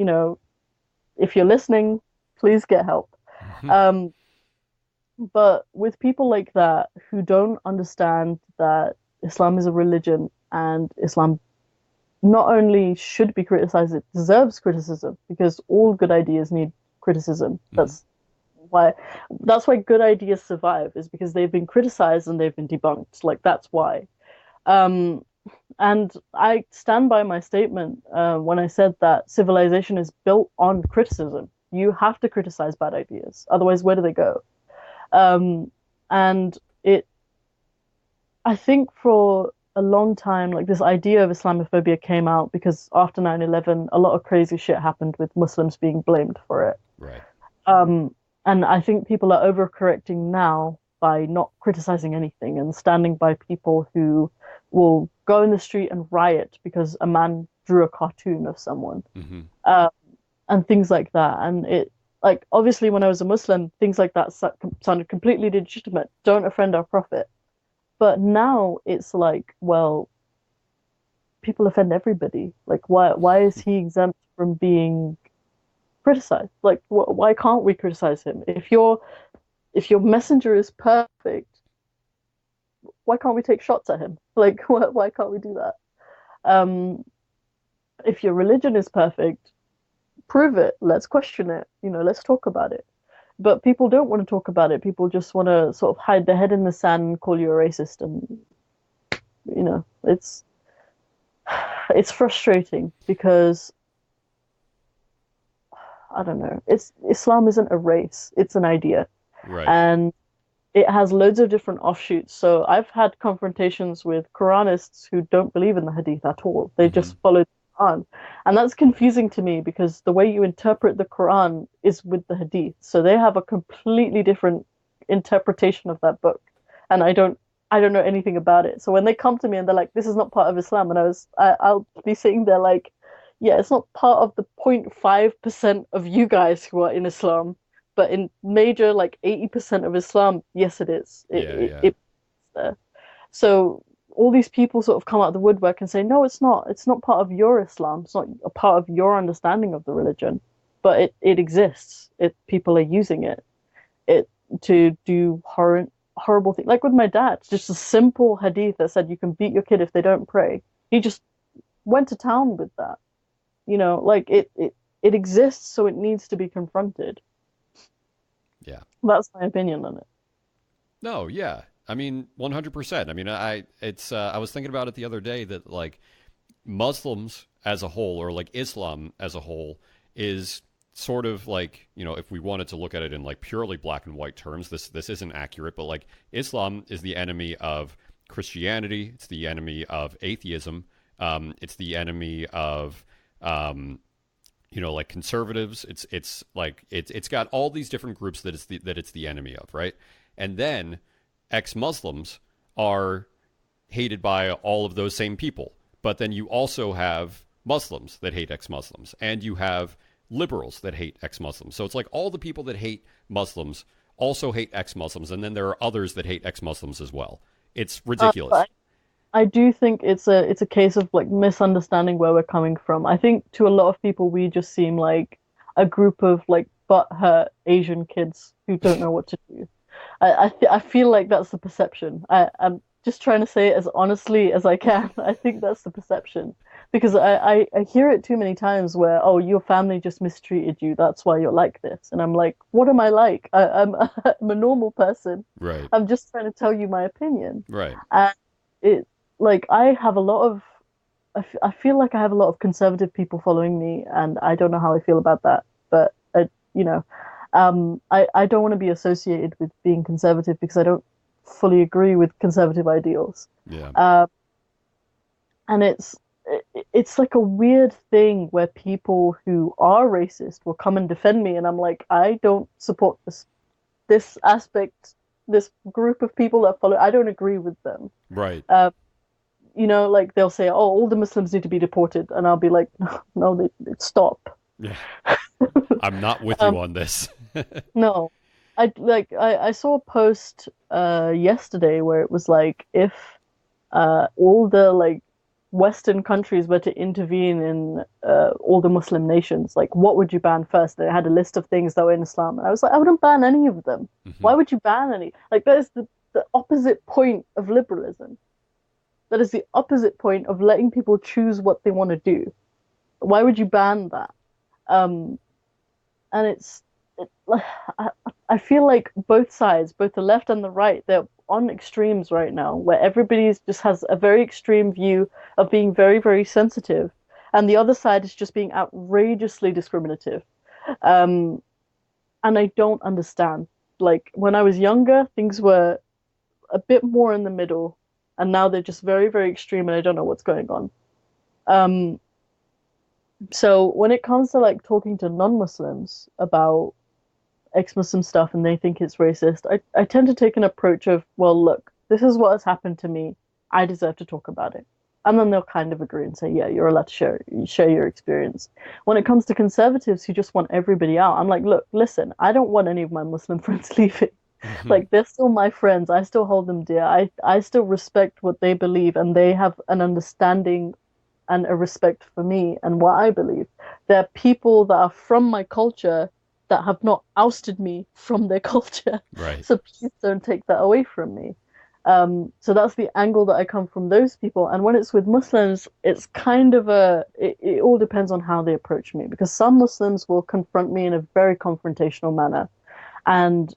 if you're listening, please get help. Um, but with people like that who don't understand that Islam is a religion and Islam not only should be criticized, it deserves criticism because all good ideas need criticism. Why that's why good ideas survive, is because they've been criticized and they've been debunked. Like that's why. Um, and I stand by my statement when I said that civilization is built on criticism. You have to criticize bad ideas, otherwise, where do they go? And I think for a long time, like this idea of Islamophobia came out because after 9/11, a lot of crazy shit happened with Muslims being blamed for it. Right. And I think people are overcorrecting now by not criticizing anything and standing by people who will go in the street and riot because a man drew a cartoon of someone, and things like that. And it, like, obviously, when I was a Muslim, things like that sounded completely legitimate. Don't offend our prophet. But now it's like, well, people offend everybody. Like, why is he exempt from being criticized? Like, why can't we criticize him? If your messenger is perfect, why can't we take shots at him? Like, why can't we do that? If your religion is perfect, prove it. Let's question it. Let's talk about it. But people don't want to talk about it. People just want to sort of hide their head in the sand and call you a racist. And, it's frustrating because, I don't know, Islam isn't a race. It's an idea. Right. And it has loads of different offshoots. So I've had confrontations with Quranists who don't believe in the Hadith at all. They just follow the Quran. And that's confusing to me because the way you interpret the Quran is with the Hadith. So they have a completely different interpretation of that book. And I don't know anything about it. So when they come to me and they're like, this is not part of Islam, and I'll be sitting there like, yeah, it's not part of the 0.5% of you guys who are in Islam. But in major, like 80% of Islam, yes, it is. It's there. So all these people sort of come out of the woodwork and say, no, it's not. It's not part of your Islam. It's not a part of your understanding of the religion. But it exists. People are using it to do horrible things. Like with my dad, just a simple hadith that said you can beat your kid if they don't pray. He just went to town with that. Like it exists, so it needs to be confronted. Yeah. That's my opinion on it. No, yeah. I mean, 100%. I mean, I was thinking about it the other day that like Muslims as a whole, or like Islam as a whole, is sort of like, if we wanted to look at it in like purely black and white terms, this isn't accurate, but like Islam is the enemy of Christianity. It's the enemy of atheism. It's the enemy of, like conservatives. It's like it's got all these different groups that it's the enemy of, right? And then ex-Muslims are hated by all of those same people. But then you also have Muslims that hate ex-Muslims, and you have liberals that hate ex-Muslims. So it's like all the people that hate Muslims also hate ex-Muslims, and then there are others that hate ex-Muslims as well. It's ridiculous. I do think it's a case of like misunderstanding where we're coming from. I think to a lot of people we just seem like a group of like butthurt Asian kids who don't know what to do. I feel like that's the perception. I'm just trying to say it as honestly as I can. I think that's the perception because I hear it too many times where, oh, your family just mistreated you, that's why you're like this. And I'm like, what am I like? I'm a normal person. Right. I'm just trying to tell you my opinion. Right. And I have a lot of, I feel like I have a lot of conservative people following me, and I don't know how I feel about that. But I don't want to be associated with being conservative because I don't fully agree with conservative ideals. Yeah. And it's like a weird thing where people who are racist will come and defend me, and I'm like, I don't support this aspect, this group of people that follow. I don't agree with them. Right. you know, like they'll say, "Oh, all the Muslims need to be deported," and I'll be like, "No, they stop." Yeah. I'm not with you Um, on this. no, I saw a post yesterday where it was like if all the like Western countries were to intervene in all the Muslim nations, like what would you ban first? They had a list of things that were in Islam, and I was like, I wouldn't ban any of them. Hmm. Why would you ban any? Like that is the opposite point of liberalism. That is the opposite point of letting people choose what they want to do. Why would you ban that? Um, and I, I feel like both sides, both the left and the right, they're on extremes right now, where everybody just has a very extreme view of being very, very sensitive, and the other side is just being outrageously discriminative. Um, and I don't understand. Like when I was younger, things were a bit more in the middle, and now they're just very, very extreme, and I don't know what's going on. Um, so when it comes to like talking to non-Muslims about ex-Muslim stuff and they think it's racist, I tend to take an approach of, well, look, this is what has happened to me. I deserve to talk about it. And then they'll kind of agree and say, yeah, you're allowed to share your experience. When it comes to conservatives who just want everybody out, I'm like, look, listen, I don't want any of my Muslim friends leaving. Hmm. Like they're still my friends. I still hold them dear. I still respect what they believe and they have an understanding and a respect for me and what I believe. There are people that are from my culture that have not ousted me from their culture. Right. So please don't take that away from me. So that's the angle that I come from those people. And when it's with Muslims, it's kind of it all depends on how they approach me because some Muslims will confront me in a very confrontational manner. And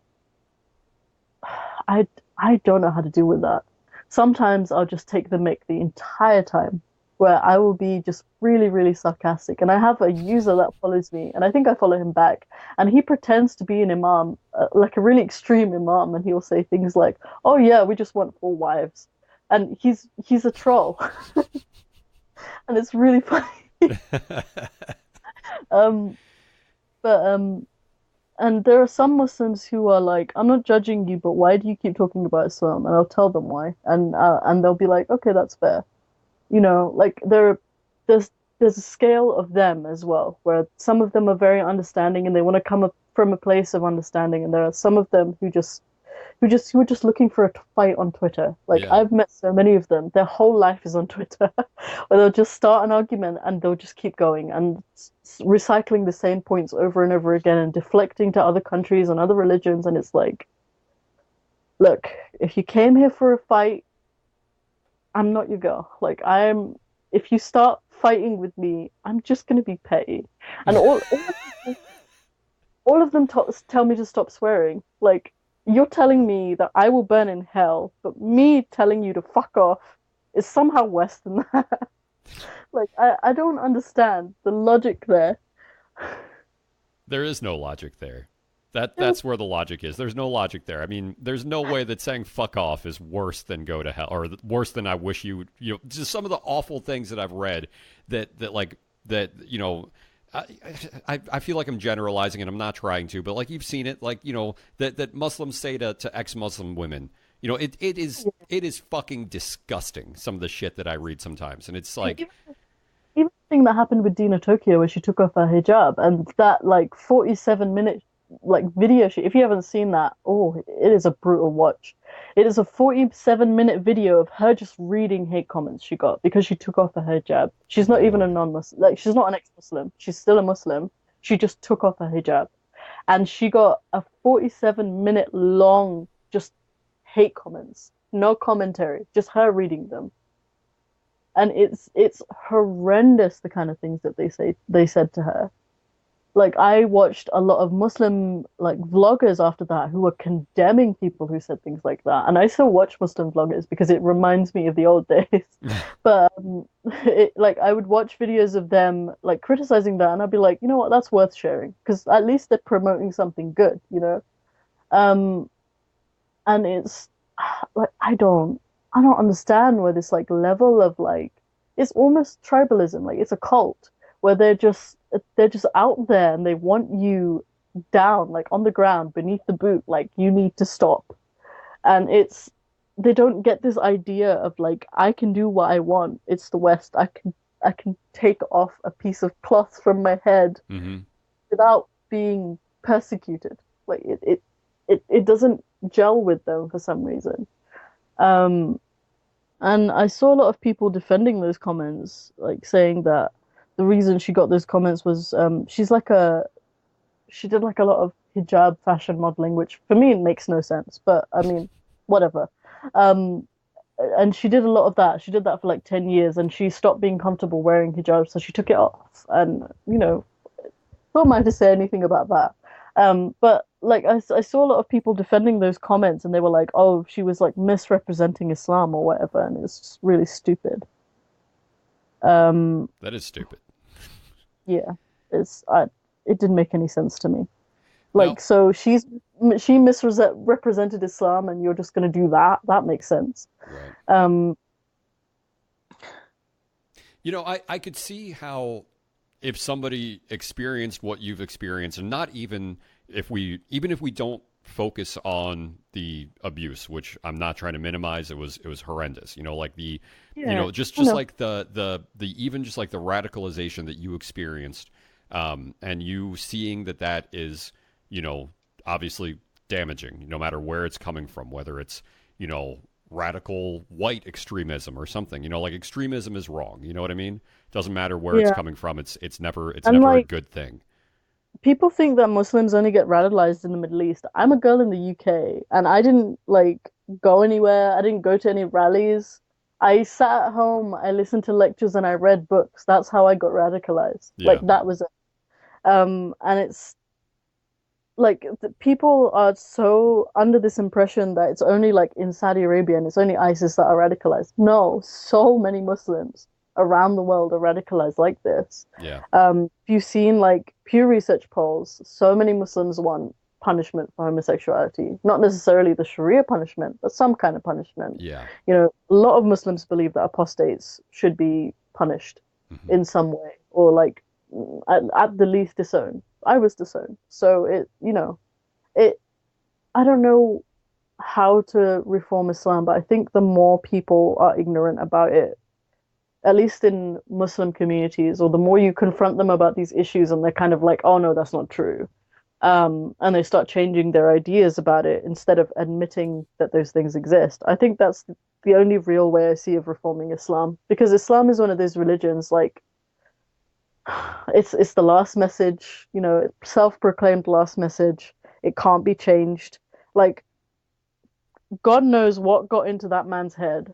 I, I don't know how to deal with that. Sometimes I'll just take the mick the entire time where I will be just really, really sarcastic. And I have a user that follows me, and I think I follow him back. And he pretends to be an imam, like a really extreme imam, and he'll say things like, "Oh yeah, we just want 4 wives," and he's a troll, and it's really funny. Um, but and there are some Muslims who are like, "I'm not judging you, but why do you keep talking about Islam?" And I'll tell them why, and they'll be like, "Okay, that's fair." You know, like there's a scale of them as well, where some of them are very understanding and they want to come up from a place of understanding, and there are some of them who are just looking for a fight on Twitter. Like Yeah. I've met so many of them, their whole life is on Twitter, where they'll just start an argument and they'll just keep going and recycling the same points over and over again and deflecting to other countries and other religions, and it's like, look, if you came here for a fight, I'm not your girl. Like if you start fighting with me, I'm just gonna be petty. And all of them tell me to stop swearing. Like you're telling me that I will burn in hell, but me telling you to fuck off is somehow worse than that. Like I don't understand the logic there. There is no logic there. That's where the logic is. There's no logic there. I mean, there's no way that saying fuck off is worse than go to hell or worse than I wish you know, just some of the awful things that I've read that like that, you know, I feel like I'm generalizing and I'm not trying to, but like you've seen it, like, you know, that Muslims say to ex-Muslim women, you know, it is fucking disgusting, some of the shit that I read sometimes. And it's like, Even the thing that happened with Dina Tokyo where she took off her hijab and that like 47-minute like video shoot, if you haven't seen that, oh, it is a brutal watch. It is a 47-minute video of her just reading hate comments she got because she took off her hijab. She's not even a non-Muslim, like she's not an ex-Muslim, she's still a Muslim. She just took off her hijab and she got a 47-minute long just hate comments, no commentary, just her reading them. And it's horrendous the kind of things that they said to her. Like I watched a lot of Muslim like vloggers after that who were condemning people who said things like that, and I still watch Muslim vloggers because it reminds me of the old days. But like I would watch videos of them like criticizing that, and I'd be like, you know what, that's worth sharing because at least they're promoting something good, you know. Um, and it's like I don't understand where this like level of like it's almost tribalism, like it's a cult where they're just out there and they want you down, like on the ground beneath the boot, like you need to stop. And it's they don't get this idea of like I can do what I want. It's the West. I can take off a piece of cloth from my head Hmm. without being persecuted. Like it doesn't gel with them for some reason. Um, and I saw a lot of people defending those comments, like saying that the reason she got those comments was she did like a lot of hijab fashion modeling, which for me makes no sense, but I mean, whatever. Um, and she did a lot of that. She did that for like 10 years and she stopped being comfortable wearing hijab, so she took it off. And, who am I to say anything about that? But like I saw a lot of people defending those comments and they were like, oh, she was like misrepresenting Islam or whatever, and it's just really stupid. Um, That is stupid. yeah, it didn't make any sense to me. Well, Like, so she misrepresented Islam, and you're just gonna do that? That makes sense. right. Um, I could see how if somebody experienced what you've experienced, and not even if we don't focus on the abuse, which I'm not trying to minimize, it was horrendous. Like yeah, just like the even just like the radicalization that you experienced, and you seeing that is, obviously damaging, no matter where it's coming from, whether it's, you know, radical white extremism or something. Like extremism is wrong. You know what I mean? It doesn't matter where it's yeah, coming from. It's never and a like good thing. people think that Muslims only get radicalized in the Middle East. I'm a girl in the UK, and I didn't like go anywhere. I didn't go to any rallies. I sat at home, I listened to lectures, and I read books. That's how I got radicalized. Like Yeah. that was it. And it's like people are so under this impression that it's only like in Saudi Arabia and it's only ISIS that are radicalized. No, so many Muslims around the world are radicalized like this. Yeah. If you've seen like Pew Research polls, so many Muslims want punishment for homosexuality, not necessarily the Sharia punishment, but some kind of punishment. Yeah. A lot of Muslims believe that apostates should be punished Hmm. in some way, or like at the least disowned. I was disowned. So it, I don't know how to reform Islam, but I think the more people are ignorant about it, at least in Muslim communities, or the more you confront them about these issues and they're kind of like, oh no, that's not true. And they start changing their ideas about it instead of admitting that those things exist. I think that's the only real way I see of reforming Islam, because Islam is one of those religions like it's the last message, self-proclaimed last message. It can't be changed. Like God knows what got into that man's head,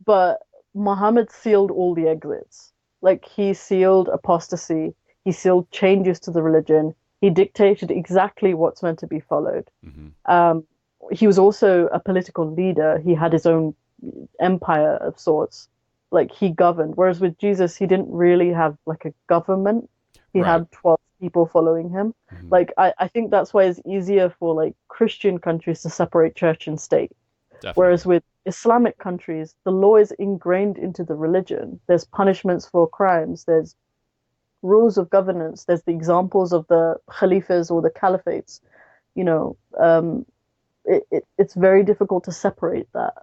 but Muhammad sealed all the exits. Like he sealed apostasy, he sealed changes to the religion, he dictated exactly what's meant to be followed. Hmm. Um, he was also a political leader. He had his own empire of sorts. Like he governed. Whereas with Jesus, he didn't really have like a government. He Right. had 12 people following him. Hmm. Like I think that's why it's easier for like Christian countries to separate church and state. Whereas Definitely. with Islamic countries, the law is ingrained into the religion. There's punishments for crimes, there's rules of governance, there's the examples of the caliphs or the caliphates. You know, it's very difficult to separate that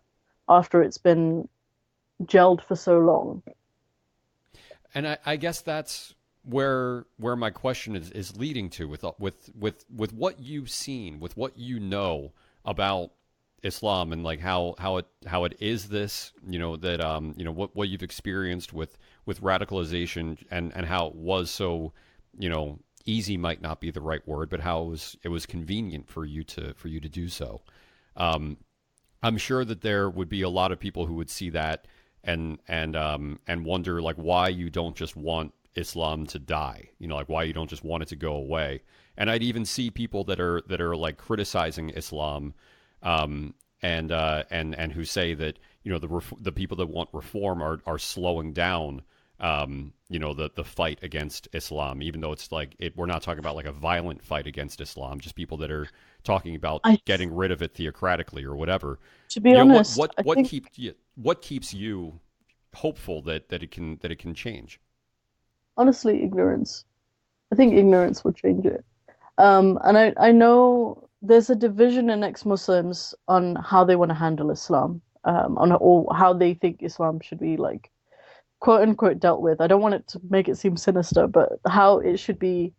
after it's been gelled for so long. And I guess that's where my question is leading to with what you've seen, with what you know about Islam, and like how it is this, that what you've experienced with radicalization, and how it was so, easy might not be the right word, but how it was convenient for you to do so. Um, I'm sure that there would be a lot of people who would see that and wonder like why you don't just want Islam to die, like why you don't just want it to go away. And I'd even see people that are like criticizing Islam, and who say that the people that want reform are slowing down, the fight against Islam, even though it's like we're not talking about like a violent fight against Islam, just people that are talking about I, getting rid of it theocratically or whatever. to be honest, What I what think keeps what keeps you hopeful that it can change? honestly, ignorance. I think ignorance will change it. And I know there's a division in ex-Muslims on how they want to handle Islam. on or how they think Islam should be like quote unquote dealt with. I don't want it to make it seem sinister, but how it should be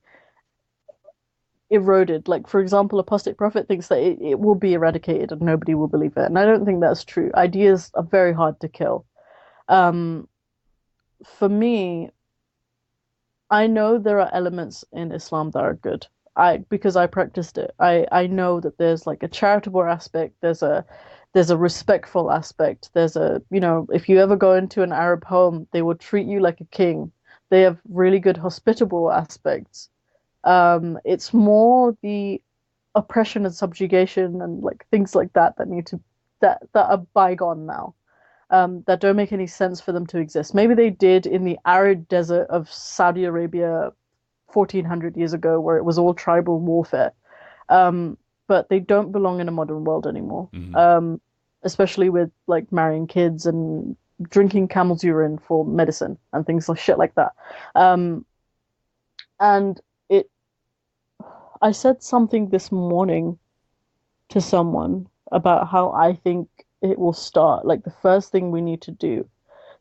eroded. Like, for example, apostate prophet thinks that it will be eradicated and nobody will believe it. And I don't think that's true. Ideas are very hard to kill. For me, I know there are elements in Islam that are good. Because I practiced it. I know that there's like a charitable aspect, there's a respectful aspect, there's a, if you ever go into an Arab home, they will treat you like a king. They have really good hospitable aspects. It's more the oppression and subjugation and like things like that that are bygone now. That don't make any sense for them to exist. Maybe they did in the arid desert of Saudi Arabia 1400 years ago, where it was all tribal warfare. But they don't belong in a modern world anymore. Mm-hmm. Especially with like marrying kids and drinking camel's urine for medicine and things like shit like that. And I said something this morning to someone about how I think it will start. Like, the first thing we need to do,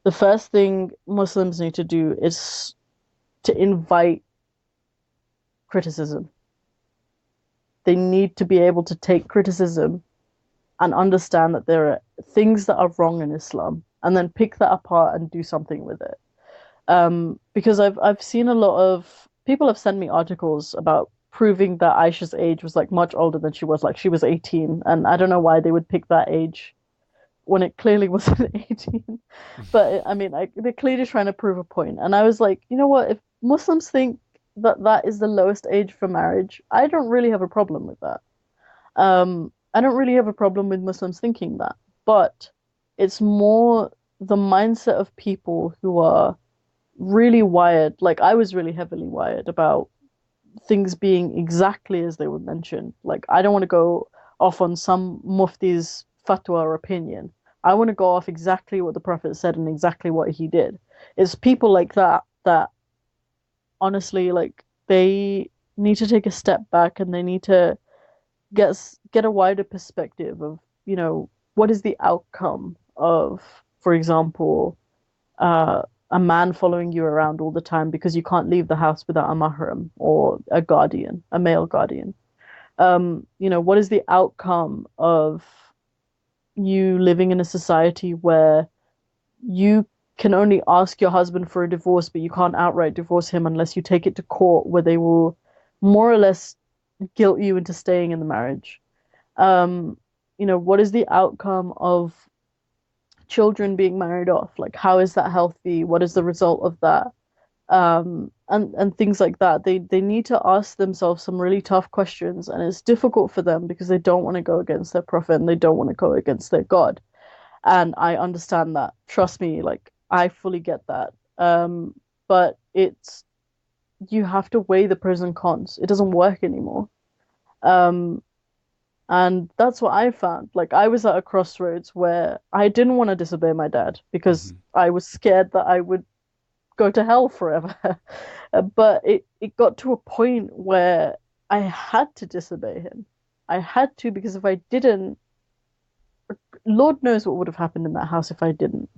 the first thing Muslims need to do is to invite criticism. They need to be able to take criticism and understand that there are things that are wrong in Islam, and then pick that apart and do something with it. Because I've seen a lot of people have sent me articles about proving that Aisha's age was like much older than she was. Like, she was 18, and I don't know why they would pick that age when it clearly wasn't 18. But I mean, they're clearly trying to prove a point. And I was like, you know what? If Muslims think that is the lowest age for marriage, I don't really have a problem with that. I don't really have a problem with Muslims thinking that. But it's more the mindset of people who are really wired. Like, I was really heavily wired about things being exactly as they were mentioned. Like, I don't want to go off on some mufti's fatwa or opinion. I want to go off exactly what the Prophet said and exactly what he did. It's people like that honestly, like, they need to take a step back and they need to get a wider perspective of, what is the outcome of, for example, a man following you around all the time because you can't leave the house without a mahram or a guardian, a male guardian. What is the outcome of you living in a society where you can only ask your husband for a divorce, but you can't outright divorce him unless you take it to court, where they will more or less guilt you into staying in the marriage. What is the outcome of children being married off? Like, how is that healthy? What is the result of that? And things like that. They need to ask themselves some really tough questions, and it's difficult for them because they don't want to go against their prophet and they don't want to go against their God. And I understand that. Trust me, like, I fully get that. But you have to weigh the pros and cons. It doesn't work anymore. And that's what I found. Like, I was at a crossroads where I didn't want to disobey my dad because I was scared that I would go to hell forever. But it got to a point where I had to disobey him. I had to, because if I didn't, Lord knows what would have happened in that house if I didn't.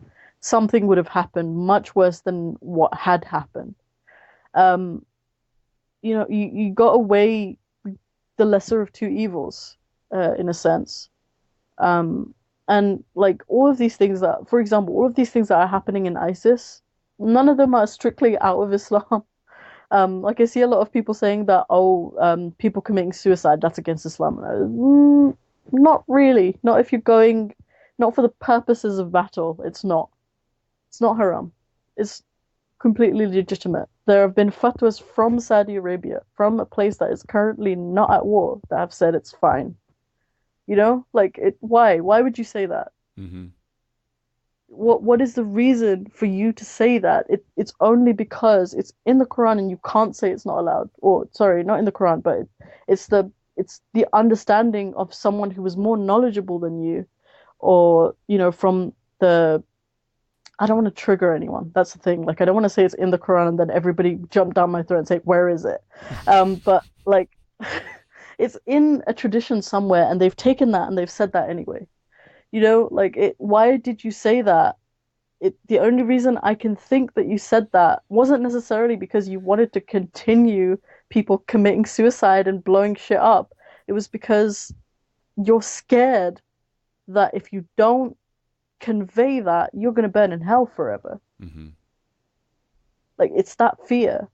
Something would have happened much worse than what had happened. You got to weigh the lesser of two evils, in a sense. And like, all of these things that, for example, all of these things that are happening in ISIS, none of them are strictly out of Islam. Like, I see a lot of people saying that, people committing suicide, that's against Islam. Not really. Not if you're going, not for the purposes of battle. It's not. It's not haram. It's completely legitimate. There have been fatwas from Saudi Arabia, from a place that is currently not at war, that have said it's fine. Like, why? Why would you say that? Mm-hmm. What is the reason for you to say that? It's only because it's in the Quran and you can't say it's not allowed. Or, sorry, not in the Quran, but it's the understanding of someone who was more knowledgeable than you, or, from the, I don't want to trigger anyone. That's the thing. Like, I don't want to say it's in the Quran and then everybody jump down my throat and say, where is it? But like, it's in a tradition somewhere and they've taken that and they've said that anyway. Like why did you say that? The only reason I can think that you said that wasn't necessarily because you wanted to continue people committing suicide and blowing shit up. It was because you're scared that if you don't convey that, you're going to burn in hell forever. Mm-hmm. Like it's that fear.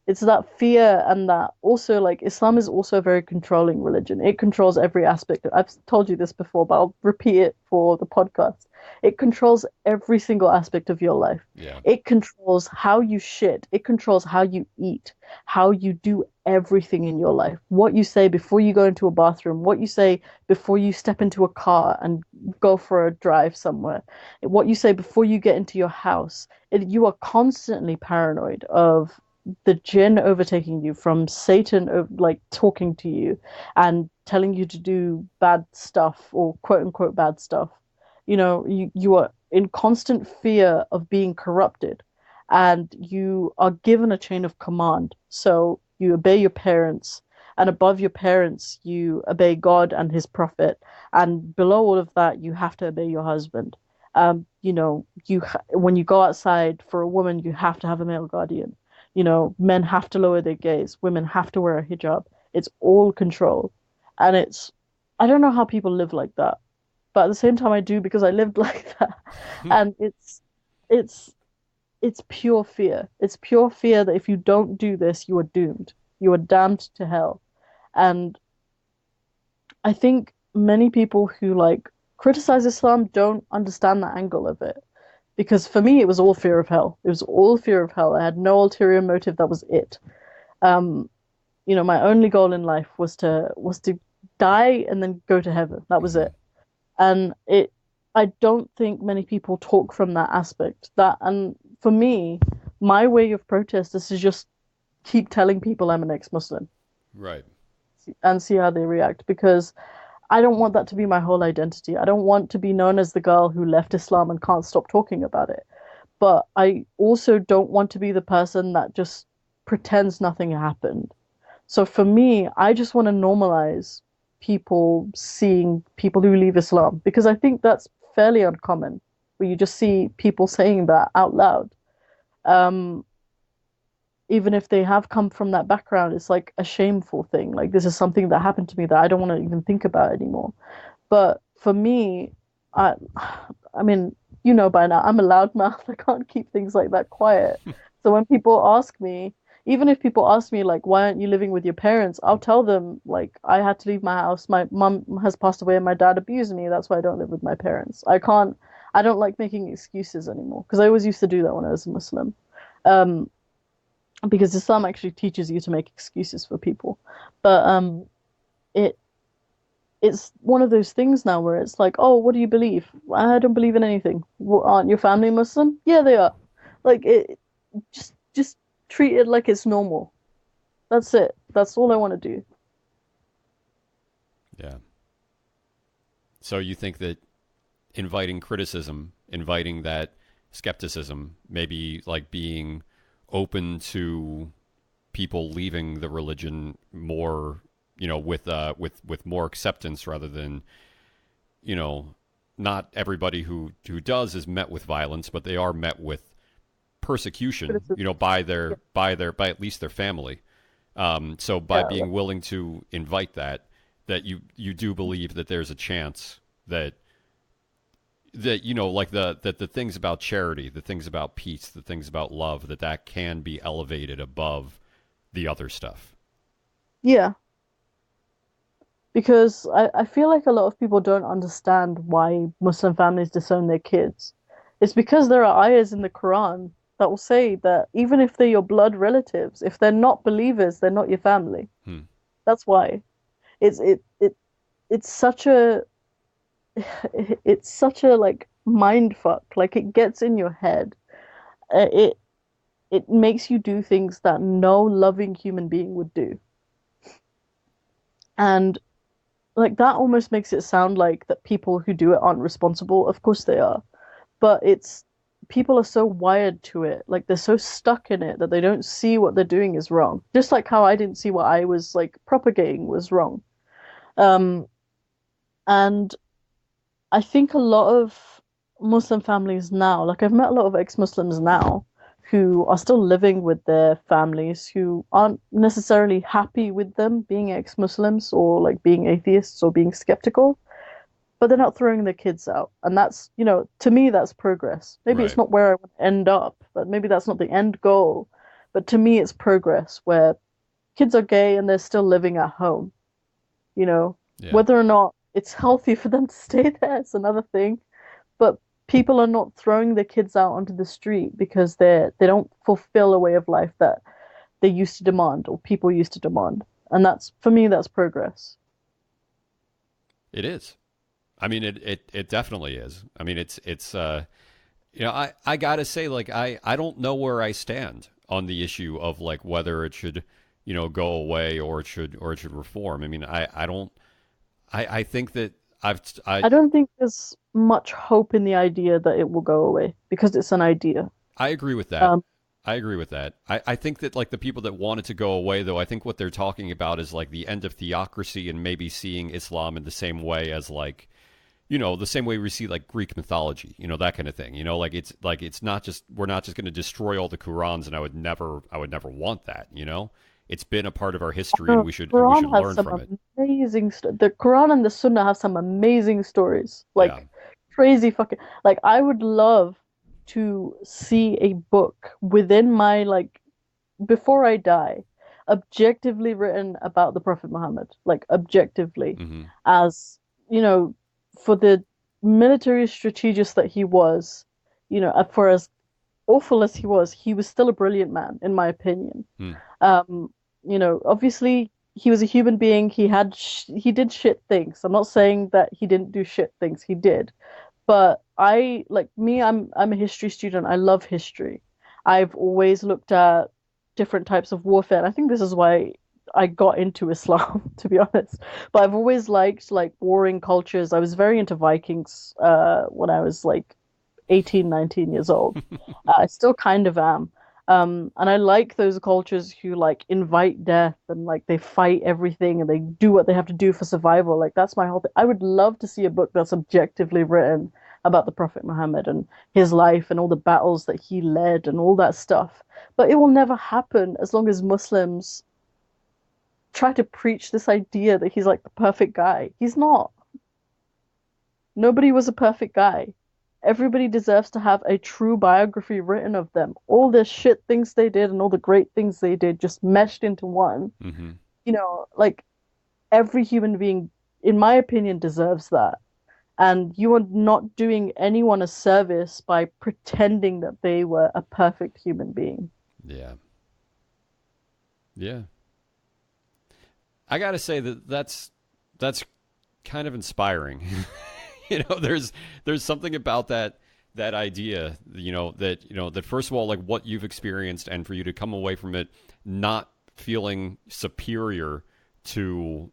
It's that fear, and that also, like, Islam is also a very controlling religion. It controls every aspect. I've told you this before, but I'll repeat it for the podcast. It controls every single aspect of your life. Yeah. It controls how you shit. It controls how you eat, how you do everything in your life. What you say before you go into a bathroom, what you say before you step into a car and go for a drive somewhere, what you say before you get into your house. You are constantly paranoid of the jinn overtaking you, from Satan like talking to you and telling you to do bad stuff, or quote unquote bad stuff. You are in constant fear of being corrupted, and you are given a chain of command. So you obey your parents, and above your parents you obey God and his prophet, and below all of that you have to obey your husband. When you go outside for a woman, you have to have a male guardian. Men have to lower their gaze. Women have to wear a hijab. It's all control. And I don't know how people live like that. But at the same time I do, because I lived like that. And it's pure fear. It's pure fear that if you don't do this, you are doomed. You are damned to hell. And I think many people who like criticize Islam don't understand that angle of it. Because for me, it was all fear of hell. It was all fear of hell. I had no ulterior motive. That was it. My only goal in life was to die and then go to heaven. That was it. And I don't think many people talk from that aspect. And for me, my way of protest is to just keep telling people I'm an ex-Muslim. Right. And see how they react, because I don't want that to be my whole identity. I don't want to be known as the girl who left Islam and can't stop talking about it. But I also don't want to be the person that just pretends nothing happened. So for me, I just want to normalize people seeing people who leave Islam, because I think that's fairly uncommon, where you just see people saying that out loud. Even if they have come from that background, it's like a shameful thing. Like, this is something that happened to me that I don't want to even think about anymore. But for me, I mean, by now, I'm a loudmouth. I can't keep things like that quiet. So when people ask me, even if people ask me, like, why aren't you living with your parents? I'll tell them, like, I had to leave my house. My mum has passed away and my dad abused me. That's why I don't live with my parents. I don't like making excuses anymore, because I always used to do that when I was a Muslim. Because Islam actually teaches you to make excuses for people. But it's one of those things now where it's like, oh, what do you believe? I don't believe in anything. Well, aren't your family Muslim? Yeah, they are. Like, just treat it like it's normal. That's it. That's all I want to do. Yeah. So you think that inviting criticism, inviting that skepticism, maybe like being open to people leaving the religion more, with more acceptance, rather than, not everybody who does is met with violence, but they are met with persecution, by at least their family. So by being willing to invite that you do believe that there's a chance that like the things about charity, the things about peace, the things about love, that can be elevated above the other stuff. Yeah. Because I feel like a lot of people don't understand why Muslim families disown their kids. It's because there are ayahs in the Quran that will say that even if they're your blood relatives, if they're not believers, they're not your family. That's why. It's such a like mind fuck. Like, it gets in your head. It makes you do things that no loving human being would do. And like, that almost makes it sound like that people who do it aren't responsible. Of course they are. But people are so wired to it. Like, they're so stuck in it that they don't see what they're doing is wrong. Just like how I didn't see what I was like propagating was wrong. And I think a lot of Muslim families now, like I've met a lot of ex-Muslims now who are still living with their families who aren't necessarily happy with them being ex-Muslims or like being atheists or being skeptical, but they're not throwing their kids out. And that's, to me, that's progress. Maybe it's Right. not where I want to end up, but maybe that's not the end goal. But to me, it's progress where kids are gay and they're still living at home, you know, Yeah. whether or not it's healthy for them to stay there, it's another thing. But people are not throwing their kids out onto the street because they don't fulfill a way of life that they used to demand or people used to demand. And that's for me, that's progress. It is. I mean, it definitely is. I mean, I gotta say, like, I don't know where I stand on the issue of like whether it should, go away or it should reform. I mean, I don't. I think that I I don't think there's much hope in the idea that it will go away because it's an idea. I agree with that. Um, I agree with that. I think that like the people that want it to go away, though, I think what they're talking about is like the end of theocracy and maybe seeing Islam in the same way as like, the same way we see like Greek mythology, that kind of thing. Like it's not just we're not just going to destroy all the Qurans, and I would never want that. It's been a part of our history, and the we should Quran has learn some from it. amazing the Quran and the Sunnah have some amazing stories, Yeah. like crazy fucking. Like I would love to see a book within my like before I die, objectively written about the Prophet Muhammad, like objectively, Hmm. as you know, for the military strategist that he was, for as awful as he was still a brilliant man, in my opinion. Hmm. Um, obviously he was a human being. He did shit things. I'm not saying that he didn't do shit things. He did. But I like me, I'm a history student. I love history. I've always looked at different types of warfare, and I think this is why I got into Islam, to be honest. But I've always liked like warring cultures. I was very into Vikings when I was like 18, 19 years old. I still kind of am. And I like those cultures who like invite death and like they fight everything and they do what they have to do for survival. Like that's my whole thing. I would love to see a book that's objectively written about the Prophet Muhammad and his life and all the battles that he led and all that stuff. But it will never happen as long as Muslims try to preach this idea that he's like the perfect guy. He's not. Nobody was a perfect guy. Everybody deserves to have a true biography written of them. All the shit things they did and all the great things they did just meshed into one. Hmm. Like every human being, in my opinion, deserves that. And you are not doing anyone a service by pretending that they were a perfect human being. Yeah. Yeah. I gotta say that's kind of inspiring. There's something about that idea, that first of all, like what you've experienced, and for you to come away from it not feeling superior to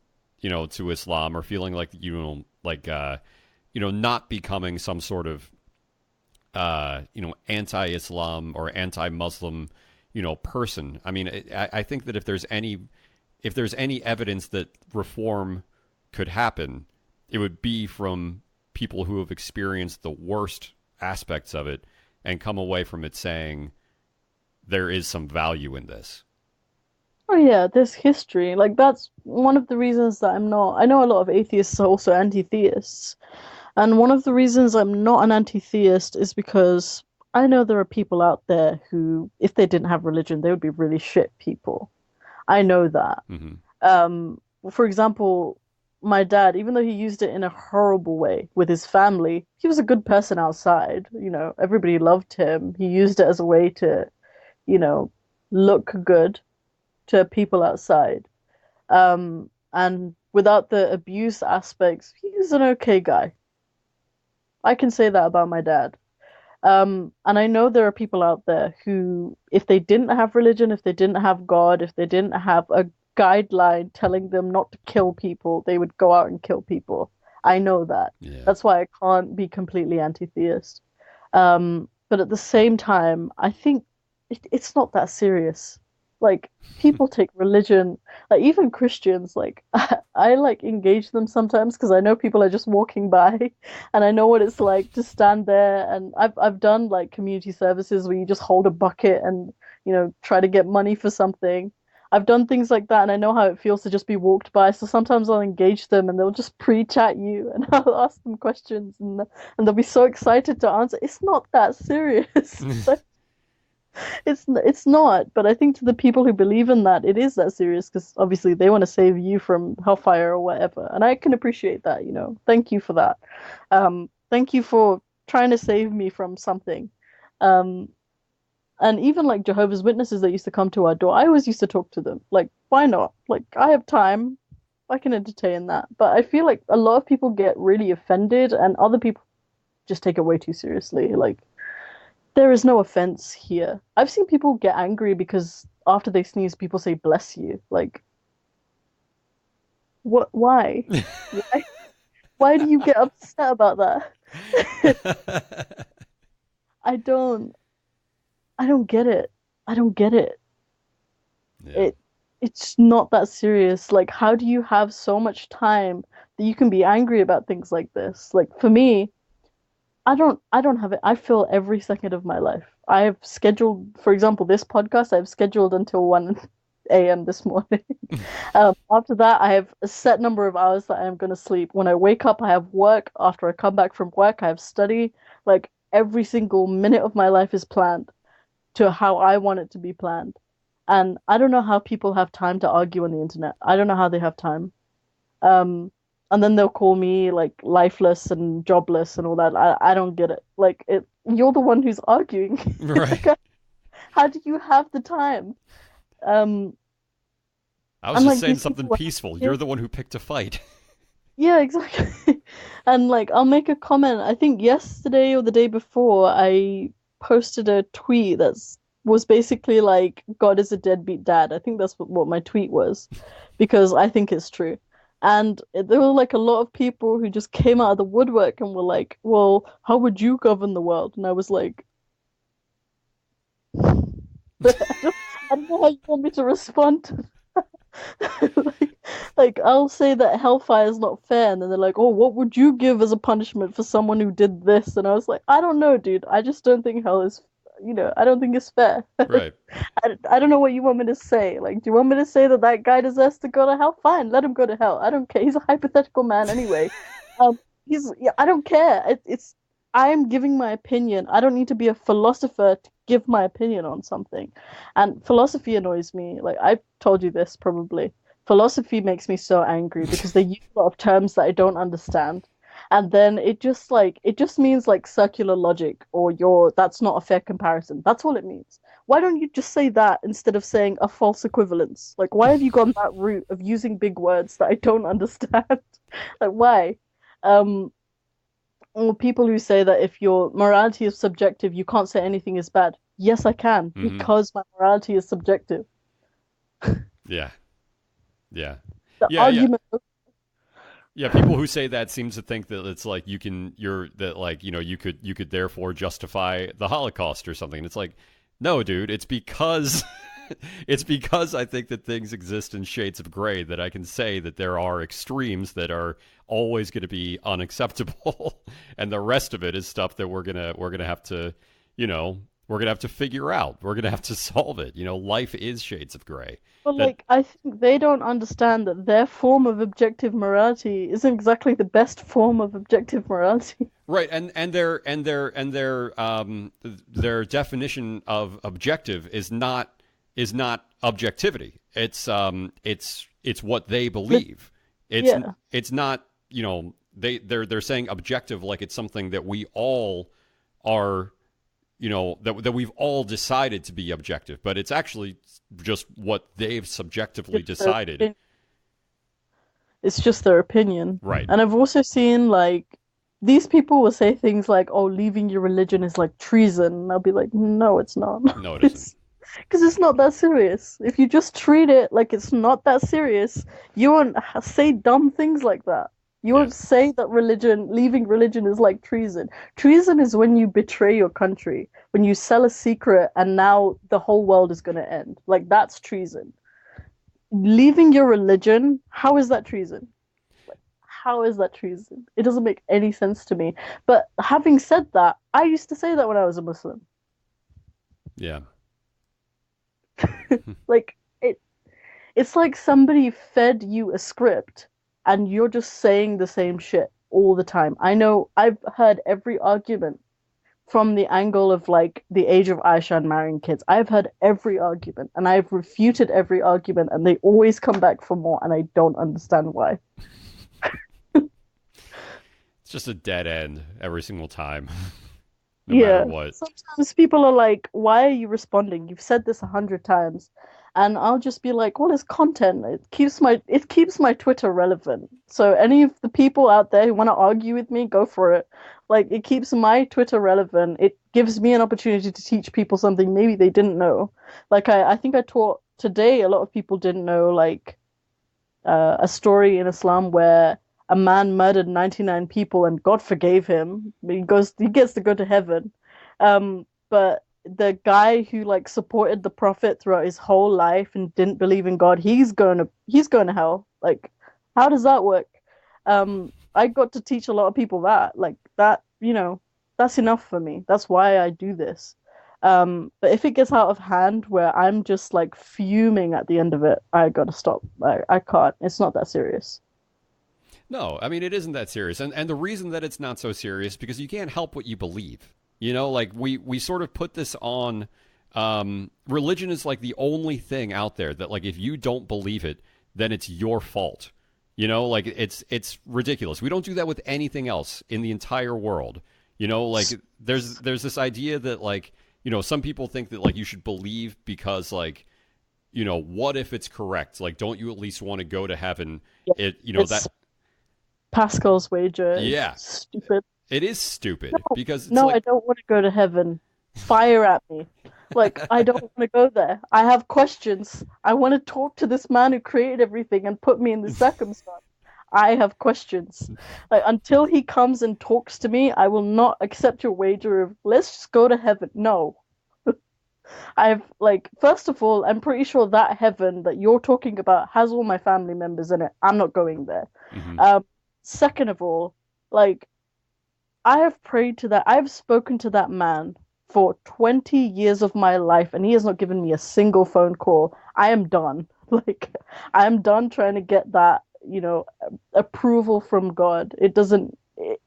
to Islam, or feeling like not becoming some sort of anti-Islam or anti-Muslim person. I mean, I think that if there's any evidence that reform could happen, it would be from people who have experienced the worst aspects of it and come away from it saying there is some value in this. Oh yeah, there's history. Like that's one of the reasons that I'm not. I know a lot of atheists are also anti-theists, and one of the reasons I'm not an anti-theist is because I know there are people out there who, if they didn't have religion, they would be really shit people. I know that. Hmm. Um, for example, my dad, even though he used it in a horrible way with his family, he was a good person outside. Everybody loved him. He used it as a way to, you know, look good to people outside. And without the abuse aspects, he's an okay guy. I can say that about my dad. And I know there are people out there who, if they didn't have religion, if they didn't have God, if they didn't have a guideline telling them not to kill people, they would go out and kill people. I know that. Yeah. That's why I can't be completely anti-theist. But at the same time, I think it's not that serious. Like people take religion, like even Christians, like I like engage them sometimes because I know people are just walking by and I know what it's like to stand there, and I've done like community services where you just hold a bucket and try to get money for something. I've done things like that and I know how it feels to just be walked by. So sometimes I'll engage them and they'll just preach at you and I'll ask them questions and they'll be so excited to answer. It's not that serious. It's not, but I think to the people who believe in that, it is that serious because obviously they want to save you from hellfire or whatever, and I can appreciate that. Thank you for that. Thank you for trying to save me from something. Um, and even like Jehovah's Witnesses that used to come to our door, I always used to talk to them. Like, why not? Like, I have time, I can entertain that. But I feel like a lot of people get really offended, and other people just take it way too seriously. Like, there is no offense here. I've seen people get angry because after they sneeze, people say "bless you." Like, what? Why? Why? Why do you get upset about that? I don't. I don't get it. I don't get it. Yeah. It's not that serious. Like, how do you have so much time that you can be angry about things like this? Like, for me, I don't have it. I feel every second of my life. I have scheduled, for example, this podcast I've scheduled until 1 a.m. this morning. After that, I have a set number of hours that I am going to sleep. When I wake up, I have work. After I come back from work, I have study. Like every single minute of my life is planned to how I want it to be planned. And I don't know how people have time to argue on the internet. I don't know how they have time. Um, and then they'll call me like lifeless and jobless and all that. I don't get it. Like you're the one who's arguing. Right. Like, how do you have the time? Um, I was and just like saying these something people, peaceful. yeah, You're the one who picked a fight. yeah, exactly. And like I'll make a comment. I think yesterday or the day before, I posted a tweet was basically like God is a deadbeat dad. I think that's what my tweet was, because I think it's true. And there were like a lot of people who just came out of the woodwork and were like, "Well, how would you govern the world?" And I was like, I don't know how you want me to respond. like, like I'll say that hellfire is not fair, and then they're like, "Oh, what would you give as a punishment for someone who did this?" And I was like, "I don't know, dude. I just don't think hell is, I don't think it's fair. Right. I don't know what you want me to say. Like, do you want me to say that that guy deserves to go to hell? Fine, let him go to hell. I don't care. He's a hypothetical man anyway. Yeah, I don't care. I am giving my opinion. I don't need to be a philosopher to give my opinion on something. And philosophy annoys me. Like I've told you this probably. Philosophy makes me so angry because they use a lot of terms that I don't understand. And then it just means like circular logic or that's not a fair comparison. That's all it means. Why don't you just say that instead of saying a false equivalence? Like why have you gone that route of using big words that I don't understand? Like why? Um or people who say that if your morality is subjective, you can't say anything is bad. Yes, I can, Hmm. because my morality is subjective. Yeah. Yeah. The Yeah. Yeah. argument, Yeah. People who say that seems to think that it's like you're that like you could therefore justify the Holocaust or something. And it's like, no, dude. It's because it's because I think that things exist in shades of gray that I can say that there are extremes that are always going to be unacceptable, and the rest of it is stuff that we're gonna have to, you know, we're gonna have to figure out. We're gonna have to solve it. Life is shades of gray. but That like I think they don't understand that their form of objective morality isn't exactly the best form of objective morality. right, and their definition of objective is not objectivity. It's what they But believe. It's yeah, it's not, they're saying objective like it's something that we all are, that we've all decided to be objective, but it's actually just what they've subjectively it's their decided. opinion. It's just their opinion. Right. And I've also seen like these people will say things like, "Oh, leaving your religion is like treason." And I'll be like, "No, it's not." No, it isn't. It's because it's not that serious. If you just treat it like it's not that serious, you won't say dumb things like that. You Yeah. won't say that leaving religion is like treason. Treason is when you betray your country, when you sell a secret and now the whole world is going to end. Like, that's treason. Leaving your religion, how is that treason? How is that treason? It doesn't make any sense to me. But having said that, I used to say that when I was a Muslim. Yeah. Like, it's like somebody fed you a script and you're just saying the same shit all the time. I know I've heard every argument from the angle of like the age of Aisha and marrying kids. I've heard every argument and I've refuted every argument and they always come back for more and I don't understand why. It's just a dead end every single time, no matter Yeah. what. Sometimes people are like, why are you responding? You've said this 100 times. And I'll just be like, well, it's content. It keeps my Twitter relevant. So any of the people out there who want to argue with me, go for it. Like it keeps my Twitter relevant. It gives me an opportunity to teach people something maybe they didn't know. Like I think I taught today a lot of people didn't know like a story in Islam where a man murdered 99 people and God forgave him. He gets to go to heaven. But the guy who like supported the prophet throughout his whole life and didn't believe in God, he's going to hell. Like, how does that work? I got to teach a lot of people that, like that, that's enough for me. That's why I do this. But if it gets out of hand where I'm just like fuming at the end of it, I gotta stop. I can't. It's not that serious. No, I mean it isn't that serious, and the reason that it's not so serious because you can't help what you believe. You know, like we sort of put this on. Religion is like the only thing out there that like if you don't believe it, then it's your fault. You know, like it's ridiculous. We don't do that with anything else in the entire world. You know, like there's this idea that like some people think that like you should believe because like what if it's correct? Like don't you at least want to go to heaven? Yeah, It it's that Pascal's wager. yeah. It's stupid. It is stupid No, because it's no, like I don't want to go to heaven. Fire at me. Like, I don't want to go there. I have questions. I want to talk to this man who created everything and put me in this circumstance. I have questions. Like, until he comes and talks to me, I will not accept your wager of let's just go to heaven. No. I've, like, first of all, I'm pretty sure that heaven that you're talking about has all my family members in it. I'm not going there. mhm. Second of all, like, I have prayed to that. I've spoken to that man for 20 years of my life, and he has not given me a single phone call. I am done. Like, I am done trying to get that, approval from God. It doesn't.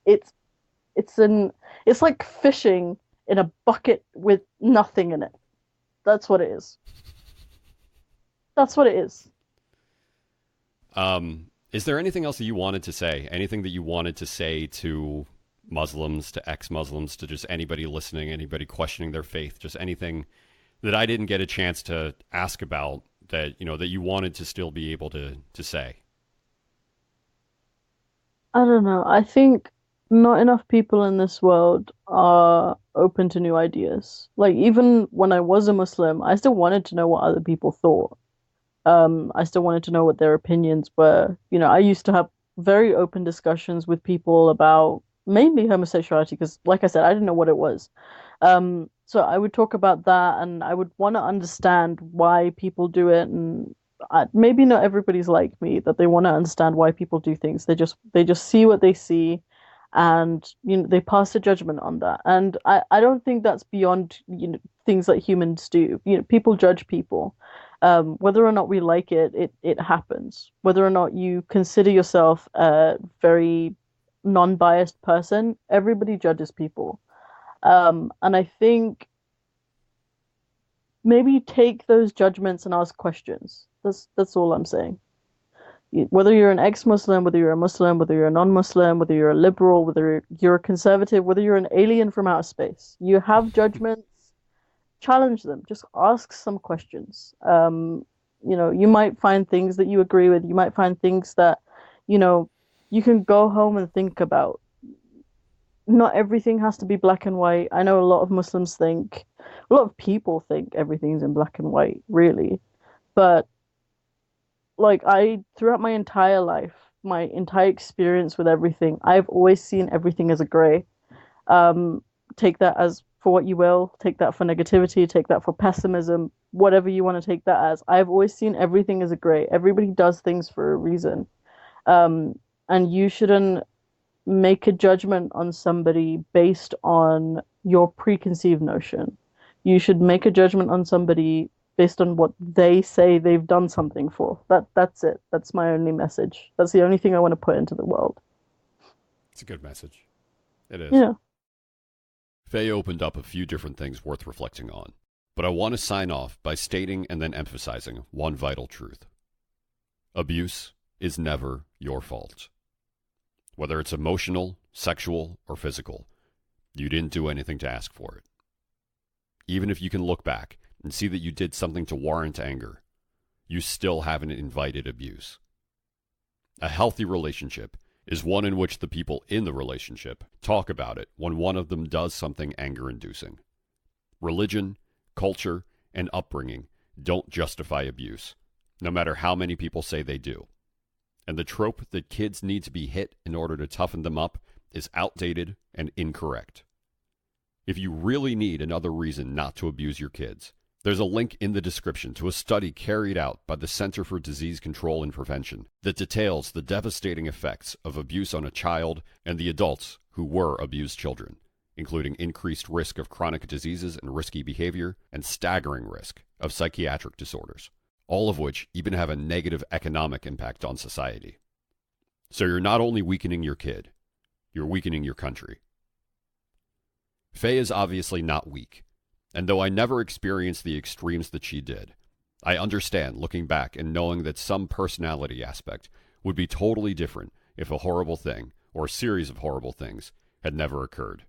It's It's like fishing in a bucket with nothing in it. That's what it is. That's what it is. Is there anything else that you wanted to say? Anything that you wanted to say to Muslims, to ex-Muslims, to just anybody listening, anybody questioning their faith, just anything that I didn't get a chance to ask about that, that you wanted to still be able to say? I don't know. I think not enough people in this world are open to new ideas. Like, even when I was a Muslim, I still wanted to know what other people thought. I still wanted to know what their opinions were. I used to have very open discussions with people about mainly homosexuality because, like I said, I didn't know what it was. So I would talk about that, and I would want to understand why people do it. And maybe not everybody's like me that they want to understand why people do things. They just see what they see, and they pass a judgment on that. And I don't think that's beyond things that humans do. People judge people. Whether or not we like it, it happens. Whether or not you consider yourself a very non-biased person, everybody judges people. And I think maybe take those judgments and ask questions. That's all I'm saying. Whether you're an ex-Muslim, whether you're a Muslim, whether you're a non-Muslim, whether you're a liberal, whether you're a conservative, whether you're an alien from outer space, you have judgments. Challenge them. Just ask some questions. You might find things that you agree with. You might find things that, you can go home and think about. Not everything has to be black and white. I know a lot of people think everything's in black and white, really. But like throughout my entire life, my entire experience with everything, I've always seen everything as a gray. Um, take that as for what you will, take that for negativity, take that for pessimism, whatever you want to take that as. I've always seen everything as a gray. Everybody does things for a reason. Um, and you shouldn't make a judgment on somebody based on your preconceived notion. You should make a judgment on somebody based on what they say they've done something for. That's it. That's my only message. That's the only thing I want to put into the world. It's a good message. It is. Yeah. Faye opened up a few different things worth reflecting on, but I want to sign off by stating and then emphasizing one vital truth. Abuse is never your fault. Whether it's emotional, sexual, or physical, you didn't do anything to ask for it. Even if you can look back and see that you did something to warrant anger, you still haven't invited abuse. A healthy relationship is one in which the people in the relationship talk about it when one of them does something anger-inducing. Religion, culture, and upbringing don't justify abuse, no matter how many people say they do. And the trope that kids need to be hit in order to toughen them up is outdated and incorrect. If you really need another reason not to abuse your kids, there's a link in the description to a study carried out by the Center for Disease Control and Prevention that details the devastating effects of abuse on a child and the adults who were abused children, including increased risk of chronic diseases and risky behavior, and staggering risk of psychiatric disorders, all of which even have a negative economic impact on society. So you're not only weakening your kid, you're weakening your country. Faye is obviously not weak. And though I never experienced the extremes that she did, I understand looking back and knowing that some personality aspect would be totally different if a horrible thing, or a series of horrible things, had never occurred.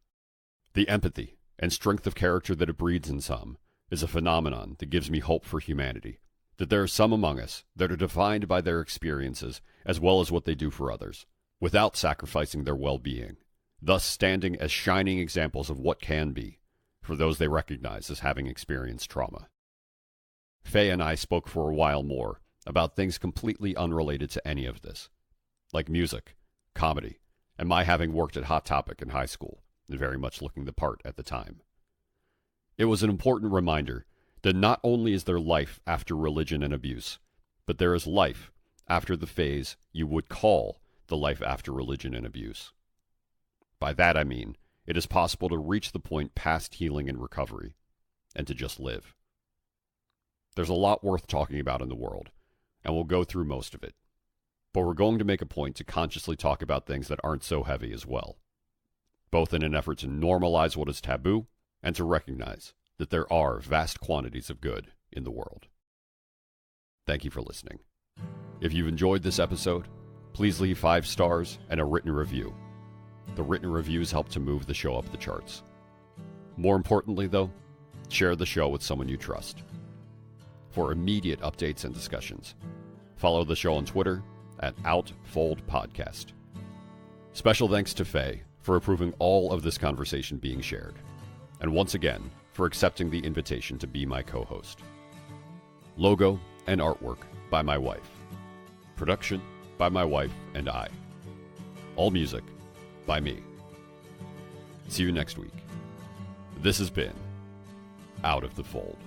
The empathy and strength of character that it breeds in some is a phenomenon that gives me hope for humanity, that there are some among us that are defined by their experiences as well as what they do for others, without sacrificing their well-being, thus standing as shining examples of what can be, for those they recognize as having experienced trauma. Faye and I spoke for a while more about things completely unrelated to any of this, like music, comedy, and my having worked at Hot Topic in high school, and very much looking the part at the time. It was an important reminder that not only is there life after religion and abuse, but there is life after the phase you would call the life after religion and abuse. By that I mean, it is possible to reach the point past healing and recovery, and to just live. There's a lot worth talking about in the world, and we'll go through most of it. But we're going to make a point to consciously talk about things that aren't so heavy as well, both in an effort to normalize what is taboo, and to recognize that there are vast quantities of good in the world. Thank you for listening. If you've enjoyed this episode, please leave 5 stars and a written review. The written reviews help to move the show up the charts. More importantly, though, share the show with someone you trust. For immediate updates and discussions, follow the show on Twitter at OutFoldPodcast. Special thanks to Faye for approving all of this conversation being shared, and once again for accepting the invitation to be my co-host. Logo and artwork by my wife. Production by my wife and I. All music by me. See you next week. This has been Out of the Fold.